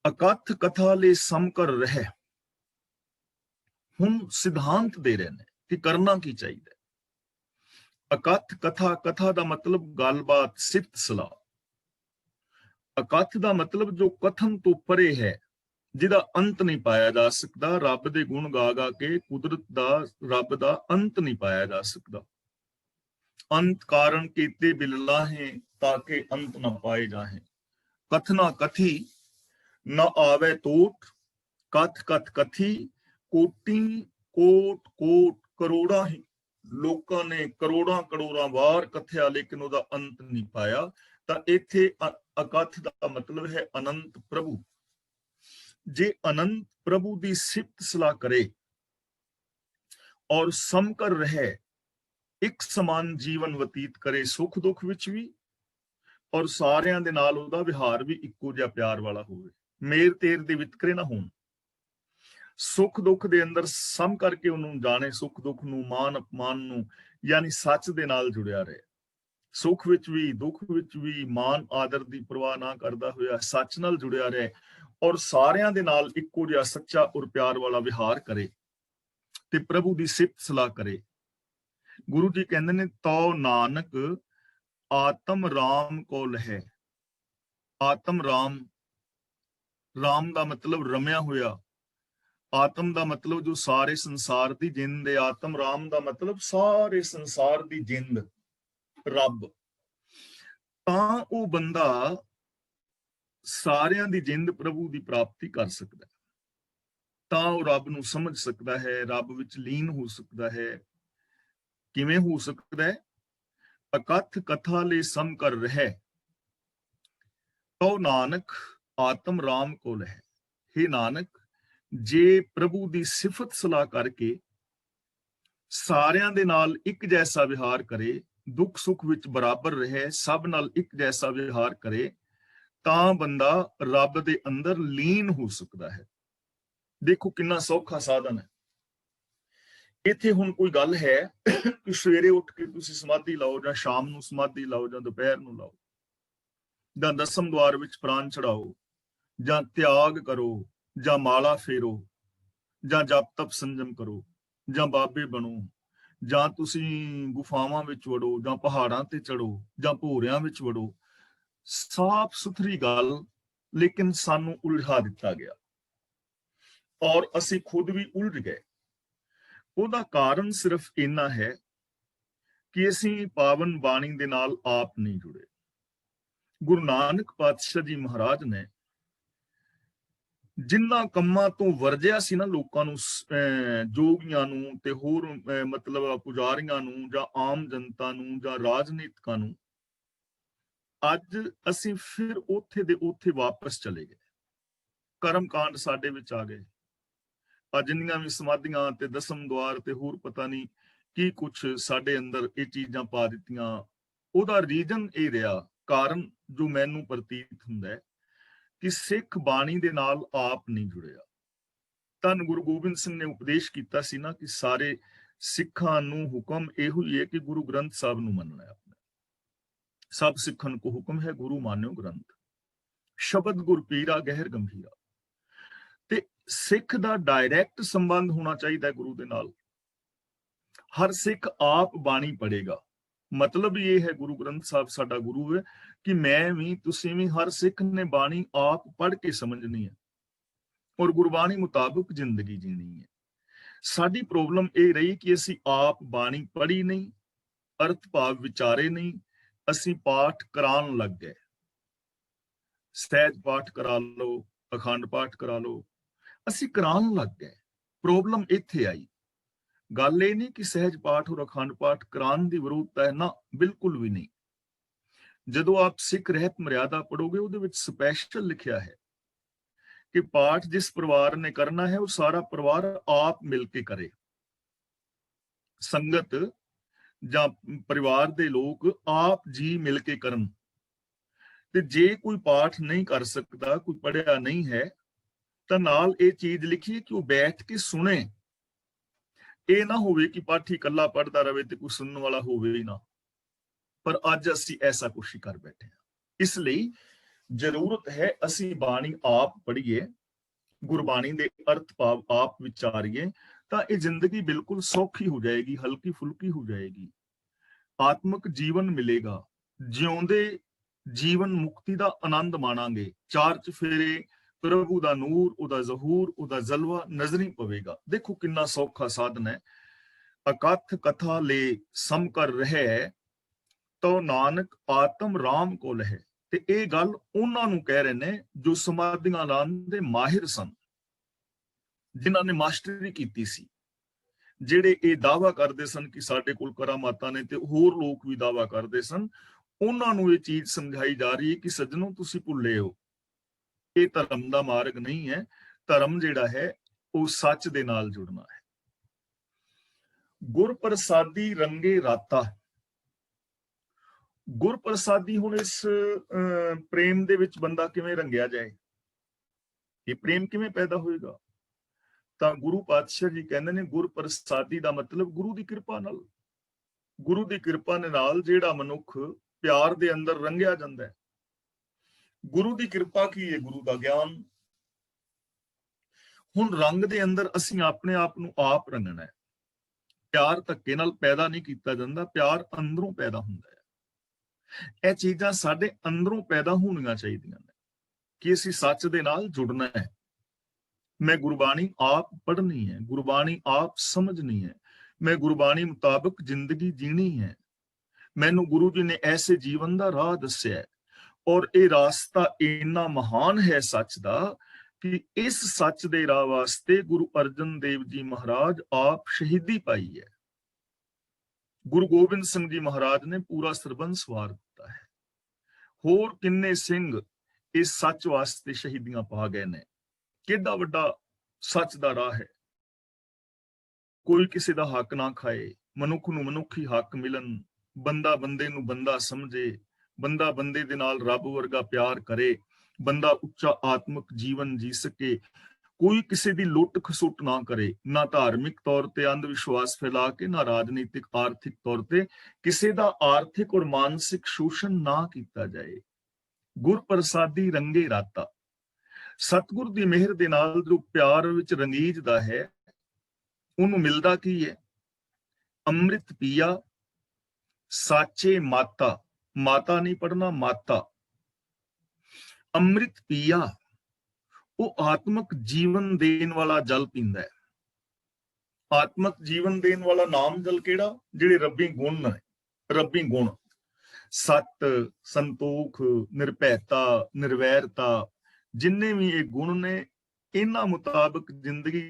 ਅਕਥ ਕਥਾ ਲੈ ਸਮਕਰ ਰਹਿ। ਹੁਣ ਸਿਧਾਂਤ ਦੇ ਰਹੇ ਨੇ ਕਿ ਕਰਨਾ ਕੀ ਚਾਹੀਦਾ। ਅਕਥ ਕਥਾ, ਕਥਾ ਦਾ ਮਤਲਬ ਗੱਲਬਾਤ, ਸਿਫਤ ਸਲਾਹ। ਅਕਥ ਦਾ ਮਤਲਬ ਜੋ ਕਥਨ ਤੋਂ ਪਰੇ ਹੈ, ਜਿਹਦਾ ਅੰਤ ਨਹੀਂ ਪਾਇਆ ਜਾ ਸਕਦਾ। ਰੱਬ ਦੇ ਗੁਣ ਗਾ ਗਾ ਕੇ ਕੁਦਰਤ ਦਾ, ਰੱਬ ਦਾ ਅੰਤ ਨਹੀਂ ਪਾਇਆ ਜਾ ਸਕਦਾ। ਅੰਤ ਕਾਰਨ ਕੀਤੇ ਬਿਲਲਾਹੇ, ਤਾਂ ਕਿ ਅੰਤ ਨਾ ਪਾਏ ਜਾਹੇ। ਕਥਨਾ ਕਥੀ ਨਾ ਆਵੇ ਟੋਟ, ਕਥ ਕਥ ਕਥੀ ਕੋਟੀ ਕੋਟ ਕੋਟ ਕਰੋੜਾਂ ਹੀ ਲੋਕਾਂ ਨੇ ਕਰੋੜਾਂ ਕਰੋੜਾਂ ਵਾਰ ਕਥਿਆ, ਲੇਕਿਨ ਉਹਦਾ ਅੰਤ ਨਹੀਂ ਪਾਇਆ। ਤਾਂ ਇੱਥੇ ਅਕਥ ਦਾ ਮਤਲਬ ਹੈ ਅਨੰਤ ਪ੍ਰਭੂ। ਜੇ ਅਨੰਤ ਪ੍ਰਭੂ ਦੀ ਸਿਫਤ ਸਲਾਹ ਕਰੇ ਔਰ ਸਮਕਰ ਰਹੇ, ਇੱਕ ਸਮਾਨ ਜੀਵਨ ਬਤੀਤ ਕਰੇ, ਸੁੱਖ ਦੁੱਖ ਵਿੱਚ ਵੀ, ਔਰ ਸਾਰਿਆਂ ਦੇ ਨਾਲ ਉਹਦਾ ਵਿਹਾਰ ਵੀ ਇੱਕੋ ਜਿਹਾ ਪਿਆਰ ਵਾਲਾ ਹੋਵੇ, ਮੇਰ ਤੇਰ ਦੇ ਵਿਤਕਰੇ ਨਾ ਹੋਣ, ਸੁੱਖ ਦੁੱਖ ਦੇ ਅੰਦਰ ਸਮ ਕਰਕੇ ਉਹਨੂੰ ਜਾਣੇ, ਸੁੱਖ ਦੁੱਖ ਨੂੰ, ਮਾਨ ਅਪਮਾਨ ਨੂੰ, ਯਾਨੀ ਸੱਚ ਦੇ ਨਾਲ ਜੁੜਿਆ ਰਹੇ। ਸੁੱਖ ਵਿੱਚ ਵੀ ਦੁੱਖ ਵਿੱਚ ਵੀ ਮਾਨ ਆਦਰ ਦੀ ਪਰਵਾਹ ਨਾ ਕਰਦਾ ਹੋਇਆ ਸੱਚ ਨਾਲ ਜੁੜਿਆ ਰਹੇ, ਔਰ ਸਾਰਿਆਂ ਦੇ ਨਾਲ ਇੱਕੋ ਜਿਹਾ ਸੱਚਾ ਔਰ ਪਿਆਰ ਵਾਲਾ ਵਿਹਾਰ ਕਰੇ ਤੇ ਪ੍ਰਭੂ ਦੀ ਸਿਫਤ ਸਲਾਹ ਕਰੇ। ਗੁਰੂ ਜੀ ਕਹਿੰਦੇ ਨੇ, ਤਉ ਨਾਨਕ ਆਤਮ ਰਾਮ ਕੋ ਲਹੈ। ਆਤਮ ਰਾਮ, ਰਾਮ ਦਾ ਮਤਲਬ ਰਮਿਆ ਹੋਇਆ, ਆਤਮ ਦਾ ਮਤਲਬ ਜੋ ਸਾਰੇ ਸੰਸਾਰ ਦੀ ਜਿੰਦ ਹੈ, ਆਤਮ ਰਾਮ ਦਾ ਮਤਲਬ ਸਾਰੇ ਸੰਸਾਰ ਦੀ ਜਿੰਦ, ਰੱਬ। ਤਾਂ ਉਹ ਬੰਦਾ ਸਾਰਿਆਂ ਦੀ ਜਿੰਦ ਪ੍ਰਭੂ ਦੀ ਪ੍ਰਾਪਤੀ ਕਰ ਸਕਦਾ, ਤਾਂ ਉਹ ਰੱਬ ਨੂੰ ਸਮਝ ਸਕਦਾ ਹੈ, ਰੱਬ ਵਿੱਚ ਲੀਨ ਹੋ ਸਕਦਾ ਹੈ। ਕਿਵੇਂ ਹੋ ਸਕਦਾ ਹੈ? ਅਕਥ ਕਥਾ ਲੈ ਸਮ ਕਰ ਰਹਿ, ਤਉ ਨਾਨਕ ਆਤਮ ਰਾਮ ਕੋ ਲਹੈ। ਹੇ ਨਾਨਕ, ਜੇ ਪ੍ਰਭੂ ਦੀ ਸਿਫਤ ਸਲਾਹ ਕਰਕੇ ਸਾਰਿਆਂ ਦੇ ਨਾਲ ਇੱਕ ਜੈਸਾ ਵਿਹਾਰ ਕਰੇ, ਦੁੱਖ ਸੁੱਖ ਵਿੱਚ ਬਰਾਬਰ ਰਹੇ, ਸਭ ਨਾਲ ਇੱਕ ਜੈਸਾ ਵਿਹਾਰ ਕਰੇ, ਤਾਂ ਬੰਦਾ ਰੱਬ ਦੇ ਅੰਦਰ ਲੀਨ ਹੋ ਸਕਦਾ ਹੈ। ਦੇਖੋ ਕਿੰਨਾ ਸੌਖਾ ਸਾਧਨ ਹੈ। ਇੱਥੇ ਹੁਣ ਕੋਈ ਗੱਲ ਹੈ ਕਿ ਸਵੇਰੇ ਉੱਠ ਕੇ ਤੁਸੀਂ ਸਮਾਧੀ ਲਾਓ, ਜਾਂ ਸ਼ਾਮ ਨੂੰ ਸਮਾਧੀ ਲਾਓ, ਜਾਂ ਦੁਪਹਿਰ ਨੂੰ ਲਾਓ, ਜਾਂ 10ਮ ਦੁਆਰ ਵਿੱਚ ਪ੍ਰਾਣ ਚੜਾਓ, ਜਾਂ ਤਿਆਗ ਕਰੋ, ਜਾਂ ਮਾਲਾ ਫੇਰੋ, ਜਾਂ ਜਪ ਤਪ ਸੰਜਮ ਕਰੋ, ਜਾਂ ਬਾਬੇ ਬਣੋ, ਜਾਂ ਤੁਸੀਂ ਗੁਫਾਵਾਂ ਵਿੱਚ ਵੜੋ, ਜਾਂ ਪਹਾੜਾਂ ਤੇ ਚੜੋ, ਜਾਂ ਭੋਰਿਆਂ ਵਿੱਚ ਵੜੋ, ਸਾਫ਼ ਸੁਥਰੀ ਗੱਲ, ਲੇਕਿਨ ਸਾਨੂੰ ਉਲਝਾ ਦਿੱਤਾ ਗਿਆ ਔਰ ਅਸੀਂ ਖੁਦ ਵੀ ਉਲਝ ਗਏ। ਉਹਦਾ ਕਾਰਨ ਸਿਰਫ ਇੰਨਾ ਹੈ ਕਿ ਅਸੀਂ ਪਾਵਨ ਬਾਣੀ ਦੇ ਨਾਲ ਆਪ ਨਹੀਂ ਜੁੜੇ। ਗੁਰੂ ਨਾਨਕ ਪਾਤਸ਼ਾਹ ਜੀ ਮਹਾਰਾਜ ਨੇ ਜਿਨ੍ਹਾਂ ਕੰਮਾਂ ਤੋਂ ਵਰਜਿਆ ਸੀ ਨਾ ਲੋਕਾਂ ਨੂੰ, ਜੋਗੀਆਂ ਨੂੰ ਤੇ ਹੋਰ ਮਤਲਬ ਪੁਜਾਰੀਆਂ ਨੂੰ ਜਾਂ ਆਮ ਜਨਤਾ ਨੂੰ ਜਾਂ ਰਾਜਨੀਤਿਕਾਂ ਨੂੰ, ਅੱਜ ਅਸੀਂ ਫਿਰ ਉੱਥੇ ਦੇ ਉੱਥੇ ਵਾਪਸ ਚਲੇ ਗਏ। ਕਰਮਕਾਂਡ ਸਾਡੇ ਵਿੱਚ ਆ ਗਏ। ਜਿੰਨੀਆਂ ਵੀ ਸਮਾਧੀਆਂ ਤੇ ਦਸਮ ਦੁਆਰ ਤੇ ਹੋਰ ਪਤਾ ਨਹੀਂ ਕੀ ਕੁਛ ਸਾਡੇ ਅੰਦਰ ਇਹ ਚੀਜ਼ਾਂ ਪਾ ਦਿੱਤੀਆਂ। ਉਹਦਾ ਰੀਜ਼ਨ ਇਹ ਰਿਹਾ, ਕਾਰਨ ਜੋ ਮੈਨੂੰ ਪ੍ਰਤੀਤ ਹੁੰਦਾ ਹੈ ਕਿ ਸਿੱਖ ਬਾਣੀ ਦੇ ਨਾਲ ਆਪ ਨਹੀਂ ਜੁੜਿਆ। ਧੰਨ ਗੁਰੂ ਗੋਬਿੰਦ ਸਿੰਘ ਨੇ ਉਪਦੇਸ਼ ਕੀਤਾ ਸੀ ਨਾ ਕਿ ਸਾਰੇ ਸਿੱਖਾਂ ਨੂੰ ਹੁਕਮ ਇਹੋ ਹੀ ਹੈ ਕਿ ਗੁਰੂ ਗ੍ਰੰਥ ਸਾਹਿਬ ਨੂੰ ਮੰਨਣਾ ਹੈ। ਸਭ ਸਿੱਖਨ ਕੋ ਹੁਕਮ ਹੈ ਗੁਰੂ ਮਾਨਿਓ ਗ੍ਰੰਥ, ਸ਼ਬਦ ਗੁਰ ਪੀਰਾ ਗਹਿਰ ਗੰਭੀਰਾ। ਤੇ ਸਿੱਖ ਦਾ ਡਾਇਰੈਕਟ ਸੰਬੰਧ ਹੋਣਾ ਚਾਹੀਦਾ ਹੈ ਗੁਰੂ ਦੇ ਨਾਲ। ਹਰ ਸਿੱਖ ਆਪ ਬਾਣੀ ਪੜ੍ਹੇਗਾ। ਮਤਲਬ ਇਹ ਹੈ ਗੁਰੂ ਗ੍ਰੰਥ ਸਾਹਿਬ ਸਾਡਾ ਗੁਰੂ ਹੈ ਕਿ ਮੈਂ ਵੀ, ਤੁਸੀਂ ਵੀ, ਹਰ ਸਿੱਖ ਨੇ ਬਾਣੀ ਆਪ ਪੜ੍ਹ ਕੇ ਸਮਝਣੀ ਹੈ ਔਰ ਗੁਰਬਾਣੀ ਮੁਤਾਬਕ ਜ਼ਿੰਦਗੀ ਜੀਣੀ ਹੈ। ਸਾਡੀ ਪ੍ਰੋਬਲਮ ਇਹ ਰਹੀ ਕਿ ਅਸੀਂ ਆਪ ਬਾਣੀ ਪੜ੍ਹੀ ਨਹੀਂ, ਅਰਥ ਭਾਵ ਵਿਚਾਰੇ ਨਹੀਂ, ਅਸੀਂ ਪਾਠ ਕਰਾਉਣ ਲੱਗ ਗਏ। ਸਹਿਜ ਪਾਠ ਕਰਾ ਲਓ, ਅਖੰਡ ਪਾਠ ਕਰਾ ਲਓ, ਅਸੀਂ ਕਰਾਉਣ ਲੱਗ ਗਏ। ਪ੍ਰੋਬਲਮ ਇੱਥੇ ਆਈ। ਗੱਲ ਇਹ ਨਹੀਂ ਕਿ ਸਹਿਜ ਪਾਠ ਔਰ ਅਖੰਡ ਪਾਠ ਕਰਾਉਣ ਦੀ ਵਿਰੋਧਤਾ ਹੈ, ਨਾ, ਬਿਲਕੁਲ ਵੀ ਨਹੀਂ। ਜਦੋਂ ਆਪ ਸਿੱਖ ਰਹਿਤ ਮਰਿਆਦਾ ਪੜੋਗੇ, ਉਹਦੇ ਵਿੱਚ ਸਪੈਸ਼ਲ ਲਿਖਿਆ ਹੈ ਕਿ ਪਾਠ ਜਿਸ ਪਰਿਵਾਰ ਨੇ ਕਰਨਾ ਹੈ ਉਹ ਸਾਰਾ ਪਰਿਵਾਰ ਆਪ ਮਿਲ ਕੇ ਕਰੇ। ਸੰਗਤ ਜਾਂ ਪਰਿਵਾਰ ਦੇ ਲੋਕ ਆਪ ਜੀ ਮਿਲ ਕੇ ਕਰਨ। ਤੇ ਜੇ ਕੋਈ ਪਾਠ ਨਹੀਂ ਕਰ ਸਕਦਾ, ਕੋਈ ਪੜ੍ਹਿਆ ਨਹੀਂ ਹੈ, ਤਾਂ ਨਾਲ ਇਹ ਚੀਜ਼ ਲਿਖੀ ਕਿ ਉਹ ਬੈਠ ਕੇ ਸੁਣੇ। ਇਹ ਨਾ ਹੋਵੇ ਕਿ ਪਾਠੀ ਇਕੱਲਾ ਪੜ੍ਹਦਾ ਰਹੇ ਤੇ ਕੋਈ ਸੁਣਨ ਵਾਲਾ ਹੋਵੇ ਹੀ ਨਾ। ਪਰ ਅੱਜ ਅਸੀਂ ਐਸਾ ਕੁਛ ਹੀ ਕਰ ਬੈਠੇ ਹਾਂ। ਇਸ ਲਈ ਜ਼ਰੂਰਤ ਹੈ ਅਸੀਂ ਬਾਣੀ ਆਪ ਪੜ੍ਹੀਏ, ਗੁਰਬਾਣੀ ਦੇ ਅਰਥ ਭਾਵ ਆਪ ਵਿਚਾਰੀਏ, ਤਾਂ ਇਹ ਜ਼ਿੰਦਗੀ ਬਿਲਕੁਲ ਸੌਖੀ ਹੋ ਜਾਏਗੀ, ਹਲਕੀ ਫੁਲਕੀ ਹੋ ਜਾਏਗੀ। ਆਤਮਿਕ ਜੀਵਨ ਮਿਲੇਗਾ, ਜਿਉਂਦੇ ਜੀਵਨ ਮੁਕਤੀ ਦਾ ਆਨੰਦ ਮਾਣਾਂਗੇ। ਚਾਰ ਚਫੇਰੇ ਪ੍ਰਭੂ ਦਾ ਨੂਰ, ਉਹਦਾ ਜ਼ਹੂਰ, ਉਹਦਾ ਜਲਵਾ ਨਜ਼ਰੀ ਪਵੇਗਾ। ਦੇਖੋ ਕਿੰਨਾ ਸੌਖਾ ਸਾਧਨ ਹੈ। ਅਕਥ ਕਥਾ ਲੈ ਸਮ ਕਰ ਰਹਿ, ਤੋ ਨਾਨਕ ਆਤਮ ਰਾਮ ਕੋ ਲਹਿ। ਤੇ ਇਹ ਗੱਲ ਉਹਨਾਂ ਨੂੰ ਕਹਿ ਰਹੇ ਨੇ ਜੋ ਸਮਾਧੀਆਂ ਲਾਉਣ ਦੇ ਮਾਹਿਰ ਸਨ, ਜਿਨ੍ਹਾਂ ਨੇ ਮਾਸਟਰੀ ਕੀਤੀ ਸੀ, ਜਿਹੜੇ ਇਹ ਦਾਅਵਾ ਕਰਦੇ ਸਨ ਕਿ ਸਾਡੇ ਕੋਲ ਕਰਾਮਾਤਾਂ ਨੇ, ਤੇ ਹੋਰ ਲੋਕ ਵੀ ਦਾਅਵਾ ਕਰਦੇ ਸਨ। ਉਹਨਾਂ ਨੂੰ ਇਹ ਚੀਜ਼ ਸਮਝਾਈ ਜਾ ਰਹੀ ਹੈ ਕਿ ਸੱਜਣੋ, ਤੁਸੀਂ ਭੁੱਲੇ ਹੋ, ਇਹ ਧਰਮ ਦਾ ਮਾਰਗ ਨਹੀਂ ਹੈ। ਧਰਮ ਜਿਹੜਾ ਹੈ ਉਹ ਸੱਚ ਦੇ ਨਾਲ ਜੁੜਨਾ ਹੈ। ਗੁਰ ਪ੍ਰਸਾਦੀ ਰੰਗੇ ਰਾਤਾ। ਗੁਰ ਪ੍ਰਸਾਦੀ, ਹੁਣ ਇਸ ਪ੍ਰੇਮ ਦੇ ਵਿੱਚ ਬੰਦਾ ਕਿਵੇਂ ਰੰਗਿਆ ਜਾਏ? ਇਹ ਪ੍ਰੇਮ ਕਿਵੇਂ ਪੈਦਾ ਹੋਏਗਾ? ਤਾਂ ਗੁਰੂ ਪਾਤਸ਼ਾਹ ਜੀ ਕਹਿੰਦੇ ਨੇ ਗੁਰ ਪ੍ਰਸਾਦੀ ਦਾ ਮਤਲਬ ਗੁਰੂ ਦੀ ਕਿਰਪਾ ਨਾਲ। ਗੁਰੂ ਦੀ ਕਿਰਪਾ ਦੇ ਨਾਲ ਜਿਹੜਾ ਮਨੁੱਖ ਪਿਆਰ ਦੇ ਅੰਦਰ ਰੰਗਿਆ ਜਾਂਦਾ ਹੈ। ਗੁਰੂ ਦੀ ਕਿਰਪਾ ਕੀ ਹੈ? ਗੁਰੂ ਦਾ ਗਿਆਨ। ਹੁਣ ਰੰਗ ਦੇ ਅੰਦਰ ਅਸੀਂ ਆਪਣੇ ਆਪ ਨੂੰ ਆਪ ਰੰਗਣਾ ਹੈ। ਪਿਆਰ ਧੱਕੇ ਨਾਲ ਪੈਦਾ ਨਹੀਂ ਕੀਤਾ ਜਾਂਦਾ, ਪਿਆਰ ਅੰਦਰੋਂ ਪੈਦਾ ਹੁੰਦਾ ਹੈ। ਇਹ ਚੀਜ਼ਾਂ ਸਾਡੇ ਅੰਦਰੋਂ ਪੈਦਾ ਹੋਣੀਆਂ ਚਾਹੀਦੀਆਂ ਨੇ ਕਿ ਅਸੀਂ ਸੱਚ ਦੇ ਨਾਲ ਜੁੜਨਾ ਹੈ। ਮੈਂ ਗੁਰਬਾਣੀ ਆਪ ਪੜ੍ਹਨੀ ਹੈ, ਗੁਰਬਾਣੀ ਆਪ ਸਮਝਣੀ ਹੈ, ਮੈਂ ਗੁਰਬਾਣੀ ਮੁਤਾਬਕ ਜ਼ਿੰਦਗੀ ਜੀਣੀ ਹੈ। ਮੈਨੂੰ ਗੁਰੂ ਜੀ ਨੇ ਐਸੇ ਜੀਵਨ ਦਾ ਰਾਹ ਦੱਸਿਆ ਹੈ ਔਰ ਇਹ ਰਾਸਤਾ ਇੰਨਾ ਮਹਾਨ ਹੈ ਸੱਚ ਦਾ ਕਿ ਇਸ ਸੱਚ ਦੇ ਰਾਹ ਵਾਸਤੇ ਗੁਰੂ ਅਰਜਨ ਦੇਵ ਜੀ ਮਹਾਰਾਜ ਆਪ ਸ਼ਹੀਦੀ ਪਾਈ ਹੈ। ਗੁਰੂ ਗੋਬਿੰਦ ਸਿੰਘ ਜੀ ਮਹਾਰਾਜ ਨੇ ਪੂਰਾ ਸਰਬੰਸ ਵਾਰ ਦਿੱਤਾ ਹੈ। ਹੋਰ ਕਿੰਨੇ ਸਿੰਘ ਇਸ ਸੱਚ ਵਾਸਤੇ ਸ਼ਹੀਦੀਆਂ ਪਾ ਗਏ ਨੇ। ਕਿੰਨਾ ਵੱਡਾ ਸੱਚ ਦਾ ਰਾਹ ਹੈ। ਕੋਈ ਕਿਸੇ ਦਾ ਹੱਕ ਨਾ ਖਾਏ, ਮਨੁੱਖ ਨੂੰ ਮਨੁੱਖੀ ਹੱਕ ਮਿਲਣ, ਬੰਦਾ ਬੰਦੇ ਨੂੰ ਬੰਦਾ ਸਮਝੇ, ਬੰਦਾ ਬੰਦੇ ਦੇ ਨਾਲ ਰੱਬ ਵਰਗਾ ਪਿਆਰ ਕਰੇ, ਬੰਦਾ ਉੱਚਾ ਆਤਮਿਕ ਜੀਵਨ ਜੀ ਸਕੇ, ਕੋਈ ਕਿਸੇ ਦੀ ਲੁੱਟ ਖਸੁੱਟ ਨਾ ਕਰੇ, ਨਾ ਧਾਰਮਿਕ ਤੌਰ ਤੇ ਅੰਧ ਵਿਸ਼ਵਾਸ ਫੈਲਾ ਕੇ, ਨਾ ਰਾਜਨੀਤਿਕ ਆਰਥਿਕ ਤੌਰ ਤੇ ਕਿਸੇ ਦਾ ਆਰਥਿਕ ਔਰ ਮਾਨਸਿਕ ਸ਼ੋਸ਼ਣ ਨਾ ਕੀਤਾ ਜਾਏ। ਗੁਰ ਪ੍ਰਸਾਦੀ ਰੰਗੇ ਰਾਤਾ। ਸਤਿਗੁਰ ਦੀ ਮਿਹਰ ਦੇ ਨਾਲ ਜੋ ਪਿਆਰ ਵਿੱਚ ਰੰਗੀਜਦਾ ਹੈ, ਉਹਨੂੰ ਮਿਲਦਾ ਕੀ ਹੈ? ਅੰਮ੍ਰਿਤ ਪੀਆ ਸਾਚੇ ਮਾਤਾ। ਮਾਤਾ ਨਹੀਂ ਪੜਨਾ, ਮਾਤਾ। ਅੰਮ੍ਰਿਤ ਪੀਆ, ਉਹ ਆਤਮਿਕ ਜੀਵਨ ਦੇਣ ਵਾਲਾ ਜਲ ਪੀਂਦਾ ਹੈ। ਆਤਮਿਕ ਜੀਵਨ ਦੇਣ ਵਾਲਾ ਨਾਮ ਜਲ ਕਿਹੜਾ? ਜਿਹੜੇ ਰੱਬੀ ਗੁਣ ਨੇ, ਰੱਬੀ ਗੁਣ, ਸਤ, ਸੰਤੋਖ, ਨਿਰਭੈਤਾ, ਨਿਰਵੈਰਤਾ, ਜਿੰਨੇ ਵੀ ਇਹ ਗੁਣ ਨੇ, ਇਹਨਾਂ ਮੁਤਾਬਕ ਜ਼ਿੰਦਗੀ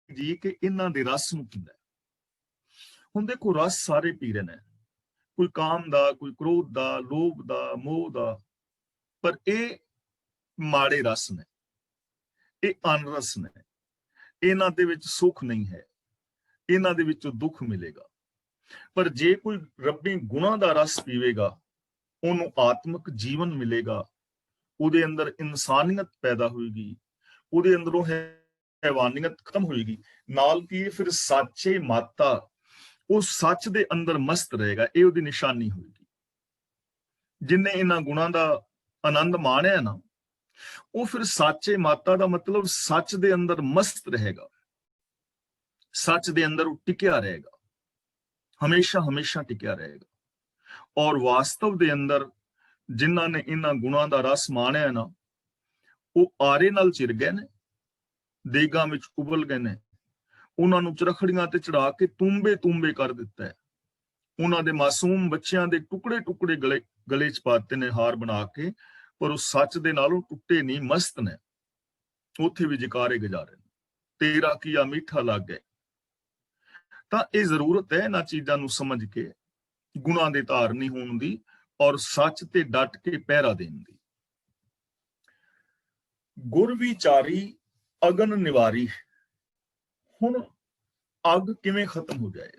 ਜੀ ਕੇ ਇਹਨਾਂ ਦੇ ਰਸ ਨੂੰ ਪੀਂਦਾ। ਹੁਣ ਦੇਖੋ, ਰਸ ਸਾਰੇ ਪੀ ਰਹੇ ਨੇ, ਕੋਈ ਕਾਮ ਦਾ, ਕੋਈ ਕ੍ਰੋਧ ਦਾ, ਲੋਭ ਦਾ, ਮੋਹ ਦਾ, ਪਰ ਇਹ ਮਾੜੇ ਰਸ ਨੇ, ਇਹ ਅਨਰਸ ਨੇ, ਇਹਨਾਂ ਦੇ ਵਿੱਚ ਸੁੱਖ ਨਹੀਂ ਹੈ, ਇਹਨਾਂ ਦੇ ਵਿੱਚੋਂ ਦੁੱਖ ਮਿਲੇਗਾ। ਪਰ ਜੇ ਕੋਈ ਰੱਬੀ ਗੁਣਾਂ ਦਾ ਰਸ ਪੀਵੇਗਾ, ਉਹਨੂੰ ਆਤਮਿਕ ਜੀਵਨ ਮਿਲੇਗਾ, ਉਹਦੇ ਅੰਦਰ ਇਨਸਾਨੀਅਤ ਪੈਦਾ ਹੋਏਗੀ, ਉਹਦੇ ਅੰਦਰੋਂ ਹੈਵਾਨੀਅਤ ਖਤਮ ਹੋਏਗੀ। ਨਾਲ ਕੀ, ਫਿਰ ਸੱਚੇ ਮਾਤਾ, ਉਹ ਸੱਚ ਦੇ ਅੰਦਰ ਮਸਤ ਰਹੇਗਾ, ਇਹ ਉਹਦੀ ਨਿਸ਼ਾਨੀ ਹੋਏਗੀ। ਜਿਨਨੇ ਇਹਨਾਂ ਗੁਣਾਂ ਦਾ ਆਨੰਦ ਮਾਣਿਆ ਨਾ, ਉਹ ਫਿਰ ਸੱਚੇ ਮਾਤਾ ਦਾ ਮਤਲਬ ਸੱਚ ਦੇ ਅੰਦਰ ਮਸਤ ਰਹੇਗਾ, ਸੱਚ ਦੇ ਅੰਦਰ ਉਹ ਟਿਕਿਆ ਰਹੇਗਾ, ਹਮੇਸ਼ਾ ਹਮੇਸ਼ਾ ਟਿਕਿਆ ਰਹੇਗਾ। ਔਰ ਵਾਸਤਵ ਦੇ ਅੰਦਰ ਜਿਨ੍ਹਾਂ ਨੇ ਇਹਨਾਂ ਗੁਣਾਂ ਦਾ ਰਸ ਮਾਣਿਆ ਨਾ, ਉਹ ਆਰੇ ਨਾਲ ਚਿਰ ਗਏ ਨੇ, ਦੇਗਾਂ ਵਿੱਚ ਉਬਲ ਗਏ ਨੇ, ਉਹਨਾਂ ਨੂੰ ਚਰਖੜੀਆਂ ਤੇ ਚੜਾ ਕੇ ਤੂੰਬੇ ਤੂੰਬੇ ਕਰ ਦਿੱਤਾ ਹੈ। ਉਹਨਾਂ ਦੇ ਮਾਸੂਮ ਬੱਚਿਆਂ ਦੇ ਟੁਕੜੇ ਟੁਕੜੇ ਗਲੇ ਚ ਪਾਤੇ ਨੇ ਹਾਰ ਬਣਾ ਕੇ, ਪਰ ਉਹ ਸੱਚ ਦੇ ਨਾਲੋਂ ਟੁੱਟੇ ਨਹੀਂ, ਮਸਤ ਨੇ, ਉੱਥੇ ਵੀ ਜਕਾਰੇ ਗੁਜ਼ਾਰੇ ਨੇ, ਤੇਰਾ ਕੀਆ ਮਿੱਠਾ ਲੱਗ ਗਏ। ਤਾਂ ਇਹ ਜ਼ਰੂਰਤ ਹੈ ਇਹਨਾਂ ਚੀਜ਼ਾਂ ਨੂੰ ਸਮਝ ਕੇ ਗੁਣਾਂ ਦੇ ਧਾਰਨੀ ਹੋਣ ਦੀ, ਔਰ ਸੱਚ ਤੇ ਡਟ ਕੇ ਪਹਿਰਾ ਦੇਣ ਦੀ। ਗੁਰ ਵਿਚਾਰੀ ਅਗਨ ਨਿਵਾਰੀ। ਹੁਣ ਅੱਗ ਕਿਵੇਂ ਖਤਮ ਹੋ ਜਾਏ?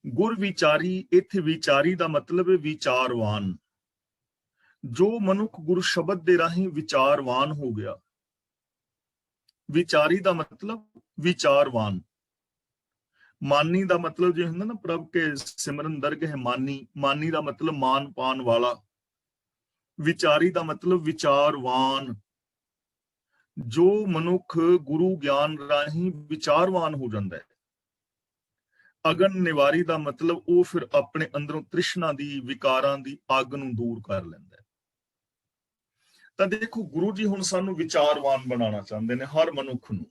ਗੁਰ ਵਿਚਾਰੀ, ਇੱਥੇ ਵਿਚਾਰੀ ਦਾ ਮਤਲਬ ਹੈ ਵਿਚਾਰਵਾਨ। ਜੋ ਮਨੁੱਖ ਗੁਰ ਸ਼ਬਦ ਦੇ ਰਾਹੀਂ ਵਿਚਾਰਵਾਨ ਹੋ ਗਿਆ, ਵਿਚਾਰੀ ਦਾ ਮਤਲਬ ਵਿਚਾਰਵਾਨ। ਮਾਨੀ ਦਾ ਮਤਲਬ ਜੇ ਹੁੰਦਾ ਨਾ, ਪ੍ਰਭ ਕੇ ਸਿਮਰਨ ਦਰਗ ਹੈ ਮਾਨੀ, ਮਾਨੀ ਦਾ ਮਤਲਬ ਮਾਨ ਪਾਨ ਵਾਲਾ। ਵਿਚਾਰੀ ਦਾ ਮਤਲਬ ਵਿਚਾਰਵਾਨ। ਜੋ ਮਨੁੱਖ ਗੁਰੂ ਗਿਆਨ ਰਾਹੀਂ ਵਿਚਾਰਵਾਨ ਹੋ ਜਾਂਦਾ ਹੈ। ਅਗਨ ਨਿਵਾਰੀ ਦਾ ਮਤਲਬ ਉਹ ਫਿਰ ਆਪਣੇ ਅੰਦਰੋਂ ਤ੍ਰਿਸ਼ਨਾ ਦੀ, ਵਿਕਾਰਾਂ ਦੀ ਅੱਗ ਨੂੰ ਦੂਰ ਕਰ ਲੈਂਦਾ ਹੈ। ਤਾਂ ਦੇਖੋ, ਗੁਰੂ ਜੀ ਹੁਣ ਸਾਨੂੰ ਵਿਚਾਰਵਾਨ ਬਣਾਉਣਾ ਚਾਹੁੰਦੇ ਨੇ, ਹਰ ਮਨੁੱਖ ਨੂੰ।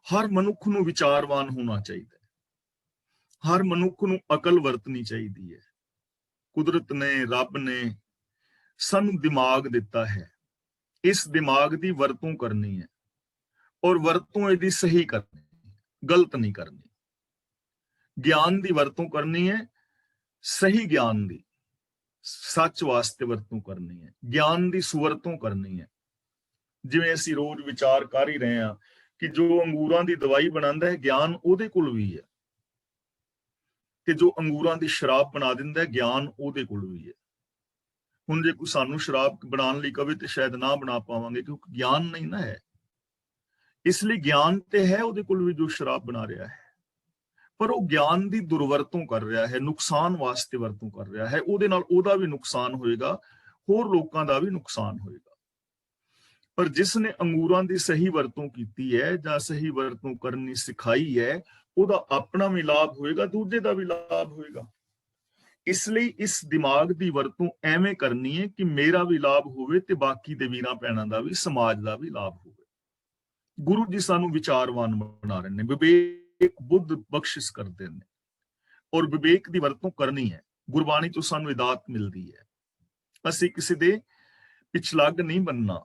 ਹਰ ਮਨੁੱਖ ਨੂੰ ਵਿਚਾਰਵਾਨ ਹੋਣਾ ਚਾਹੀਦਾ ਹੈ। ਹਰ ਮਨੁੱਖ ਨੂੰ ਅਕਲ ਵਰਤਣੀ ਚਾਹੀਦੀ ਹੈ। ਕੁਦਰਤ ਨੇ, ਰੱਬ ਨੇ ਸਾਨੂੰ ਦਿਮਾਗ ਦਿੱਤਾ ਹੈ, ਇਸ ਦਿਮਾਗ ਦੀ ਵਰਤੋਂ ਕਰਨੀ ਹੈ, ਔਰ ਵਰਤੋਂ ਇਹਦੀ ਸਹੀ ਕਰਨੀ ਹੈ, ਗਲਤ ਨਹੀਂ ਕਰਨੀ। ਗਿਆਨ ਦੀ ਵਰਤੋਂ ਕਰਨੀ ਹੈ, ਸਹੀ ਗਿਆਨ ਦੀ, ਸੱਚ ਵਾਸਤੇ ਵਰਤੋਂ ਕਰਨੀ ਹੈ, ਗਿਆਨ ਦੀ ਸੁਵਰਤੋਂ ਕਰਨੀ ਹੈ। ਜਿਵੇਂ ਅਸੀਂ ਰੋਜ਼ ਵਿਚਾਰ ਕਰ ਹੀ ਰਹੇ ਹਾਂ ਕਿ ਜੋ ਅੰਗੂਰਾਂ ਦੀ ਦਵਾਈ ਬਣਾਉਂਦਾ ਹੈ, ਗਿਆਨ ਉਹਦੇ ਕੋਲ ਵੀ ਹੈ, ਤੇ ਜੋ ਅੰਗੂਰਾਂ ਦੀ ਸ਼ਰਾਬ ਬਣਾ ਦਿੰਦਾ ਹੈ, ਗਿਆਨ ਉਹਦੇ ਕੋਲ ਵੀ ਹੈ। ਹੁਣ ਜੇ ਕੋਈ ਸਾਨੂੰ ਸ਼ਰਾਬ ਬਣਾਉਣ ਲਈ ਕਵੇ ਤੇ ਸ਼ਾਇਦ ਨਾ ਬਣਾ ਪਾਵਾਂਗੇ, ਕਿਉਂਕਿ ਗਿਆਨ ਨਹੀਂ ਨਾ ਹੈ। ਇਸ ਲਈ ਗਿਆਨ ਤੇ ਹੈ ਉਹਦੇ ਕੋਲ ਵੀ, ਜੋ ਸ਼ਰਾਬ ਬਣਾ ਰਿਹਾ ਹੈ, ਪਰ ਉਹ ਗਿਆਨ ਦੀ ਦੁਰਵਰਤੋਂ ਕਰ ਰਿਹਾ ਹੈ, ਨੁਕਸਾਨ ਵਾਸਤੇ ਵਰਤੋਂ ਕਰ ਰਿਹਾ ਹੈ। ਉਹਦੇ ਨਾਲ ਉਹਦਾ ਵੀ ਨੁਕਸਾਨ ਹੋਏਗਾ, ਹੋਰ ਲੋਕਾਂ ਦਾ ਵੀ ਨੁਕਸਾਨ ਹੋਏਗਾ। ਪਰ ਜਿਸ ਨੇ ਅੰਗੂਰਾਂ ਦੀ ਸਹੀ ਵਰਤੋਂ ਕੀਤੀ ਹੈ ਜਾਂ ਸਹੀ ਵਰਤੋਂ ਕਰਨੀ ਸਿਖਾਈ ਹੈ, ਉਹਦਾ ਆਪਣਾ ਵੀ ਲਾਭ ਹੋਏਗਾ, ਦੂਜੇ ਦਾ ਵੀ ਲਾਭ ਹੋਏਗਾ। ਇਸ ਲਈ ਇਸ ਦਿਮਾਗ ਦੀ ਵਰਤੋਂ ਐਵੇਂ ਕਰਨੀ ਹੈ ਕਿ ਮੇਰਾ ਵੀ ਲਾਭ ਹੋਵੇ ਤੇ ਬਾਕੀ ਦੇ ਵੀਰਾਂ ਭੈਣਾਂ ਦਾ ਵੀ, ਸਮਾਜ ਦਾ ਵੀ ਲਾਭ ਹੋਵੇ। ਗੁਰੂ ਜੀ ਸਾਨੂੰ ਵਿਚਾਰਵਾਨ ਬਣਾ ਰਹੇ ਨੇ, ਵਿਵੇਕ ਬੁੱਧ ਬਖਸ਼ਿਸ਼ ਕਰਦੇ ਨੇ, ਔਰ ਵਿਵੇਕ ਦੀ ਵਰਤੋਂ ਕਰਨੀ ਹੈ। ਗੁਰਬਾਣੀ ਤੋਂ ਸਾਨੂੰ ਹਿਦਾਇਤ ਮਿਲਦੀ ਹੈ। ਅਸੀਂ ਕਿਸੇ ਦੇ ਪਿਛਲੱਗ ਨਹੀਂ ਬਣਨਾ,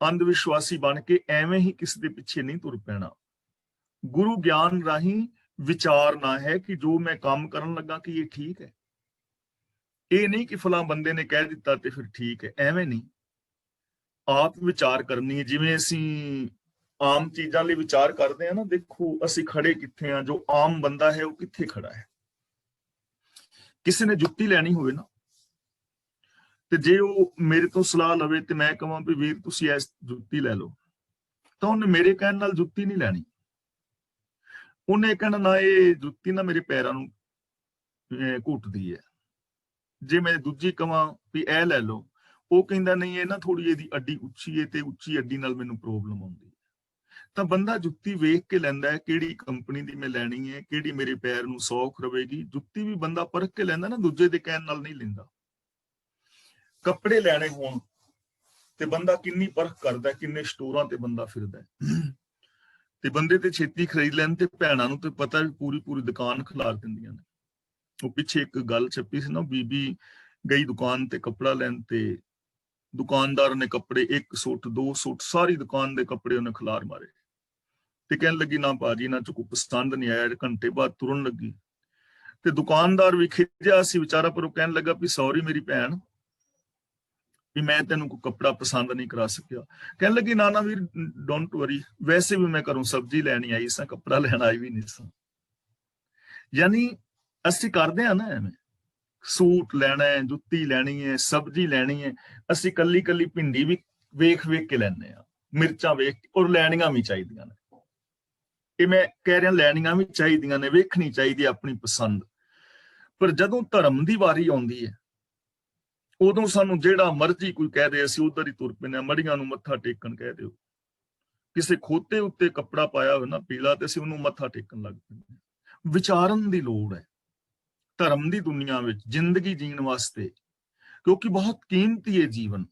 ਅੰਧ ਵਿਸ਼ਵਾਸੀ ਬਣ ਕੇ ਐਵੇਂ ਹੀ ਕਿਸੇ ਦੇ ਪਿੱਛੇ ਨਹੀਂ ਤੁਰ ਪੈਣਾ। ਗੁਰੂ ਗਿਆਨ ਰਾਹੀਂ ਵਿਚਾਰਨਾ ਹੈ ਕਿ ਜੋ ਮੈਂ ਕੰਮ ਕਰਨ ਲੱਗਾ ਕਿ ਇਹ ਠੀਕ ਹੈ। ਇਹ ਨਹੀਂ ਕਿ ਫਲਾਂ ਬੰਦੇ ਨੇ ਕਹਿ ਦਿੱਤਾ ਤੇ ਫਿਰ ਠੀਕ ਹੈ, ਐਵੇਂ ਨਹੀਂ। ਆਪ ਵਿਚਾਰ ਕਰਨੀ ਹੈ। ਜਿਵੇਂ ਅਸੀਂ ਆਮ ਚੀਜ਼ਾਂ ਲਈ ਵਿਚਾਰ ਕਰਦੇ ਹਾਂ ਨਾ, ਦੇਖੋ ਅਸੀਂ ਖੜੇ ਕਿੱਥੇ ਆ, ਜੋ ਆਮ ਬੰਦਾ ਹੈ ਉਹ ਕਿੱਥੇ ਖੜਾ ਹੈ। ਕਿਸੇ ਨੇ ਜੁੱਤੀ ਲੈਣੀ ਹੋਵੇ ਨਾ, ਤੇ ਜੇ ਉਹ ਮੇਰੇ ਤੋਂ ਸਲਾਹ ਲਵੇ ਤੇ ਮੈਂ ਕਹਾਂ ਵੀ ਵੀਰ ਤੁਸੀਂ ਇਸ ਜੁੱਤੀ ਲੈ ਲਓ, ਤਾਂ ਉਹਨੇ ਮੇਰੇ ਕਹਿਣ ਨਾਲ ਜੁੱਤੀ ਨਹੀਂ ਲੈਣੀ। ਉਹਨੇ ਕਹਿਣਾ ਨਾ, ਇਹ ਜੁੱਤੀ ਨਾ ਮੇਰੇ ਪੈਰਾਂ ਨੂੰ ਘੁੱਟਦੀ ਹੈ। ਜੇ ਮੈਂ ਦੂਜੀ ਕਹਾਂ ਵੀ ਇਹ ਲੈ ਲਓ, ਉਹ ਕਹਿੰਦਾ ਨਹੀਂ, ਇਹ ਨਾ ਥੋੜੀ ਇਹਦੀ ਅੱਡੀ ਉੱਚੀ ਹੈ ਤੇ ਉੱਚੀ ਅੱਡੀ ਨਾਲ ਮੈਨੂੰ ਪ੍ਰੋਬਲਮ ਆਉਂਦੀ ਹੈ। ਤਾਂ ਬੰਦਾ ਜੁੱਤੀ ਵੇਖ ਕੇ ਲੈਂਦਾ ਹੈ, ਕਿਹੜੀ ਕੰਪਨੀ ਦੀ ਮੈਂ ਲੈਣੀ ਹੈ, ਕਿਹੜੀ ਮੇਰੇ ਪੈਰ ਨੂੰ ਸੌਖ ਰਵੇਗੀ। ਜੁੱਤੀ ਵੀ ਬੰਦਾ ਪਰਖ ਕੇ ਲੈਂਦਾ ਨਾ, ਦੂਜੇ ਦੇ ਕਹਿਣ ਨਾਲ ਨਹੀਂ ਲੈਂਦਾ। ਕੱਪੜੇ ਲੈਣੇ ਹੋਣ ਤੇ ਬੰਦਾ ਕਿੰਨੀ ਪਰਖ ਕਰਦਾ, ਕਿੰਨੇ ਸਟੋਰਾਂ ਤੇ ਬੰਦਾ ਫਿਰਦਾ, ਤੇ ਬੰਦੇ ਤੇ ਛੇਤੀ ਖਰੀਦ ਲੈਣ ਤੇ ਭੈਣਾਂ ਨੂੰ ਤੇ ਪਤਾ ਵੀ ਪੂਰੀ ਦੁਕਾਨ ਖਿਲਾਰ ਦਿੰਦੀਆਂ ਨੇ। ਉਹ ਪਿੱਛੇ ਇੱਕ ਗੱਲ ਛਪੀ ਸੀ ਨਾ, ਬੀਬੀ ਗਈ ਦੁਕਾਨ ਤੇ ਕੱਪੜਾ ਲੈਣ ਤੇ ਦੁਕਾਨਦਾਰ ਨੇ ਕੱਪੜੇ 1 ਸੂਟ 2 ਸੂਟ ਸਾਰੀ ਦੁਕਾਨ ਦੇ ਕੱਪੜੇ ਉਹਨੇ ਖਿਲਾਰ ਮਾਰੇ ਤੇ ਕਹਿਣ ਲੱਗੀ ਨਾ ਭਾਜੀ ਨਾ ਚੁੱਕੋ, ਪਸੰਦ ਨਹੀਂ ਆਇਆ। ਘੰਟੇ ਬਾਅਦ ਤੁਰਨ ਲੱਗੀ ਤੇ ਦੁਕਾਨਦਾਰ ਵੀ ਖਿਝਿਆ ਸੀ ਵਿਚਾਰਾ, ਪਰ ਉਹ ਕਹਿਣ ਲੱਗਾ ਵੀ ਸੌਰੀ ਮੇਰੀ ਭੈਣ, ਵੀ ਮੈਂ ਤੈਨੂੰ ਕੋਈ ਕੱਪੜਾ ਪਸੰਦ ਨਹੀਂ ਕਰਾ ਸਕਿਆ। ਕਹਿਣ ਲੱਗੀ ਨਾ ਨਾ ਵੀਰ ਡੋਂਟ ਵਰੀ, ਵੈਸੇ ਵੀ ਮੈਂ ਘਰੋਂ ਸਬਜ਼ੀ ਲੈਣੀ ਆਈ ਸਾਂ, ਕੱਪੜਾ ਲੈਣ ਆਈ ਵੀ ਨਹੀਂ ਸਾਂ। ਯਾਨੀ ਅਸੀਂ ਕਰਦੇ ਆ ਨਾ ਐਵੇਂ, ਸੂਟ ਲੈਣਾ ਹੈ, ਜੁੱਤੀ ਲੈਣੀ ਹੈ, ਸਬਜ਼ੀ ਲੈਣੀ ਹੈ, ਅਸੀਂ ਕੱਲੀ ਕੱਲੀ ਭਿੰਡੀ ਵੀ ਵੇਖ ਵੇਖ ਕੇ ਲੈਂਦੇ ਆ, ਮਿਰਚਾਂ ਵੇਖ, ਔਰ ਲੈਣੀਆਂ ਵੀ ਚਾਹੀਦੀਆਂ ਨੇ। ਇਹ ਮੈਂ ਕਹਿ ਰਿਹਾ ਲੈਣੀਆਂ ਵੀ ਚਾਹੀਦੀਆਂ ਨੇ, ਵੇਖਣੀ ਚਾਹੀਦੀ ਹੈ ਆਪਣੀ ਪਸੰਦ। ਪਰ ਜਦੋਂ ਧਰਮ ਦੀ ਵਾਰੀ ਆਉਂਦੀ ਹੈ ਉਦੋਂ ਸਾਨੂੰ ਜਿਹੜਾ ਮਰਜ਼ੀ ਕੋਈ ਕਹਿ ਦੇ ਅਸੀਂ ਉਧਰ ਹੀ ਤੁਰ ਪੈਂਦੇ ਹਾਂ। ਮੜੀਆਂ ਨੂੰ ਮੱਥਾ ਟੇਕਣ ਕਹਿ ਦਿਓ, ਕਿਸੇ ਖੋਤੇ ਉੱਤੇ ਕੱਪੜਾ ਪਾਇਆ ਹੋਵੇ ਨਾ ਪੀਲਾ ਤੇ ਅਸੀਂ ਉਹਨੂੰ ਮੱਥਾ ਟੇਕਣ ਲੱਗ ਪੈਂਦੇ ਹਾਂ। ਵਿਚਾਰਨ ਦੀ ਲੋੜ ਹੈ ਧਰਮ ਦੀ ਦੁਨੀਆ ਵਿੱਚ ਜ਼ਿੰਦਗੀ ਜੀਣ ਵਾਸਤੇ, ਕਿਉਂਕਿ ਬਹੁਤ ਕੀਮਤੀ ਹੈ ਜੀਵਨ,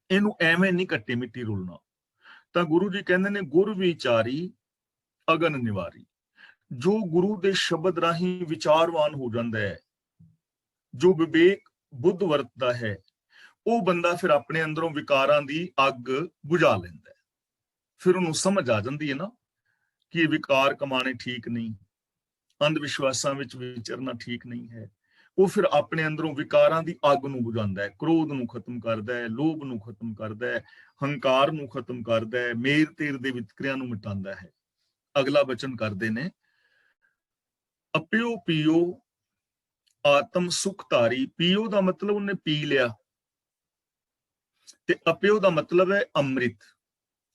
ਇਹਨੂੰ ਐਵੇਂ ਨਹੀਂ ਕੱਟੇ ਮਿੱਟੀ ਰੁਲਣਾ। ਤਾਂ ਗੁਰੂ ਜੀ ਕਹਿੰਦੇ ਨੇ ਗੁਰ ਵਿਚਾਰੀ ਅਗਨ ਨਿਵਾਰੀ। ਜੋ ਗੁਰੂ ਦੇ ਸ਼ਬਦ ਰਾਹੀਂ ਵਿਚਾਰਵਾਨ ਹੋ ਜਾਂਦਾ ਹੈ, ਜੋ ਵਿਵੇਕ ਬੁੱਧ ਵਰਤਦਾ ਹੈ, ਉਹ ਬੰਦਾ ਫਿਰ ਆਪਣੇ ਅੰਦਰੋਂ ਵਿਕਾਰਾਂ ਦੀ ਅੱਗ ਬੁਝਾ ਲੈਂਦਾ ਹੈ। ਫਿਰ ਉਹਨੂੰ ਸਮਝ ਆ ਜਾਂਦੀ ਹੈ ਨਾ ਕਿ ਇਹ ਵਿਕਾਰ ਕਮਾਣੇ ਠੀਕ ਨਹੀਂ, ਅੰਧ ਵਿਸ਼ਵਾਸਾਂ ਵਿੱਚ ਵਿਚਰਨਾ ਠੀਕ ਨਹੀਂ ਹੈ। ਉਹ ਫਿਰ ਆਪਣੇ ਅੰਦਰੋਂ ਵਿਕਾਰਾਂ ਦੀ ਅੱਗ ਨੂੰ ਬੁਝਾਉਂਦਾ ਹੈ, ਕ੍ਰੋਧ ਨੂੰ ਖਤਮ ਕਰਦਾ ਹੈ, ਲੋਭ ਨੂੰ ਖਤਮ ਕਰਦਾ ਹੈ, ਹੰਕਾਰ ਨੂੰ ਖਤਮ ਕਰਦਾ ਹੈ, ਮੇਰ ਤੇਰ ਦੇ ਵਿਤਕਰਿਆਂ ਨੂੰ ਮਿਟਾਉਂਦਾ ਹੈ। ਅਗਲਾ ਬਚਨ ਕਰਦੇ ਨੇ, ਅਪਿਓ ਪੀਓ ਆਤਮ ਸੁਖ ਧਾਰੀ। ਪੀਓ ਦਾ ਮਤਲਬ ਉਹਨੇ ਪੀ ਲਿਆ, ਤੇ ਅਪਿਓ ਦਾ ਮਤਲਬ ਹੈ ਅੰਮ੍ਰਿਤ,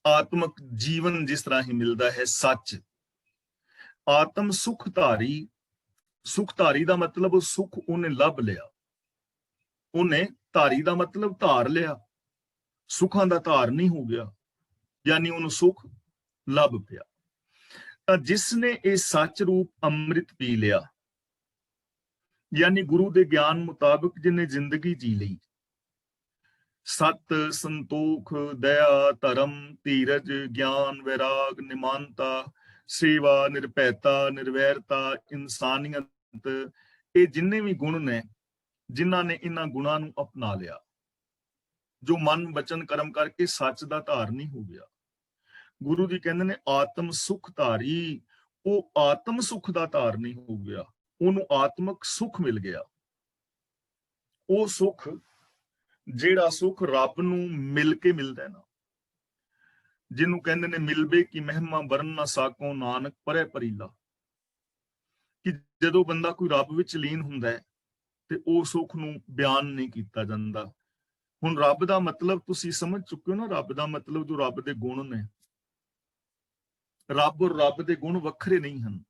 ਆਤਮਕ ਜੀਵਨ ਜਿਸ ਤਰ੍ਹਾਂ ਹੀ ਮਿਲਦਾ ਹੈ, ਸੱਚ। ਆਤਮ ਸੁਖ ਧਾਰੀ, ਸੁਖ ਧਾਰੀ ਦਾ ਮਤਲਬ ਉਹ ਸੁਖ ਉਹਨੇ ਲੱਭ ਲਿਆ, ਉਹਨੇ ਧਾਰੀ ਦਾ ਮਤਲਬ ਧਾਰ ਲਿਆ, ਸੁਖਾਂ ਦਾ ਧਾਰ ਨਹੀਂ ਹੋ ਗਿਆ, ਯਾਨੀ ਉਹਨੂੰ ਸੁਖ ਲੱਭ ਪਿਆ। ਤਾਂ ਜਿਸ ਨੇ ਇਹ ਸੱਚ ਰੂਪ ਅੰਮ੍ਰਿਤ ਪੀ ਲਿਆ, ਯਾਨੀ ਗੁਰੂ ਦੇ ਗਿਆਨ ਮੁਤਾਬਕ ਜਿਹਨੇ ਜ਼ਿੰਦਗੀ ਜੀ ਲਈ, ਸਤ ਸੰਤੋਖ ਦਇਆ ਧਰਮ ਧੀਰਜ ਗਿਆਨ ਵੈਰਾਗ ਨਿਮਾਨਤਾ ਸੇਵਾ ਨਿਰਭੈਤਾ ਨਿਰਵੈਰਤਾ ਇਨਸਾਨੀਅਤ, ਇਹ ਜਿੰਨੇ ਵੀ ਗੁਣ ਨੇ, ਜਿਨ੍ਹਾਂ ਨੇ ਇਹਨਾਂ ਗੁਣਾਂ ਨੂੰ ਅਪਣਾ ਲਿਆ, ਜੋ ਮਨ ਬਚਨ ਕਰਮ ਕਰਕੇ ਸੱਚ ਦਾ ਧਾਰਨੀ ਹੋ ਗਿਆ, ਗੁਰੂ ਜੀ ਕਹਿੰਦੇ ਨੇ ਆਤਮ ਸੁਖ ਧਾਰੀ। ਉਹ ਆਤਮ ਸੁਖ ਦਾ ਧਾਰਨੀ ਹੋ ਗਿਆ, ਉਹਨੂੰ ਆਤਮਕ ਸੁਖ ਮਿਲ ਗਿਆ। ਉਹ ਸੁਖ ਜਿਹੜਾ ਸੁਖ ਰੱਬ ਨੂੰ ਮਿਲ ਕੇ ਮਿਲਦਾ ਹੈ ਨਾ, ਜਿਹਨੂੰ ਕਹਿੰਦੇ ਨੇ ਮਿਲਬੇ ਕੀ ਮਹਿਮਾ ਵਰਨ ਨਾ ਸਾਕੋ ਨਾਨਕ ਪਰੇ ਪਰੀਲਾ, ਕਿ ਜਦੋਂ ਬੰਦਾ ਕੋਈ ਰੱਬ ਵਿੱਚ ਲੀਨ ਹੁੰਦਾ ਹੈ ਤੇ ਉਹ ਸੁਖ ਨੂੰ ਬਿਆਨ ਨਹੀਂ ਕੀਤਾ ਜਾਂਦਾ। ਹੁਣ ਰੱਬ ਦਾ ਮਤਲਬ ਤੁਸੀਂ ਸਮਝ ਚੁੱਕੇ ਹੋ ਨਾ, ਰੱਬ ਦਾ ਮਤਲਬ ਜੋ ਰੱਬ ਦੇ ਗੁਣ ਨੇ, ਰੱਬ ਔਰ ਰੱਬ ਦੇ ਗੁਣ ਵੱਖਰੇ ਨਹੀਂ ਹਨ।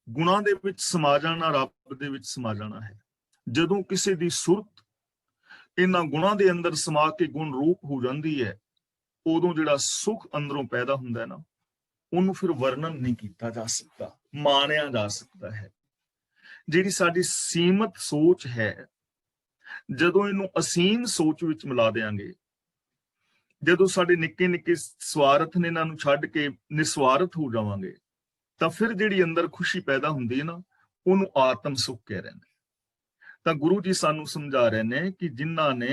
ਗੁਣਾਂ ਦੇ ਵਿੱਚ ਸਮਾ ਜਾਣਾ ਰੱਬ ਦੇ ਵਿੱਚ ਸਮਾ ਜਾਣਾ ਹੈ। ਜਦੋਂ ਕਿਸੇ ਦੀ ਸੁਰਤ ਇਹਨਾਂ ਗੁਣਾਂ ਦੇ ਅੰਦਰ ਸਮਾ ਕੇ ਗੁਣ ਰੂਪ ਹੋ ਜਾਂਦੀ ਹੈ, ਉਦੋਂ ਜਿਹੜਾ ਸੁਖ ਅੰਦਰੋਂ ਪੈਦਾ ਹੁੰਦਾ ਹੈ ਨਾ, ਉਹਨੂੰ ਫਿਰ ਵਰਣਨ ਨਹੀਂ ਕੀਤਾ ਜਾ ਸਕਦਾ, ਮਾਣਿਆ ਜਾ ਸਕਦਾ ਹੈ। ਜਿਹੜੀ ਸਾਡੀ ਸੀਮਤ ਸੋਚ ਹੈ, ਜਦੋਂ ਇਹਨੂੰ ਅਸੀਮ ਸੋਚ ਵਿੱਚ ਮਿਲਾ ਦੇਾਂਗੇ, ਜਦੋਂ ਸਾਡੇ ਨਿੱਕੇ ਨਿੱਕੇ ਸਵਾਰਥ ਨੇ ਇਹਨਾਂ ਨੂੰ ਛੱਡ ਕੇ ਨਿਸਵਾਰਥ ਹੋ ਜਾਵਾਂਗੇ, ਤਾਂ ਫਿਰ ਜਿਹੜੀ ਅੰਦਰ ਖੁਸ਼ੀ ਪੈਦਾ ਹੁੰਦੀ ਹੈ ਨਾ, ਉਹਨੂੰ ਆਤਮ ਸੁਖ ਕਹਿ ਰਹੇ ਨੇ। ਤਾਂ ਗੁਰੂ ਜੀ ਸਾਨੂੰ ਸਮਝਾ ਰਹੇ ਨੇ ਕਿ ਜਿਨ੍ਹਾਂ ਨੇ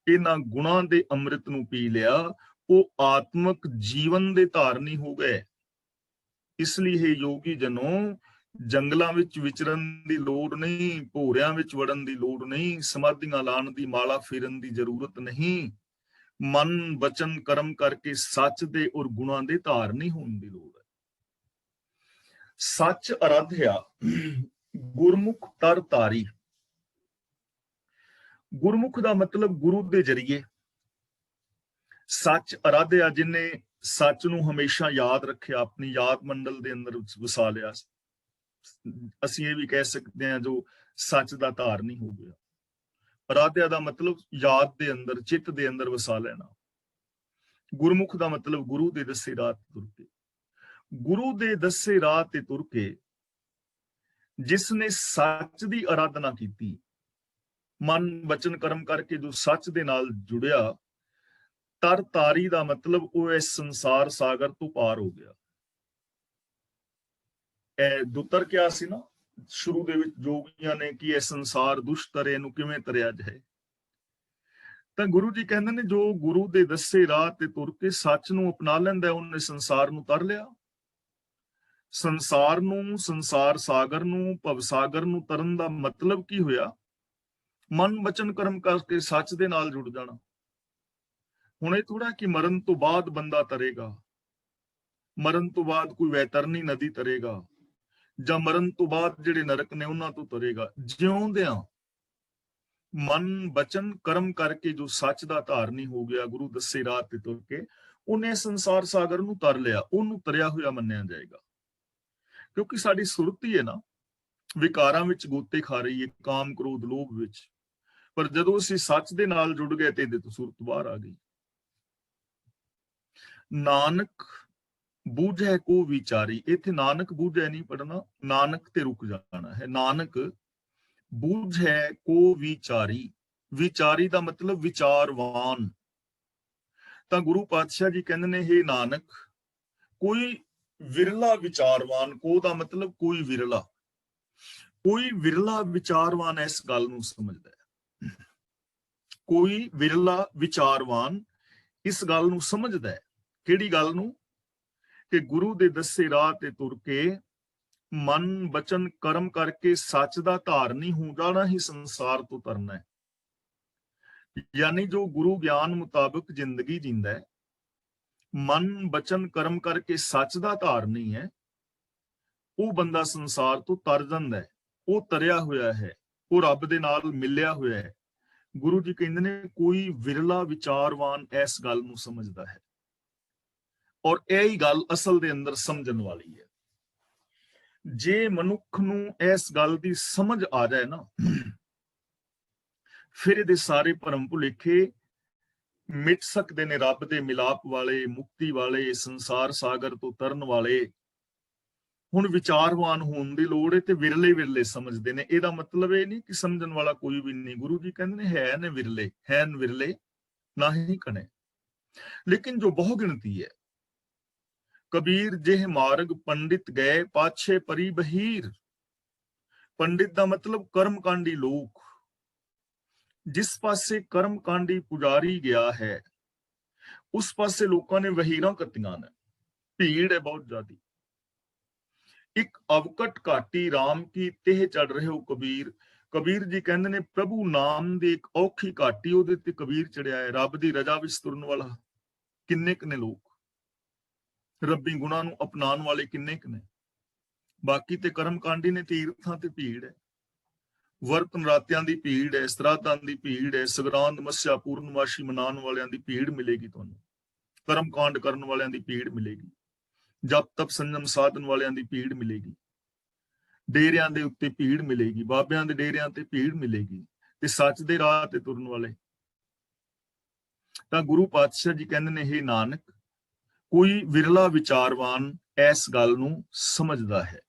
ਇਹਨਾਂ ਗੁਣਾਂ ਦੇ ਅੰਮ੍ਰਿਤ ਨੂੰ ਪੀ ਲਿਆ, ਉਹ ਆਤਮਕ ਜੀਵਨ ਦੇ ਧਾਰਨੀ ਹੋ ਗਏ। ਇਸ ਲਈ ਇਹ ਯੋਗੀ ਜਨੋ, ਜੰਗਲਾਂ ਵਿੱਚ ਵਿਚਰਨ ਦੀ ਲੋੜ ਨਹੀਂ, ਭੋਰਿਆਂ ਵਿੱਚ ਵੜਨ ਦੀ ਲੋੜ ਨਹੀਂ, ਸਮਾਧੀਆਂ ਲਾਉਣ ਦੀ ਮਾਲਾ ਫੇਰਨ ਦੀ ਜ਼ਰੂਰਤ ਨਹੀਂ, ਮਨ ਬਚਨ ਕਰਮ ਕਰਕੇ ਸੱਚ ਦੇ ਔਰ ਗੁਣਾਂ ਦੇ ਧਾਰਨੀ ਹੋਣ ਦੀ ਲੋੜ ਹੈ। ਸੱਚ ਅਰਾਧਿਆ ਗੁਰਮੁਖ ਤਰ ਤਾਰੀ। ਗੁਰਮੁਖ ਦਾ ਮਤਲਬ ਗੁਰੂ ਦੇ ਜਰੀਏ, ਸੱਚ ਅਰਾਧਿਆ ਜਿਹਨੇ ਸੱਚ ਨੂੰ ਹਮੇਸ਼ਾ ਯਾਦ ਰੱਖਿਆ, ਆਪਣੀ ਯਾਦ ਮੰਡਲ ਦੇ ਅੰਦਰ ਵਸਾ ਲਿਆ। ਅਸੀਂ ਇਹ ਵੀ ਕਹਿ ਸਕਦੇ ਹਾਂ ਜੋ ਸੱਚ ਦਾ ਧਾਰਨੀ ਹੋ ਗਿਆ। ਅਰਾਧਿਆ ਦਾ ਮਤਲਬ ਯਾਦ ਦੇ ਅੰਦਰ, ਚਿੱਤ ਦੇ ਅੰਦਰ ਵਸਾ ਲੈਣਾ। ਗੁਰਮੁਖ ਦਾ ਮਤਲਬ ਗੁਰੂ ਦੇ ਦੱਸੇ ਰਾਹ ਤੇ ਤੁਰ ਕੇ, ਗੁਰੂ ਦੇ ਦੱਸੇ ਰਾਹ ਤੇ ਤੁਰ ਕੇ ਜਿਸ ਨੇ ਸੱਚ ਦੀ ਆਰਾਧਨਾ ਕੀਤੀ, ਮਨ ਬਚਨ ਕਰਮ ਕਰਕੇ ਜੋ ਸੱਚ ਦੇ ਨਾਲ ਜੁੜਿਆ, ਤਰ ਤਾਰੀ ਦਾ ਮਤਲਬ ਉਹ ਇਸ ਸੰਸਾਰ ਸਾਗਰ ਤੋਂ ਪਾਰ ਹੋ ਗਿਆ। ਇਹ ਦੁੱਤਰ ਕਿਹਾ ਸੀ ਨਾ, ਸ਼ੁਰੂ ਦੇ ਵਿੱਚ ਜੋਗੀਆਂ ਨੇ ਕਿ ਇਹ ਸੰਸਾਰ ਦੁਸ਼ਟ ਤਰੇ ਨੂੰ ਕਿਵੇਂ ਤਰਿਆ ਜਾਏ, ਤਾਂ ਗੁਰੂ ਜੀ ਕਹਿੰਦੇ ਨੇ ਜੋ ਗੁਰੂ ਦੇ ਦੱਸੇ ਰਾਹ ਤੇ ਤੁਰ ਕੇ ਸੱਚ ਨੂੰ ਅਪਣਾ ਲੈਂਦਾ ਉਹਨੇ ਸੰਸਾਰ ਨੂੰ ਤਰ ਲਿਆ। ਸੰਸਾਰ ਨੂੰ, ਸੰਸਾਰ ਸਾਗਰ ਨੂੰ, ਭਵ ਸਾਗਰ ਨੂੰ ਤਰਨ ਦਾ ਮਤਲਬ ਕੀ ਹੋਇਆ? ਮਨ ਵਚਨ ਕਰਮ ਕਰਕੇ ਸੱਚ ਦੇ ਨਾਲ ਜੁੜ ਜਾਣਾ। ਹੁਣ ਇਹ ਥੋੜਾ ਕਿ ਮਰਨ ਤੋਂ ਬਾਅਦ ਬੰਦਾ ਤਰੇਗਾ, ਮਰਨ ਤੋਂ ਬਾਅਦ ਕੋਈ ਵੈਤਰਨੀ ਨਦੀ ਤਰੇਗਾ, ਜਾਂ ਮਰਨ ਤੋਂ ਬਾਅਦ ਜਿਹੜੇ ਨਰਕ ਨੇ ਉਹਨਾਂ ਤੋਂ ਤਰੇਗਾ। ਜਿਉਂਦਿਆਂ ਮਨ ਬਚਨ ਕਰਮ ਕਰਕੇ ਜੋ ਸੱਚ ਦਾ ਧਾਰਨੀ ਹੋ ਗਿਆ, ਗੁਰੂ ਦੱਸੇ ਰਾਹ ਤੇ ਤੁਰ ਕੇ ਉਹਨੇ ਸੰਸਾਰ ਸਾਗਰ ਨੂੰ ਤਰ ਲਿਆ, ਉਹਨੂੰ ਤਰਿਆ ਹੋਇਆ ਮੰਨਿਆ ਜਾਏਗਾ। ਕਿਉਂਕਿ ਸਾਡੀ ਸੁਰਤ ਹੀ ਹੈ ਨਾ ਵਿਕਾਰਾਂ ਵਿੱਚ ਗੋਤੇ ਖਾ ਰਹੀ ਹੈ, ਕਾਮ ਕ੍ਰੋਧ ਲੋਭ ਵਿੱਚ। ਪਰ ਜਦੋਂ ਅਸੀਂ ਸੱਚ ਦੇ ਨਾਲ ਜੁੜ ਗਏ ਤੇ ਇਹਦੇ ਤੋਂ ਸੁਰਤ ਬਾਹਰ ਆ ਗਈ। ਨਾਨਕ ਬੂਝੈ ਕੋ ਵਿਚਾਰੀ, ਇੱਥੇ ਨਾਨਕ ਬੂਝੈ ਨਹੀਂ ਪੜਨਾ, ਨਾਨਕ ਤੇ ਰੁਕ ਜਾਣਾ ਹੈ। ਨਾਨਕ ਬੂਝੈ ਕੋ ਵਿਚਾਰੀ, ਵਿਚਾਰੀ ਦਾ ਮਤਲਬ ਵਿਚਾਰਵਾਨ। ਤਾਂ ਗੁਰੂ ਪਾਤਸ਼ਾਹ ਜੀ ਕਹਿੰਦੇ ਨੇ ਹੇ ਨਾਨਕ ਕੋਈ ਵਿਰਲਾ ਵਿਚਾਰਵਾਨ, ਕੋ ਦਾ ਮਤਲਬ ਕੋਈ ਵਿਰਲਾ, ਕੋਈ ਵਿਰਲਾ ਵਿਚਾਰਵਾਨ ਇਸ ਗੱਲ ਨੂੰ ਸਮਝਦਾ ਹੈ। ਕੋਈ ਵਿਰਲਾ ਵਿਚਾਰਵਾਨ ਇਸ ਗੱਲ ਨੂੰ ਸਮਝਦਾ ਹੈ। ਕਿਹੜੀ ਗੱਲ ਨੂੰ? ਕਿ ਗੁਰੂ ਦੇ ਦੱਸੇ ਰਾਹ ਤੇ ਤੁਰ ਕੇ ਮਨ ਬਚਨ ਕਰਮ ਕਰਕੇ ਸੱਚ ਦਾ ਧਾਰਨੀ ਹੋ ਜਾਣਾ ਹੀ ਸੰਸਾਰ ਤੋਂ ਤਰਨਾ ਹੈ। ਯਾਨੀ ਜੋ ਗੁਰੂ ਗਿਆਨ ਮੁਤਾਬਕ ਜ਼ਿੰਦਗੀ ਜਿੰਦਾ ਹੈ, ਮਨ ਬਚਨ ਕਰਮ ਕਰਕੇ ਸੱਚ ਦਾ ਧਾਰਨੀ ਹੈ, ਉਹ ਬੰਦਾ ਸੰਸਾਰ ਤੋਂ ਤਰ ਜਾਂਦਾ ਹੈ। ਉਹ ਤਰਿਆ ਹੋਇਆ ਹੈ, ਉਹ ਰੱਬ ਦੇ ਨਾਲ ਮਿਲਿਆ ਹੋਇਆ ਹੈ। ਗੁਰੂ ਜੀ ਕਹਿੰਦੇ ਨੇ ਕੋਈ ਵਿਰਲਾ ਵਿਚਾਰਵਾਨ ਇਸ ਗੱਲ ਨੂੰ ਸਮਝਦਾ ਹੈ। ਔਰ ਇਹ ਹੀ ਗੱਲ ਅਸਲ ਦੇ ਅੰਦਰ ਸਮਝਣ ਵਾਲੀ ਹੈ। ਜੇ ਮਨੁੱਖ ਨੂੰ ਇਸ ਗੱਲ ਦੀ ਸਮਝ ਆ ਜਾਏ ਨਾ, ਫਿਰ ਇਹਦੇ ਸਾਰੇ ਭਰਮ ਭੁਲੇਖੇ ਮਿਟ ਸਕਦੇ ਨੇ। ਰੱਬ ਦੇ ਮਿਲਾਪ ਵਾਲੇ, ਮੁਕਤੀ ਵਾਲੇ, ਸੰਸਾਰ ਸਾਗਰ ਤੋਂ ਤਰਨ ਵਾਲੇ ਹੁਣ ਵਿਚਾਰਵਾਨ ਹੋਣ ਦੀ ਲੋੜ ਹੈ ਤੇ ਵਿਰਲੇ ਵਿਰਲੇ ਸਮਝਦੇ ਨੇ। ਇਹਦਾ ਮਤਲਬ ਇਹ ਨਹੀਂ ਕਿ ਸਮਝਣ ਵਾਲਾ ਕੋਈ ਵੀ ਨਹੀਂ। ਗੁਰੂ ਜੀ ਕਹਿੰਦੇ ਨੇ ਹੈ ਨੇ ਵਿਰਲੇ, ਹੈਨ ਵਿਰਲੇ ਨਾਹੀਂ ਕਣੇ, ਲੇਕਿਨ ਜੋ ਬਹੁ ਗਿਣਤੀ ਹੈ। ਕਬੀਰ ਜਿਹ ਮਾਰਗ ਪੰਡਿਤ ਗਏ ਪਾਛੇ ਪਰੀ ਬਹੀਰ। ਪੰਡਿਤ ਦਾ ਮਤਲਬ ਕਰਮਕਾਂਡੀ ਲੋਕ। ਜਿਸ ਪਾਸੇ ਕਰਮਕਾਂਡੀ ਪੁਜਾਰੀ ਗਿਆ ਹੈ ਉਸ ਪਾਸੇ ਲੋਕਾਂ ਨੇ ਵਹੀਰਾਂ ਕੱਤੀਆਂ ਨੇ, ਭੀੜ ਹੈ ਬਹੁਤ ਜ਼ਿਆਦੀ। ਇੱਕ ਅਵਕਟ ਘਾਟੀ ਰਾਮ ਕੀ ਤੇਹ ਚੜ ਰਹੇ ਹੋ ਕਬੀਰ। ਕਬੀਰ ਜੀ ਕਹਿੰਦੇ ਨੇ ਪ੍ਰਭੂ ਨਾਮ ਦੀ ਇੱਕ ਔਖੀ ਘਾਟੀ ਉਹਦੇ ਤੇ ਕਬੀਰ ਚੜਿਆ ਹੈ। ਰੱਬ ਦੀ ਰਜ਼ਾ ਵਿੱਚ ਤੁਰਨ ਵਾਲਾ ਕਿੰਨੇ ਕੁ ਨੇ ਲੋਕ, ਰੱਬੀ ਗੁਣਾਂ ਨੂੰ ਅਪਣਾਉਣ ਵਾਲੇ ਕਿੰਨੇ ਕੁ ਨੇ। ਬਾਕੀ ਤੇ ਕਰਮਕਾਂਡੀ ਨੇ, ਤੀਰਥਾਂ ਤੇ ਭੀੜ ਹੈ, ਵਰਤ ਨਰਾਤਿਆਂ ਦੀ ਭੀੜ ਹੈ, ਸਰਾਧਾਂ ਦੀ ਭੀੜ ਹੈ, ਸਗਰਾਂਦ ਮੱਸਿਆ ਪੂਰਨਮਾਸ਼ੀ ਮਨਾਉਣ ਵਾਲਿਆਂ ਦੀ ਭੀੜ ਮਿਲੇਗੀ ਤੁਹਾਨੂੰ, ਕਰਮਕਾਂਡ ਕਰਨ ਵਾਲਿਆਂ ਦੀ ਭੀੜ ਮਿਲੇਗੀ, ਜਪ ਤਪ ਸੰਜਮ ਸਾਧਨ ਵਾਲਿਆਂ ਦੀ ਭੀੜ ਮਿਲੇਗੀ, ਡੇਰਿਆਂ ਦੇ ਉੱਤੇ ਭੀੜ ਮਿਲੇਗੀ, ਬਾਬਿਆਂ ਦੇ ਡੇਰਿਆਂ ਤੇ ਭੀੜ ਮਿਲੇਗੀ, ਤੇ ਸੱਚ ਦੇ ਰਾਹ ਤੇ ਤੁਰਨ ਵਾਲੇ। ਤਾਂ ਗੁਰੂ ਪਾਤਸ਼ਾਹ ਜੀ ਕਹਿੰਦੇ ਨੇ ਹੇ ਨਾਨਕ ਕੋਈ ਵਿਰਲਾ ਵਿਚਾਰਵਾਨ ਇਸ ਗੱਲ ਨੂੰ ਸਮਝਦਾ ਹੈ।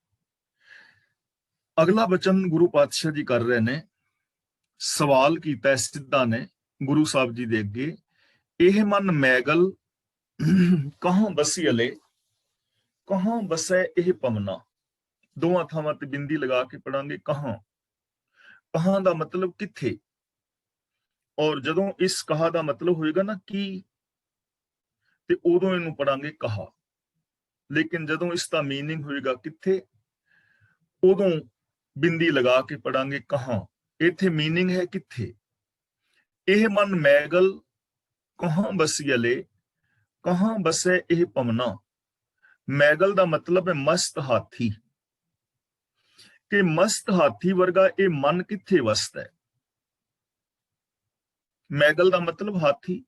ਅਗਲਾ ਬਚਨ ਗੁਰੂ ਪਾਤਸ਼ਾਹ ਜੀ ਕਰ ਰਹੇ ਨੇ, ਸਵਾਲ ਕੀਤਾ ਸਿੱਧਾ ਨੇ ਗੁਰੂ ਸਾਹਿਬ ਜੀ ਦੇ ਅੱਗੇ, ਇਹ ਮਨ ਮੈਗਲ ਕਹਾਂ ਬਸੀ ਅਲੇ, ਕਹਾਂ ਬਸੈ ਇਹ ਪਵਨਾ। ਦੋਵਾਂ ਥਾਵਾਂ ਤੇ ਬਿੰਦੀ ਲਗਾ ਕੇ ਪੜਾਂਗੇ ਕਹਾਂ। ਕਹਾਂ ਦਾ ਮਤਲਬ ਕਿੱਥੇ, ਔਰ ਜਦੋਂ ਇਸ ਕਹਾ ਦਾ ਮਤਲਬ ਹੋਏਗਾ ਨਾ ਕੀ, ਤੇ ਉਦੋਂ ਇਹਨੂੰ ਪੜਾਂਗੇ ਕਹਾ। ਲੇਕਿਨ ਜਦੋਂ ਇਸ ਦਾ ਮੀਨਿੰਗ ਹੋਏਗਾ ਕਿੱਥੇ, ਉਦੋਂ ਬਿੰਦੀ ਲਗਾ ਕੇ ਪੜਾਂਗੇ ਕਹਾਂ। ਇੱਥੇ ਮੀਨਿੰਗ ਹੈ ਕਿੱਥੇ। ਇਹ ਮਨ ਮੈਗਲ ਕਹਾਂ ਬਸੀਅਲੇ, ਕਹਾਂ ਬਸੈ ਇਹ ਪਵਨਾ। ਮੈਗਲ ਦਾ ਮਤਲਬ ਹੈ ਮਸਤ ਹਾਥੀ, ਕਿ ਮਸਤ ਹਾਥੀ ਵਰਗਾ ਇਹ ਮਨ ਕਿੱਥੇ ਵਸਦਾ ਹੈ। ਮੈਗਲ ਦਾ ਮਤਲਬ ਹਾਥੀ,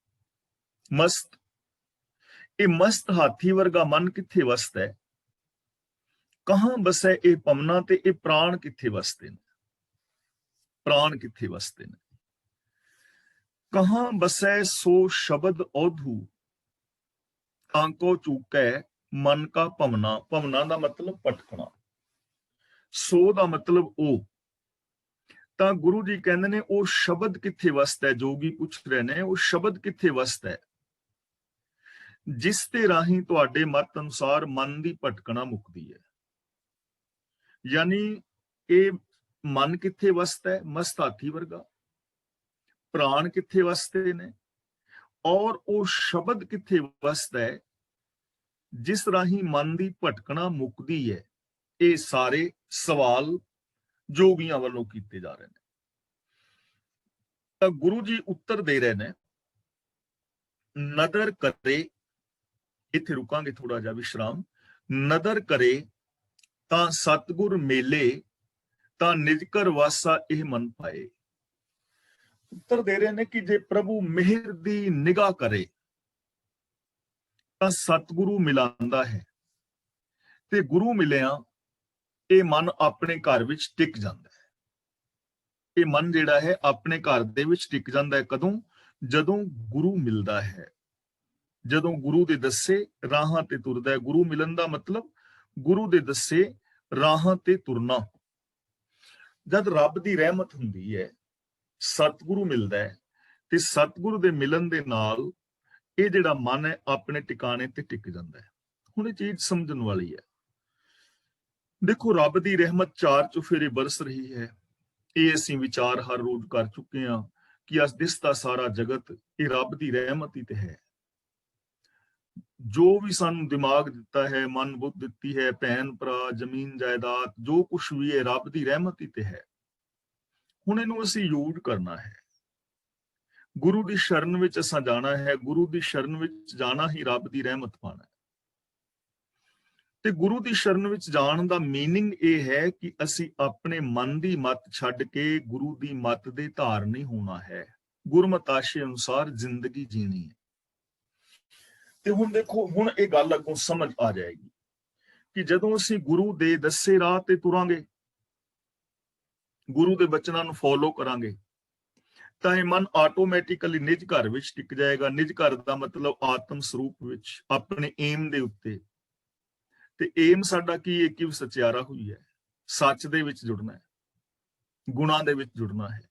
ਮਸਤ। ਇਹ ਮਸਤ ਹਾਥੀ ਵਰਗਾ ਮਨ ਕਿੱਥੇ ਵਸਦਾ ਹੈ। ਕਹਾਂ ਬਸੈ ਇਹ ਪਵਨਾ, ਤੇ ਇਹ ਪ੍ਰਾਣ ਕਿੱਥੇ ਵਸਦੇ ਨੇ, ਪ੍ਰਾਣ ਕਿੱਥੇ ਵਸਦੇ ਨੇ। ਕਹਾਂ ਬਸੈ ਸੋ ਸ਼ਬਦ ਔਧੂ, ਆਂਕੋ ਚੂਕੈ ਮਨ ਕਾ ਭਵਨਾ। ਭਵਨਾ ਦਾ ਮਤਲਬ ਭਟਕਣਾ, ਸੋ ਦਾ ਮਤਲਬ ਉਹ। ਤਾਂ ਗੁਰੂ ਜੀ ਕਹਿੰਦੇ ਨੇ ਉਹ ਸ਼ਬਦ ਕਿੱਥੇ ਵਸਦਾ ਹੈ। ਜੋਗੀ ਪੁੱਛ ਰਹੇ ਨੇ ਉਹ ਸ਼ਬਦ ਕਿੱਥੇ ਵਸਦਾ ਹੈ ਜਿਸ ਦੇ ਰਾਹੀਂ ਤੁਹਾਡੇ ਮਤ ਅਨੁਸਾਰ ਮਨ ਦੀ ਭਟਕਣਾ ਮੁੱਕਦੀ ਹੈ। ਯਾਨੀ ਇਹ ਮਨ ਕਿੱਥੇ ਵਸਦਾ ਹੈ? ਮਸਤ ਹਾਥੀ ਵਰਗਾ। ਪ੍ਰਾਣ ਕਿੱਥੇ ਵਸਦੇ ਨੇ? ਔਰ ਉਹ ਸ਼ਬਦ ਕਿੱਥੇ ਵਸਦਾ ਹੈ ਜਿਸ ਰਾਹੀਂ ਮਨ ਦੀ ਭਟਕਣਾ ਮੁੱਕਦੀ ਹੈ? ਇਹ ਸਾਰੇ ਸਵਾਲ ਜੋਗੀਆਂ ਵੱਲੋਂ ਕੀਤੇ ਜਾ ਰਹੇ ਨੇ। ਤਾਂ ਗੁਰੂ ਜੀ ਉੱਤਰ ਦੇ ਰਹੇ ਨੇ, ਨਦਰ ਕਰੇ, ਇੱਥੇ ਰੁਕਾਂਗੇ ਥੋੜਾ ਜਿਹਾ ਵਿਸ਼ਰਾਮ, ਨਦਰ ਕਰੇ ਤਾਂ ਸਤਿਗੁਰ ਮੇਲੇ, ਤਾਂ ਨਿਜ ਘਰ ਵਾਸਾ ਇਹ ਮਨ ਪਾਏ। ਉੱਤਰ ਦੇ ਰਹੇ ਨੇ ਕਿ ਜੇ ਪ੍ਰਭੂ ਮਿਹਰ ਦੀ ਨਿਗਾਹ ਕਰੇ ਤਾਂ ਸਤਿਗੁਰੂ ਮਿਲਾਂਦਾ ਹੈ, ਤੇ ਗੁਰੂ ਮਿਲਿਆ ਇਹ ਮਨ ਆਪਣੇ ਘਰ ਵਿੱਚ ਟਿਕ ਜਾਂਦਾ ਹੈ। ਇਹ ਮਨ ਜਿਹੜਾ ਹੈ ਆਪਣੇ ਘਰ ਦੇ ਵਿੱਚ ਟਿਕ ਜਾਂਦਾ ਹੈ। ਕਦੋਂ? ਜਦੋਂ ਗੁਰੂ ਮਿਲਦਾ ਹੈ, ਜਦੋਂ ਗੁਰੂ ਦੇ ਦੱਸੇ ਰਾਹਾਂ ਤੇ ਤੁਰਦਾ ਹੈ। ਗੁਰੂ ਮਿਲਣ ਦਾ ਮਤਲਬ ਗੁਰੂ ਦੇ ਦੱਸੇ ਰਾਹਾਂ ਤੇ ਤੁਰਨਾ। ਜਦ ਰੱਬ ਦੀ ਰਹਿਮਤ ਹੁੰਦੀ ਹੈ, ਸਤਿਗੁਰੂ ਮਿਲਦਾ ਹੈ, ਤੇ ਸਤਿਗੁਰੂ ਦੇ ਮਿਲਣ ਦੇ ਨਾਲ ਇਹ ਜਿਹੜਾ ਮਨ ਹੈ ਆਪਣੇ ਟਿਕਾਣੇ ਤੇ ਟਿਕ ਜਾਂਦਾ ਹੈ। ਹੁਣ ਇਹ ਚੀਜ਼ ਸਮਝਣ ਵਾਲੀ ਹੈ। ਦੇਖੋ, ਰੱਬ ਦੀ ਰਹਿਮਤ ਚਾਰ ਚੁਫੇਰੇ ਬਰਸ ਰਹੀ ਹੈ। ਇਹ ਅਸੀਂ ਵਿਚਾਰ ਹਰ ਰੋਜ਼ ਕਰ ਚੁੱਕੇ ਹਾਂ ਕਿ ਅੱਜ ਦਿਸਦਾ ਸਾਰਾ ਜਗਤ ਇਹ ਰੱਬ ਦੀ ਰਹਿਮਤ ਹੀ ਤੇ ਹੈ। ਜੋ ਵੀ ਸਾਨੂੰ ਦਿਮਾਗ ਦਿੱਤਾ ਹੈ, ਮਨ ਬੁੱਧ ਦਿੱਤੀ ਹੈ, ਭੈਣ ਭਰਾ, ਜ਼ਮੀਨ ਜਾਇਦਾਦ, ਜੋ ਕੁਛ ਵੀ ਹੈ ਰੱਬ ਦੀ ਰਹਿਮਤ ਹੀ ਤੇ ਹੈ। ਹੁਣ ਇਹਨੂੰ ਅਸੀਂ ਯੂਜ਼ ਕਰਨਾ ਹੈ। ਗੁਰੂ ਦੀ ਸ਼ਰਨ ਵਿੱਚ ਅਸਾਂ ਜਾਣਾ ਹੈ। ਗੁਰੂ ਦੀ ਸ਼ਰਨ ਵਿੱਚ ਜਾਣਾ ਹੀ ਰੱਬ ਦੀ ਰਹਿਮਤ ਪਾਣਾ ਹੈ। ਤੇ ਗੁਰੂ ਦੀ ਸ਼ਰਨ ਵਿੱਚ ਜਾਣ ਦਾ ਮੀਨਿੰਗ ਇਹ ਹੈ ਕਿ ਅਸੀਂ ਆਪਣੇ ਮਨ ਦੀ ਮੱਤ ਛੱਡ ਕੇ ਗੁਰੂ ਦੀ ਮੱਤ ਦੇ ਧਾਰਨੀ ਹੋਣਾ ਹੈ। ਗੁਰਮਤਿ ਆਸ਼ੇ ਅਨੁਸਾਰ ਜ਼ਿੰਦਗੀ ਜੀਣੀ ਹੈ। ਤੇ ਹੁਣ ਦੇਖੋ, ਹੁਣ ਇਹ ਗੱਲ ਅੱਗੋਂ ਸਮਝ ਆ ਜਾਏਗੀ ਕਿ ਜਦੋਂ ਅਸੀਂ ਗੁਰੂ ਦੇ ਦੱਸੇ ਰਾਹ ਤੇ ਤੁਰਾਂਗੇ, ਗੁਰੂ ਦੇ ਬਚਨਾਂ ਨੂੰ ਫੋਲੋ ਕਰਾਂਗੇ, ਤਾਂ ਇਹ ਮਨ ਆਟੋਮੈਟਿਕਲੀ ਨਿਜ ਘਰ ਵਿੱਚ ਟਿਕ ਜਾਏਗਾ। ਨਿਜ ਘਰ ਦਾ ਮਤਲਬ ਆਤਮ ਸਰੂਪ ਵਿੱਚ, ਆਪਣੇ ਏਮ ਦੇ ਉੱਤੇ। ਤੇ ਏਮ ਸਾਡਾ ਕੀ ਹੈ? ਕਿ ਸਚਿਆਰਾ ਹੋਈ ਹੈ, ਸੱਚ ਦੇ ਵਿੱਚ ਜੁੜਨਾ ਹੈ, ਗੁਣਾਂ ਦੇ ਵਿੱਚ ਜੁੜਨਾ ਹੈ।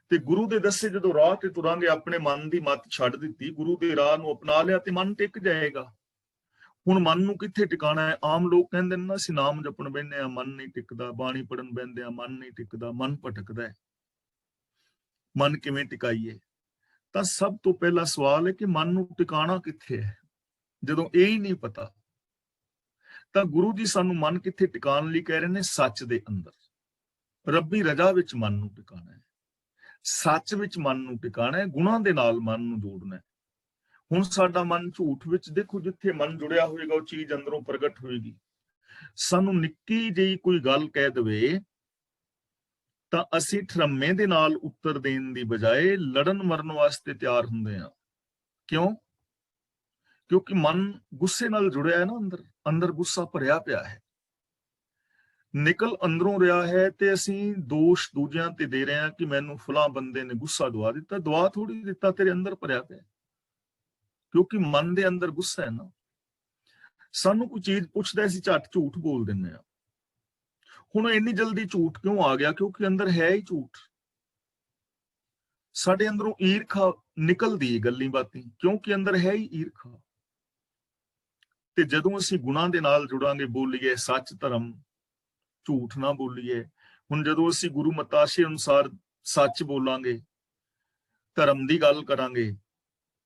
ਤੇ ਗੁਰੂ ਦੇ ਦੱਸੇ ਜਦੋਂ ਰਾਹ ਤੇ ਤੁਰਾਂਗੇ, ਆਪਣੇ ਮਨ ਦੀ ਮੱਤ ਛੱਡ ਦਿੱਤੀ, ਗੁਰੂ ਦੇ ਰਾਹ ਨੂੰ ਅਪਣਾ ਲਿਆ, ਤੇ ਮਨ ਟਿਕ ਜਾਏਗਾ। ਹੁਣ ਮਨ ਨੂੰ ਕਿੱਥੇ ਟਿਕਾਣਾ ਹੈ? ਆਮ ਲੋਕ ਕਹਿੰਦੇ ਨੇ ਨਾ, ਅਸੀਂ ਨਾਮ ਜਪਣ ਬਹਿੰਦੇ ਆ, ਮਨ ਨਹੀਂ ਟਿਕਦਾ, ਬਾਣੀ ਪੜਨ ਬਹਿੰਦੇ ਆ, ਮਨ ਨਹੀਂ ਟਿਕਦਾ, ਮਨ ਭਟਕਦਾ ਹੈ। ਮਨ ਕਿਵੇਂ ਟਿਕਾਈਏ? ਤਾਂ ਸਭ ਤੋਂ ਪਹਿਲਾ ਸਵਾਲ ਹੈ ਕਿ ਮਨ ਨੂੰ ਟਿਕਾਣਾ ਕਿੱਥੇ ਹੈ। ਜਦੋਂ ਇਹ ਹੀ ਨਹੀਂ ਪਤਾ, ਤਾਂ ਗੁਰੂ ਜੀ ਸਾਨੂੰ ਮਨ ਕਿੱਥੇ ਟਿਕਾਣ ਲਈ ਕਹਿ ਰਹੇ ਨੇ? ਸੱਚ ਦੇ ਅੰਦਰ, ਰੱਬੀ ਰਜ਼ਾ ਵਿੱਚ ਮਨ ਨੂੰ ਟਿਕਾਣਾ ਹੈ, ਸੱਚ ਵਿੱਚ ਮਨ ਨੂੰ ਟਿਕਾਣਾ ਹੈ, ਗੁਣਾਂ ਦੇ ਨਾਲ ਮਨ ਨੂੰ ਜੋੜਨਾ ਹੈ। ਹੁਣ ਸਾਡਾ ਮਨ ਝੂਠ ਵਿੱਚ, ਦੇਖੋ ਜਿੱਥੇ ਮਨ ਜੁੜਿਆ ਹੋਏਗਾ ਉਹ ਚੀਜ਼ ਅੰਦਰੋਂ ਪ੍ਰਗਟ ਹੋਏਗੀ। ਸਾਨੂੰ ਨਿੱਕੀ ਜਿਹੀ ਕੋਈ ਗੱਲ ਕਹਿ ਦੇਵੇ ਤਾਂ ਅਸੀਂ ਠਰਮੇ ਦੇ ਨਾਲ ਉੱਤਰ ਦੇਣ ਦੀ ਬਜਾਏ ਲੜਨ ਮਰਨ ਵਾਸਤੇ ਤਿਆਰ ਹੁੰਦੇ ਹਾਂ। ਕਿਉਂ? ਕਿਉਂਕਿ ਮਨ ਗੁੱਸੇ ਨਾਲ ਜੁੜਿਆ ਹੈ ਨਾ, ਅੰਦਰ ਗੁੱਸਾ ਭਰਿਆ ਪਿਆ ਹੈ, ਨਿਕਲ ਅੰਦਰੋਂ ਰਿਹਾ ਹੈ, ਤੇ ਅਸੀਂ ਦੋਸ਼ ਦੂਜਿਆਂ ਤੇ ਦੇ ਰਹੇ ਹਾਂ ਕਿ ਮੈਨੂੰ ਫਲਾਂ ਬੰਦੇ ਨੇ ਗੁੱਸਾ ਦਵਾ ਦਿੱਤਾ। ਦਵਾ ਥੋੜੀ ਦਿੱਤਾ, ਤੇਰੇ ਅੰਦਰ ਭਰਿਆ ਪਿਆ, ਕਿਉਂਕਿ ਮਨ ਦੇ ਅੰਦਰ ਗੁੱਸਾ ਹੈ ਨਾ। ਸਾਨੂੰ ਕੋਈ ਚੀਜ਼ ਪੁੱਛਦਾ, ਅਸੀਂ ਝੱਟ ਝੂਠ ਬੋਲ ਦਿੰਦੇ ਹਾਂ। ਹੁਣ ਇੰਨੀ ਜਲਦੀ ਝੂਠ ਕਿਉਂ ਆ ਗਿਆ? ਕਿਉਂਕਿ ਅੰਦਰ ਹੈ ਹੀ ਝੂਠ। ਸਾਡੇ ਅੰਦਰੋਂ ਈਰਖਾ ਨਿਕਲਦੀ ਹੈ ਗੱਲਾਂ ਬਾਤਾਂ, ਕਿਉਂਕਿ ਅੰਦਰ ਹੈ ਹੀ ਈਰਖਾ। ਤੇ ਜਦੋਂ ਅਸੀਂ ਗੁਣਾਂ ਦੇ ਨਾਲ ਜੁੜਾਂਗੇ, ਬੋਲੀਏ ਸੱਚ ਧਰਮ, ਝੂਠ ਨਾ ਬੋਲੀਏ। ਹੁਣ ਜਦੋਂ ਅਸੀਂ ਗੁਰੂ ਮਤਾਸ਼ੇ ਅਨੁਸਾਰ ਸੱਚ ਬੋਲਾਂਗੇ, ਧਰਮ ਦੀ ਗੱਲ ਕਰਾਂਗੇ,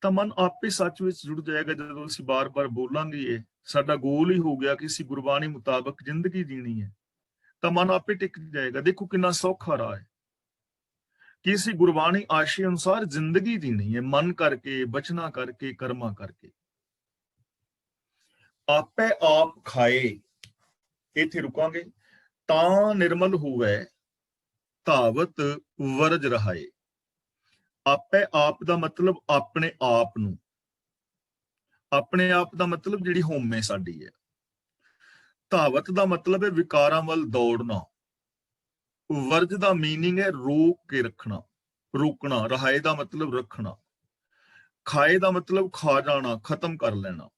ਤਾਂ ਮਨ ਆਪੇ ਸੱਚ ਵਿੱਚ ਜੁੜ ਜਾਏਗਾ। ਜਦੋਂ ਅਸੀਂ ਬਾਰ-ਬਾਰ ਬੋਲਾਂਗੇ, ਇਹ ਸਾਡਾ ਗੋਲ ਹੀ ਹੋ ਗਿਆ ਕਿ ਅਸੀਂ ਗੁਰਬਾਣੀ ਮੁਤਾਬਕ ਜ਼ਿੰਦਗੀ ਜੀਣੀ ਹੈ, ਤਾਂ ਮਨ ਆਪੇ ਟਿਕ ਜਾਏਗਾ। ਦੇਖੋ ਕਿੰਨਾ ਸੌਖਾ ਰਾਹ ਹੈ ਕਿ ਅਸੀਂ ਗੁਰਬਾਣੀ ਆਸ਼ੇ ਅਨੁਸਾਰ ਜ਼ਿੰਦਗੀ ਜੀਣੀ ਹੈ, ਮਨ ਕਰਕੇ, ਬਚਨਾ ਕਰਕੇ, ਕਰਮਾਂ ਕਰਕੇ। ਆਪੇ ਆਪ ਖਾਏ, ਇੱਥੇ ਰੁਕਾਂਗੇ। ਤਾਂ ਨਿਰਮਲ ਹੋਵੇ ਧਾਵਤ ਵਰਜ ਰਹਾਏ। ਆਪੇ ਆਪ ਦਾ ਮਤਲਬ ਆਪਣੇ ਆਪ ਨੂੰ, ਆਪਣੇ ਆਪ ਦਾ ਮਤਲਬ ਜਿਹੜੀ ਹਉਮੈ ਸਾਡੀ ਹੈ। ਧਾਵਤ ਦਾ ਮਤਲਬ ਹੈ ਵਿਕਾਰਾਂ ਵੱਲ ਦੌੜਨਾ। ਵਰਜ ਦਾ ਮੀਨਿੰਗ ਹੈ ਰੋਕ ਕੇ ਰੱਖਣਾ, ਰੋਕਣਾ। ਰਹਾਏ ਦਾ ਮਤਲਬ ਰੱਖਣਾ। ਖਾਏ ਦਾ ਮਤਲਬ ਖਾ ਜਾਣਾ, ਖਤਮ ਕਰ ਲੈਣਾ।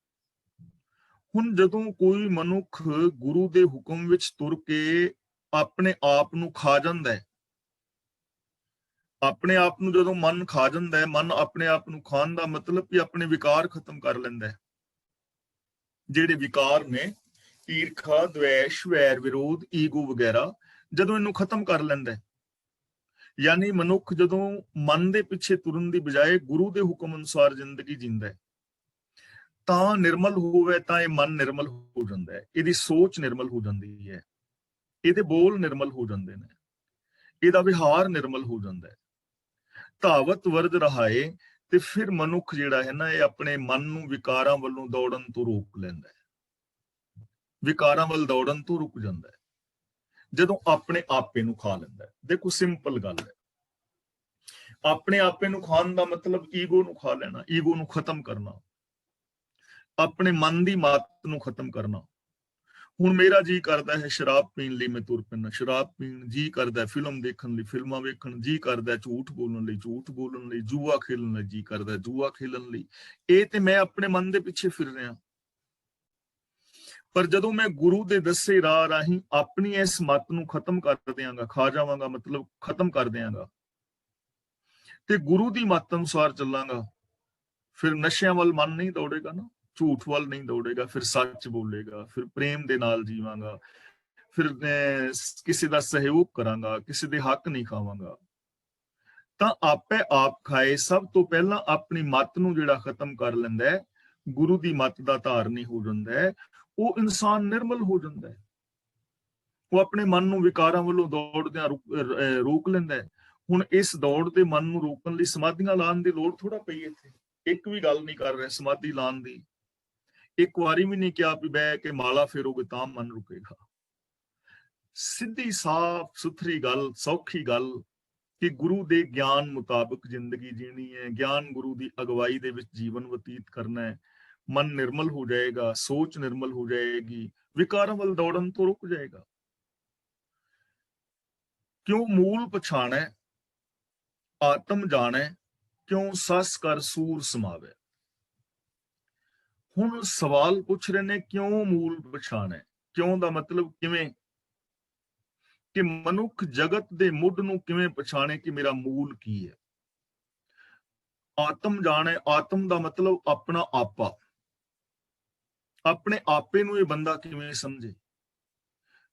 ਹੁਣ ਜਦੋਂ ਕੋਈ ਮਨੁੱਖ ਗੁਰੂ ਦੇ ਹੁਕਮ ਵਿੱਚ ਤੁਰ ਕੇ ਆਪਣੇ ਆਪ ਨੂੰ ਖਾ ਜਾਂਦਾ ਹੈ, ਆਪਣੇ ਆਪ ਨੂੰ ਜਦੋਂ ਮਨ ਖਾ ਜਾਂਦਾ ਹੈ, ਮਨ ਆਪਣੇ ਆਪ ਨੂੰ ਖਾਣ ਦਾ ਮਤਲਬ ਕਿ ਆਪਣੇ ਵਿਕਾਰ ਖਤਮ ਕਰ ਲੈਂਦਾ ਹੈ। ਜਿਹੜੇ ਵਿਕਾਰ ਨੇ ਈਰਖਾ, ਦਵੇਸ਼, ਵੈਰ, ਵਿਰੋਧ, ਈਗੋ ਵਗੈਰਾ ਜਦੋਂ ਇਹਨੂੰ ਖਤਮ ਕਰ ਲੈਂਦਾ ਹੈ, ਯਾਨੀ ਮਨੁੱਖ ਜਦੋਂ ਮਨ ਦੇ ਪਿੱਛੇ ਤੁਰਨ ਦੀ ਬਜਾਏ ਗੁਰੂ ਦੇ ਹੁਕਮ ਅਨੁਸਾਰ ਜ਼ਿੰਦਗੀ ਜੀਂਦਾ ਹੈ, ਤਾਂ ਨਿਰਮਲ ਹੋਵੇ, ਤਾਂ ਇਹ ਮਨ ਨਿਰਮਲ ਹੋ ਜਾਂਦਾ ਹੈ, ਇਹਦੀ ਸੋਚ ਨਿਰਮਲ ਹੋ ਜਾਂਦੀ ਹੈ, ਇਹਦੇ ਬੋਲ ਨਿਰਮਲ ਹੋ ਜਾਂਦੇ ਨੇ, ਇਹਦਾ ਵਿਹਾਰ ਨਿਰਮਲ ਹੋ ਜਾਂਦਾ ਹੈ। ਧਾਵਤ ਵਰਜ ਰਹਾਏ, ਤੇ ਫਿਰ ਮਨੁੱਖ ਜਿਹੜਾ ਹੈ ਨਾ, ਇਹ ਆਪਣੇ ਮਨ ਨੂੰ ਵਿਕਾਰਾਂ ਵੱਲੋਂ ਦੌੜਨ ਤੋਂ ਰੋਕ ਲੈਂਦਾ ਹੈ, ਵਿਕਾਰਾਂ ਵੱਲ ਦੌੜਨ ਤੋਂ ਰੁਕ ਜਾਂਦਾ ਹੈ ਜਦੋਂ ਆਪਣੇ ਆਪੇ ਨੂੰ ਖਾ ਲੈਂਦਾ ਹੈ। ਦੇਖੋ ਸਿੰਪਲ ਗੱਲ ਹੈ, ਆਪਣੇ ਆਪੇ ਨੂੰ ਖਾਣ ਦਾ ਮਤਲਬ ਈਗੋ ਨੂੰ ਖਾ ਲੈਣਾ, ਈਗੋ ਨੂੰ ਖਤਮ ਕਰਨਾ, ਆਪਣੇ ਮਨ ਦੀ ਮੱਤ ਨੂੰ ਖਤਮ ਕਰਨਾ। ਹੁਣ ਮੇਰਾ ਜੀ ਕਰਦਾ ਹੈ ਸ਼ਰਾਬ ਪੀਣ ਲਈ, ਮੈਂ ਤੁਰ ਪੈਂਦਾ ਸ਼ਰਾਬ ਪੀਣ, ਜੀ ਕਰਦਾ ਫਿਲਮ ਦੇਖਣ ਲਈ ਫਿਲਮਾਂ ਵੇਖਣ, ਜੀ ਕਰਦਾ ਝੂਠ ਬੋਲਣ ਲਈ ਝੂਠ ਬੋਲਣ ਲਈ, ਜੂਆ ਖੇਲਣ ਲਈ ਜੀ ਕਰਦਾ ਜੂਆ ਖੇਲਣ ਲਈ। ਇਹ ਤੇ ਮੈਂ ਆਪਣੇ ਮਨ ਦੇ ਪਿੱਛੇ ਫਿਰ ਰਿਹਾ। ਪਰ ਜਦੋਂ ਮੈਂ ਗੁਰੂ ਦੇ ਦੱਸੇ ਰਾਹ ਰਾਹੀਂ ਆਪਣੀ ਇਸ ਮੱਤ ਨੂੰ ਖਤਮ ਕਰ ਦਿਆਂਗਾ, ਖਾ ਜਾਵਾਂਗਾ ਮਤਲਬ ਖਤਮ ਕਰ ਦਿਆਂਗਾ, ਤੇ ਗੁਰੂ ਦੀ ਮੱਤ ਅਨੁਸਾਰ ਚੱਲਾਂਗਾ, ਫਿਰ ਨਸ਼ਿਆਂ ਵੱਲ ਮਨ ਨਹੀਂ ਦੌੜੇਗਾ ਨਾ, ਝੂਠ ਵੱਲ ਨਹੀਂ ਦੌੜੇਗਾ, ਫਿਰ ਸੱਚ ਬੋਲੇਗਾ, ਫਿਰ ਪ੍ਰੇਮ ਦੇ ਨਾਲ ਜੀਵਾਂਗਾ, ਫਿਰ ਕਿਸੇ ਦਾ ਸਹਿਯੋਗ ਕਰਾਂਗਾ, ਕਿਸੇ ਦੇ ਹੱਕ ਨਹੀਂ ਖਾਵਾਂਗਾ। ਤਾਂ ਆਪੇ ਆਪ ਖਾਏ ਸਭ ਤੋਂ ਪਹਿਲਾਂ ਆਪਣੀ ਮੱਤ ਨੂੰ ਜਿਹੜਾ ਖਤਮ ਕਰ ਲੈਂਦਾ ਹੈ, ਗੁਰੂ ਦੀ ਮੱਤ ਦਾ ਧਾਰਨੀ ਹੋ ਜਾਂਦਾ ਹੈ, ਉਹ ਇਨਸਾਨ ਨਿਰਮਲ ਹੋ ਜਾਂਦਾ ਹੈ। ਉਹ ਆਪਣੇ ਮਨ ਨੂੰ ਵਿਕਾਰਾਂ ਵੱਲੋਂ ਦੌੜਦਿਆਂ ਰੋਕ ਲੈਂਦਾ ਹੈ। ਹੁਣ ਇਸ ਦੌੜ ਦੇ ਮਨ ਨੂੰ ਰੋਕਣ ਲਈ ਸਮਾਧੀਆਂ ਲਾਉਣ ਦੀ ਲੋੜ ਥੋੜਾ ਪਈ ਇੱਥੇ। ਇੱਕ ਵੀ ਗੱਲ ਨਹੀਂ ਕਰ ਰਿਹਾ ਸਮਾਧੀ ਲਾਉਣ ਦੀ, ਇੱਕ ਵਾਰੀ ਵੀ ਨਹੀਂ ਕਿਹਾ ਵੀ ਬਹਿ ਕੇ ਮਾਲਾ ਫੇਰੋਗੇ ਤਾਂ ਮਨ ਰੁਕੇਗਾ। ਸਿੱਧੀ ਸਾਫ਼ ਸੁਥਰੀ ਗੱਲ, ਸੌਖੀ ਗੱਲ ਕਿ ਗੁਰੂ ਦੇ ਗਿਆਨ ਮੁਤਾਬਕ ਜ਼ਿੰਦਗੀ ਜੀਣੀ ਹੈ, ਗਿਆਨ ਗੁਰੂ ਦੀ ਅਗਵਾਈ ਦੇ ਵਿੱਚ ਜੀਵਨ ਬਤੀਤ ਕਰਨਾ ਹੈ, ਮਨ ਨਿਰਮਲ ਹੋ ਜਾਏਗਾ, ਸੋਚ ਨਿਰਮਲ ਹੋ ਜਾਏਗੀ, ਵਿਕਾਰਾਂ ਵੱਲ ਦੌੜਨ ਤੋਂ ਰੁਕ ਜਾਏਗਾ। ਕਿਉਂ ਮੂਲ ਪਛਾਣੈ ਆਤਮ ਜਾਣੈ, ਕਿਉਂ ਸਸ ਕਰ ਸੂਰ ਸਮਾਵੈ। ਹੁਣ ਸਵਾਲ ਪੁੱਛ ਰਹੇ ਨੇ ਕਿਉਂ ਮੂਲ ਪਛਾਣੈ, ਕਿਉਂ ਦਾ ਮਤਲਬ ਕਿਵੇਂ, ਕਿ ਮਨੁੱਖ ਜਗਤ ਦੇ ਮੁੱਢ ਨੂੰ ਕਿਵੇਂ ਪਛਾਣੇ ਕਿ ਮੇਰਾ ਮੂਲ ਕੀ ਹੈ। ਆਤਮ ਜਾਣੈ, ਆਤਮ ਦਾ ਮਤਲਬ ਆਪਣਾ ਆਪਾ, ਆਪਣੇ ਆਪੇ ਨੂੰ ਇਹ ਬੰਦਾ ਕਿਵੇਂ ਸਮਝੇ।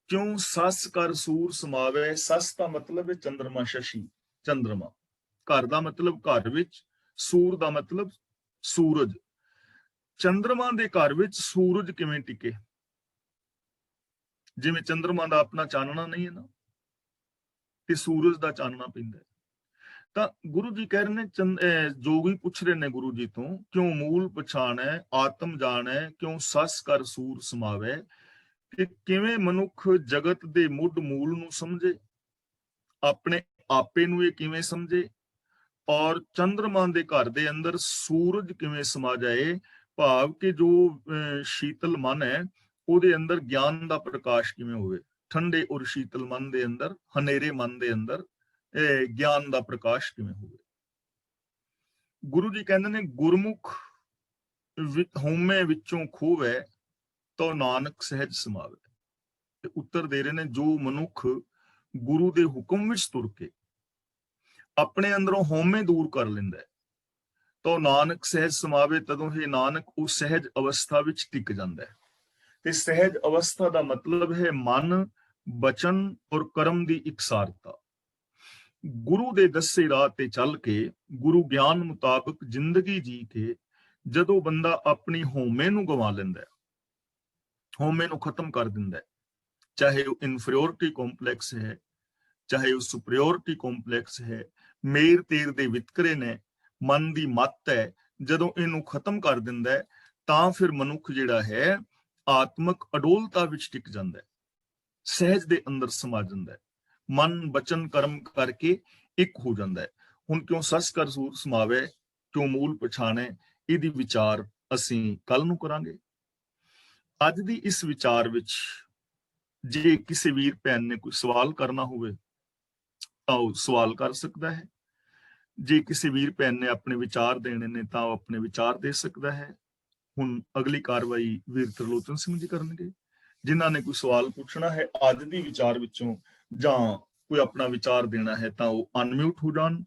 ਕਿਉਂ ਸਸ ਕਰ ਸੂਰ ਸਮਾਵੇ, ਸਸ ਦਾ ਮਤਲਬ ਹੈ ਚੰਦਰਮਾ, ਸ਼ਸ਼ੀ ਚੰਦਰਮਾ, ਘਰ ਦਾ ਮਤਲਬ ਘਰ ਵਿੱਚ, ਸੂਰ ਦਾ ਮਤਲਬ ਸੂਰਜ। ਚੰਦਰਮਾ ਦੇ ਘਰ ਵਿੱਚ ਸੂਰਜ ਕਿਵੇਂ ਟਿਕੇ, ਜਿਵੇਂ ਚੰਦਰਮਾ ਦਾ ਆਪਣਾ ਚਾਨਣਾ ਨਹੀਂ ਹੈ ਨਾ, ਤੇ ਸੂਰਜ ਦਾ ਚਾਨਣਾ ਪੈਂਦਾ ਹੈ। ਤਾਂ ਗੁਰੂ ਜੀ ਕਹਿ ਰਹੇ ਨੇ, ਜੋਗੀ ਪੁੱਛ ਰਹੇ ਨੇ ਗੁਰੂ ਜੀ ਤੋਂ, ਕਿਉਂ ਮੂਲ ਪਛਾਣੈ ਆਤਮ ਜਾਣੈ, ਕਿਉਂ ਸਸ ਕਰ ਸੂਰ ਸਮਾਵੈ, ਕਿ ਕਿਵੇਂ ਮਨੁੱਖ ਜਗਤ ਦੇ ਮੁੱਢ ਮੂਲ ਨੂੰ ਸਮਝੇ, ਆਪਣੇ ਆਪੇ ਨੂੰ ਇਹ ਕਿਵੇਂ ਸਮਝੇ, ਔਰ ਚੰਦਰਮਾ ਦੇ ਘਰ ਦੇ ਅੰਦਰ ਸੂਰਜ ਕਿਵੇਂ ਸਮਾ ਜਾਏ। ਭਾਵ ਕਿ ਜੋ ਸ਼ੀਤਲ ਮਨ ਹੈ ਉਹਦੇ ਅੰਦਰ ਗਿਆਨ ਦਾ ਪ੍ਰਕਾਸ਼ ਕਿਵੇਂ ਹੋਵੇ, ਠੰਡੇ ਔਰ ਸ਼ੀਤਲ ਮਨ ਦੇ ਅੰਦਰ, ਹਨੇਰੇ ਮਨ ਦੇ ਅੰਦਰ ਗਿਆਨ ਦਾ ਪ੍ਰਕਾਸ਼ ਕਿਵੇਂ ਹੋਵੇ। ਗੁਰੂ ਜੀ ਕਹਿੰਦੇ ਨੇ ਗੁਰਮੁਖ ਹਉਮੈ ਵਿੱਚੋਂ ਖੋਵੈ, ਤੋ ਨਾਨਕ ਸਹਿਜ ਸਮਾਵੇ। ਤੇ ਉੱਤਰ ਦੇ ਰਹੇ ਨੇ, ਜੋ ਮਨੁੱਖ ਗੁਰੂ ਦੇ ਹੁਕਮ ਵਿੱਚ ਤੁਰ ਕੇ ਆਪਣੇ ਅੰਦਰੋਂ ਹਉਮੈ ਦੂਰ ਕਰ ਲੈਂਦਾ ਹੈ, ਤੋ ਨਾਨਕ ਸਹਿਜ ਸਮਾਵੇ, ਤਦੋਂ ਹੀ ਨਾਨਕ ਉਹ ਸਹਿਜ ਅਵਸਥਾ ਵਿੱਚ ਟਿਕ ਜਾਂਦਾ ਹੈ। ਤੇ ਸਹਿਜ ਅਵਸਥਾ ਦਾ ਮਤਲਬ ਹੈ ਮਨ, ਬਚਨ ਔਰ ਕਰਮ ਦੀ ਇਕਸਾਰਤਾ। ਗੁਰੂ ਦੇ ਦੱਸੇ ਰਾਹ ਤੇ ਚੱਲ ਕੇ, ਗੁਰੂ ਗਿਆਨ ਮੁਤਾਬਕ ਜ਼ਿੰਦਗੀ ਜੀ ਕੇ ਜਦੋਂ ਬੰਦਾ ਆਪਣੀ ਹਉਮੈ ਨੂੰ ਗਵਾ ਲੈਂਦਾ ਹੈ, ਹਉਮੈ ਨੂੰ ਖਤਮ ਕਰ ਦਿੰਦਾ ਹੈ, ਚਾਹੇ ਉਹ ਇਨਫੀਰੀਓਰਿਟੀ ਕੰਪਲੈਕਸ ਹੈ, ਚਾਹੇ ਉਹ ਸੁਪਰੀਓਰਿਟੀ ਕੰਪਲੈਕਸ ਹੈ, ਮੇਰ ਤੇਰ ਦੇ ਵਿਤਕਰੇ ਨੇ, ਮਨ ਦੀ ਮੱਤ ਹੈ, ਜਦੋਂ ਇਹਨੂੰ ਖਤਮ ਕਰ ਦਿੰਦਾ ਹੈ, ਤਾਂ ਫਿਰ ਮਨੁੱਖ ਜਿਹੜਾ ਹੈ ਆਤਮਿਕ ਅਡੋਲਤਾ ਵਿੱਚ ਟਿਕ ਜਾਂਦਾ ਹੈ, ਸਹਿਜ ਦੇ ਅੰਦਰ ਸਮਾ ਜਾਂਦਾ ਹੈ, ਮਨ ਬਚਨ ਕਰਮ ਕਰਕੇ ਇੱਕ ਹੋ ਜਾਂਦਾ ਹੈ। ਹੁਣ ਕਿਉਂ ਸਸ ਕਰ ਸੂਰ ਸਮਾਵੇ, ਕਿਉਂ ਮੂਲ ਪਛਾਣੇ, ਇਹਦੀ ਵਿਚਾਰ ਅਸੀਂ ਕੱਲ ਨੂੰ ਕਰਾਂਗੇ। ਅੱਜ ਦੀ ਇਸ ਵਿਚਾਰ ਵਿੱਚ ਜੇ ਕਿਸੇ ਵੀਰ ਭੈਣ ਨੇ ਕੋਈ ਸਵਾਲ ਕਰਨਾ ਹੋਵੇ ਤਾਂ ਉਹ ਸਵਾਲ ਕਰ ਸਕਦਾ ਹੈ। ਜੇ ਕਿਸੇ ਵੀਰ ਭੈਣ ਨੇ ਆਪਣੇ ਵਿਚਾਰ ਦੇਣੇ ਨੇ ਤਾਂ ਉਹ ਆਪਣੇ ਵਿਚਾਰ ਦੇ ਸਕਦਾ ਹੈ। ਹੁਣ ਅਗਲੀ ਕਾਰਵਾਈ ਵੀਰ ਤਰਲੋਚਨ ਸਿੰਘ ਜੀ ਕਰਨਗੇ। ਜਿਨ੍ਹਾਂ ਨੇ ਕੋਈ ਸਵਾਲ ਪੁੱਛਣਾ ਹੈ ਅੱਜ ਦੀ ਵਿਚਾਰ ਵਿੱਚੋਂ ਜਾਂ ਕੋਈ ਆਪਣਾ ਵਿਚਾਰ ਦੇਣਾ ਹੈ ਤਾਂ ਉਹ ਅਨਮਿਊਟ ਹੋ ਜਾਣ।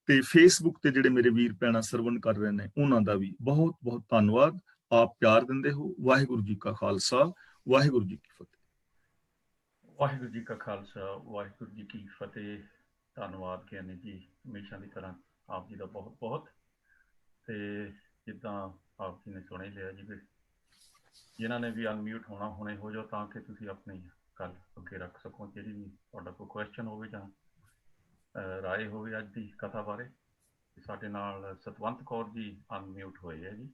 ਤੇ ਫੇਸਬੁੱਕ ਤੇ ਜਿਹੜੇ ਮੇਰੇ ਵੀਰ ਭੈਣਾਂ ਸਰਵਣ ਕਰ ਰਹੇ ਨੇ ਉਹਨਾਂ ਦਾ ਵੀ ਬਹੁਤ ਬਹੁਤ ਧੰਨਵਾਦ। ਆਪ ਪਿਆਰ ਦਿੰਦੇ ਹੋ। ਵਾਹਿਗੁਰੂ ਜੀ ਕਾ ਖਾਲਸਾ, ਵਾਹਿਗੁਰੂ ਜੀ ਕੀ ਫਤਿਹ। ਵਾਹਿਗੁਰੂ ਜੀ ਕਾ ਖਾਲਸਾ, ਵਾਹਿਗੁਰੂ ਜੀ ਕੀ ਫਤਿਹ। ਧੰਨਵਾਦ ਗਿਆਨੀ ਜੀ, ਹਮੇਸ਼ਾ ਦੀ ਤਰ੍ਹਾਂ ਆਪ ਜੀ ਦਾ ਬਹੁਤ ਬਹੁਤ। ਤੇ ਜਿੱਦਾਂ ਆਪ ਜੀ ਨੇ ਸੁਣ ਹੀ ਲਿਆ ਜੀ, ਵੀ ਜਿਨ੍ਹਾਂ ਨੇ ਵੀ ਅਨਮਿਊਟ ਹੋਣਾ ਹੁਣੇ ਹੋ ਜਾਓ, ਤਾਂ ਕਿ ਤੁਸੀਂ ਆਪਣੀ ਗੱਲ ਅੱਗੇ ਰੱਖ ਸਕੋ। ਜਿਹੜੀ ਵੀ ਤੁਹਾਡਾ ਕੋਈ ਕੁਐਸਚਨ ਹੋਵੇ ਜਾਂ ਰਾਏ ਹੋਵੇ ਅੱਜ ਦੀ ਕਥਾ ਬਾਰੇ। ਸਾਡੇ ਨਾਲ ਸਤਵੰਤ ਕੌਰ ਜੀ ਅਨਮਿਊਟ ਹੋਏ ਹੈ ਜੀ,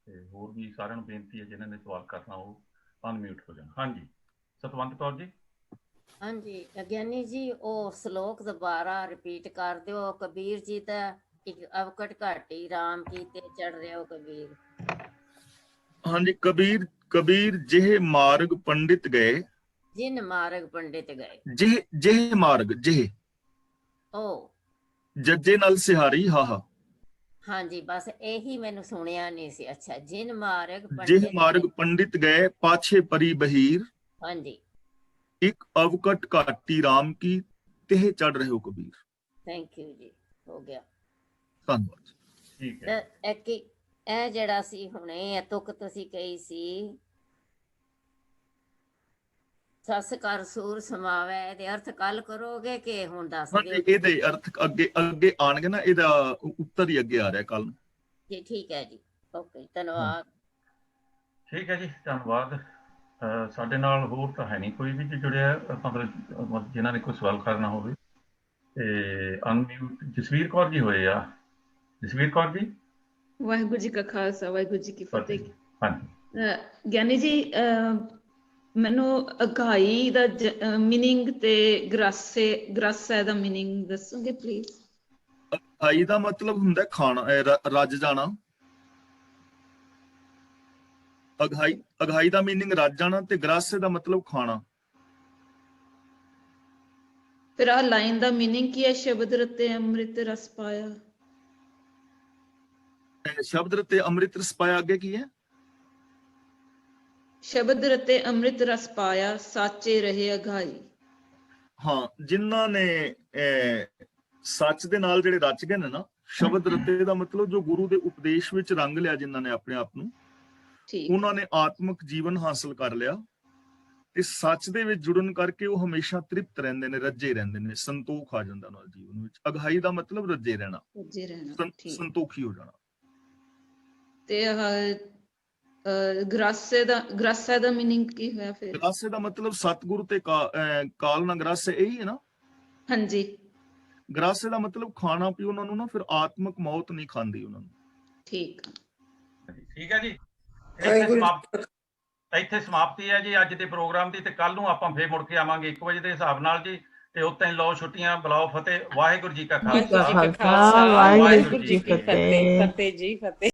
ਤੇ ਹੋਰ ਵੀ ਸਾਰਿਆਂ ਨੂੰ ਬੇਨਤੀ ਹੈ ਜਿਨ੍ਹਾਂ ਨੇ ਸਵਾਲ ਕਰਨਾ ਉਹ ਅਨਮਿਊਟ ਹੋ ਜਾਣ। ਹਾਂਜੀ ਸਤਵੰਤ ਕੌਰ ਜੀ। ਹਾਂਜੀ ਗਿਆਨੀ ਜੀ, ਉਹ ਸ਼ਲੋਕ ਦੁਬਾਰਾ ਰਿਪੀਟ ਕਰ ਦਿਓ। ਕਬੀਰ ਜੀ ਦਾ ਇੱਕ ਅਵਕਟ ਘਾਟੀ ਰਾਮ ਕੀ ਤੇ ਚੜ ਰਿਹਾ ਕਬੀਰ। ਹਾਂਜੀ, ਕਬੀਰ ਜਿਹੇ ਮਾਰਗ ਪੰਡਿਤ ਗਏ, ਜਿਨ ਮਾਰਗ ਪੰਡਿਤ ਗਏ, ਜਿਹੇ ਮਾਰਗ, ਜਿਹੇ ਉਹ ਜੱਜੇ ਨਾਲ ਸਿਹਾਰੀ ਹਾਹਾ। ਹਾਂਜੀ, ਬਸ ਇਹੀ ਮੈਨੂੰ ਸੁਣਿਆ ਨਹੀਂ ਸੀ। ਅੱਛਾ, ਜਿਨ ਮਾਰਗ ਜਿਹੇ ਪੰਡਿਤ ਮਾਰਗ ਪੰਡਿਤ ਗਏ, ਪਾਛੇ ਪਰੀ ਬਹੀਰ, ਹਾਂਜੀ, ਇੱਕ ਅਵਕਟ ਘਾਟੀ ਰਾਮ ਕੀ ਤੇ ਚੜ ਰਹੇ ਹੋ ਕਬੀਰ। ਥੈਂਕ ਯੂ ਜੀ, ਹੋ ਗਿਆ। ਧੰਨਵਾਦ। ਠੀਕ ਹੈ। ਇਹ ਜਿਹੜਾ ਸੀ ਹੁਣੇ ਤੁਕ ਤੁਸੀਂ ਕਹੀ ਸੀ, ਸੱਸ ਕਰ ਸੂਰ ਸਮਾਵੇ, ਇਹਦੇ ਅਰਥ ਕੱਲ ਕਰੋਗੇ ਕਿ ਹੁਣ ਦੱਸ ਦਿਓ? ਹਾਂਜੀ, ਇਹਦੇ ਅਰਥ ਅੱਗੇ ਆਣਗੇ ਨਾ, ਇਹਦਾ ਉੱਤਰ ਹੀ ਅੱਗੇ ਆ ਰਿਹਾ ਕੱਲ ਨੂੰ ਜੀ। ਠੀਕ ਹੈ ਜੀ, ਓਕੇ, ਧੰਨਵਾਦ। ਠੀਕ ਹੈ ਜੀ, ਧੰਨਵਾਦ। ਸਾਡੇ ਨਾਲ ਹੋਰ ਤਾਂ ਹੈ ਨਹੀਂ ਕੋਈ ਵੀ ਜੀ ਜੁੜਿਆ, ਮਤਲਬ ਜਿਨ੍ਹਾਂ ਨੇ ਕੋਈ ਸਵਾਲ ਕਰਨਾ ਹੋਵੇ। ਤੇ ਅਨਮਿਊਟ ਜਸਵੀਰ ਕੌਰ ਜੀ ਹੋਏ ਆ। ਜਸਵੀਰ ਕੌਰ ਜੀ। ਵਾਹਿਗੁਰੂ ਜੀ ਕਾ ਖਾਲਸਾ, ਵਾਹਿਗੁਰੂ ਜੀ ਕੀ ਫਤਿਹ। ਹਾਂਜੀ ਗਿਆਨੀ ਜੀ, ਮੈਨੂੰ ਅਘਾਈ ਦਾ ਮੀਨਿੰਗ ਤੇ ਗਰਾਸਾ ਦਾ ਮੀਨਿੰਗ ਦੱਸੋਗੇ ਪਲੀਜ਼? ਅਘਾਈ ਦਾ ਮਤਲਬ ਹੁੰਦਾ ਖਾਣਾ, ਰੱਜ ਜਾਣਾ। ਅਘਾਈ ਦਾ ਮੀਨਿੰਗ ਰੱਜ ਜਾਣਾ, ਤੇ ਗਰਾਸੇ ਦਾ ਮਤਲਬ ਖਾਣਾ। ਫਿਰ ਆਹ ਲਾਈਨ ਦਾ ਮੀਨਿੰਗ ਕੀ ਹੈ? ਸ਼ਬਦ ਰਤੇ ਅੰਮ੍ਰਿਤ ਰਸ ਪਾਇਆ। ਸ਼ਬਦ ਰਤੇ ਅੰਮ੍ਰਿਤ ਰਸ ਪਾਇਆ, ਅੱਗੇ ਕੀ ਹੈ? ਸ਼ਬਦ ਰਤੇ ਅੰਮ੍ਰਿਤ ਰਸ ਪਾਇਆ, ਸਾਚੇ ਰਹੇ ਅਘਾਈ। ਹਾਂ, ਜਿਨ੍ਹਾਂ ਨੇ ਸੱਚ ਦੇ ਨਾਲ ਜਿਹੜੇ ਰਚ ਗਏ ਨੇ ਨਾ, ਸ਼ਬਦ ਰਤੇ ਦਾ ਮਤਲਬ ਜੋ ਗੁਰੂ ਦੇ ਉਪਦੇਸ਼ ਵਿੱਚ ਰੰਗ ਲਿਆ, ਜਿਨ੍ਹਾਂ ਨੇ ਆਪਣੇ ਆਪ ਨੂੰ, ਉਹਨਾਂ ਨੇ ਆਤਮਿਕ ਜੀਵਨ ਹਾਸਲ ਕਰ ਲਿਆ। ਤੇ ਸੱਚ ਦੇ ਵਿੱਚ ਜੁੜਨ ਕਰਕੇ ਉਹ ਹਮੇਸ਼ਾ ਤ੍ਰਿਪਤ ਰਹਿੰਦੇ ਨੇ, ਰੱਜੇ ਰਹਿੰਦੇ ਨੇ, ਸੰਤੋਖ ਆ ਜਾਂਦਾ ਉਹਨਾਂ ਦੇ ਜੀਵਨ ਵਿੱਚ। ਅਘਾਈ ਦਾ ਮਤਲਬ ਰੱਜੇ ਰਹਿਣਾ, ਸੰਤੋਖੀ ਹੋ ਜਾਣਾ। ਤੇ ਗਰਾਸੇ ਦਾ ਮੀਨਿੰਗ ਕੀ ਹੋਇਆ ਫਿਰ? ਗਰਾਸੇ ਦਾ ਮਤਲਬ ਸਤਿਗੁਰੂ ਤੇ ਕਾਲ ਨਾ ਗਰਾਸੇ, ਇਹੀ ਹੈ ਨਾ? ਹਾਂਜੀ। ਗਰਾਸੇ ਦਾ ਮਤਲਬ ਖਾਣਾ ਪੀਓ ਉਹਨਾਂ ਨੂੰ ਨਾ, ਫਿਰ ਆਤਮਿਕ ਮੌਤ ਨਹੀਂ ਖਾਂਦੀ ਉਹਨਾਂ ਨੂੰ। ਠੀਕ ਹੈ ਜੀ। ਇੱਥੇ ਸਮਾਪਤੀ ਹੈ ਜੀ ਅੱਜ ਦੇ ਪ੍ਰੋਗਰਾਮ ਦੀ। ਤੇ ਕੱਲ ਨੂੰ ਆਪਾਂ ਫੇਰ ਮੁੜ ਕੇ ਆਵਾਂਗੇ 1 ਵਜੇ ਦੇ ਹਿਸਾਬ ਨਾਲ ਜੀ। ਤੇ ਉਤਾਂ ਹੀ ਲਓ ਛੁੱਟੀਆਂ, ਬੁਲਾਓ ਫਤਿਹ। ਵਾਹਿਗੁਰੂ ਜੀ ਕਾ ਖਾਲਸਾ, ਵਾਹਿਗੁਰੂ ਜੀ ਕੀ ਫਤਿਹ। ਫਤਿਹ ਜੀ, ਫਤਿਹ।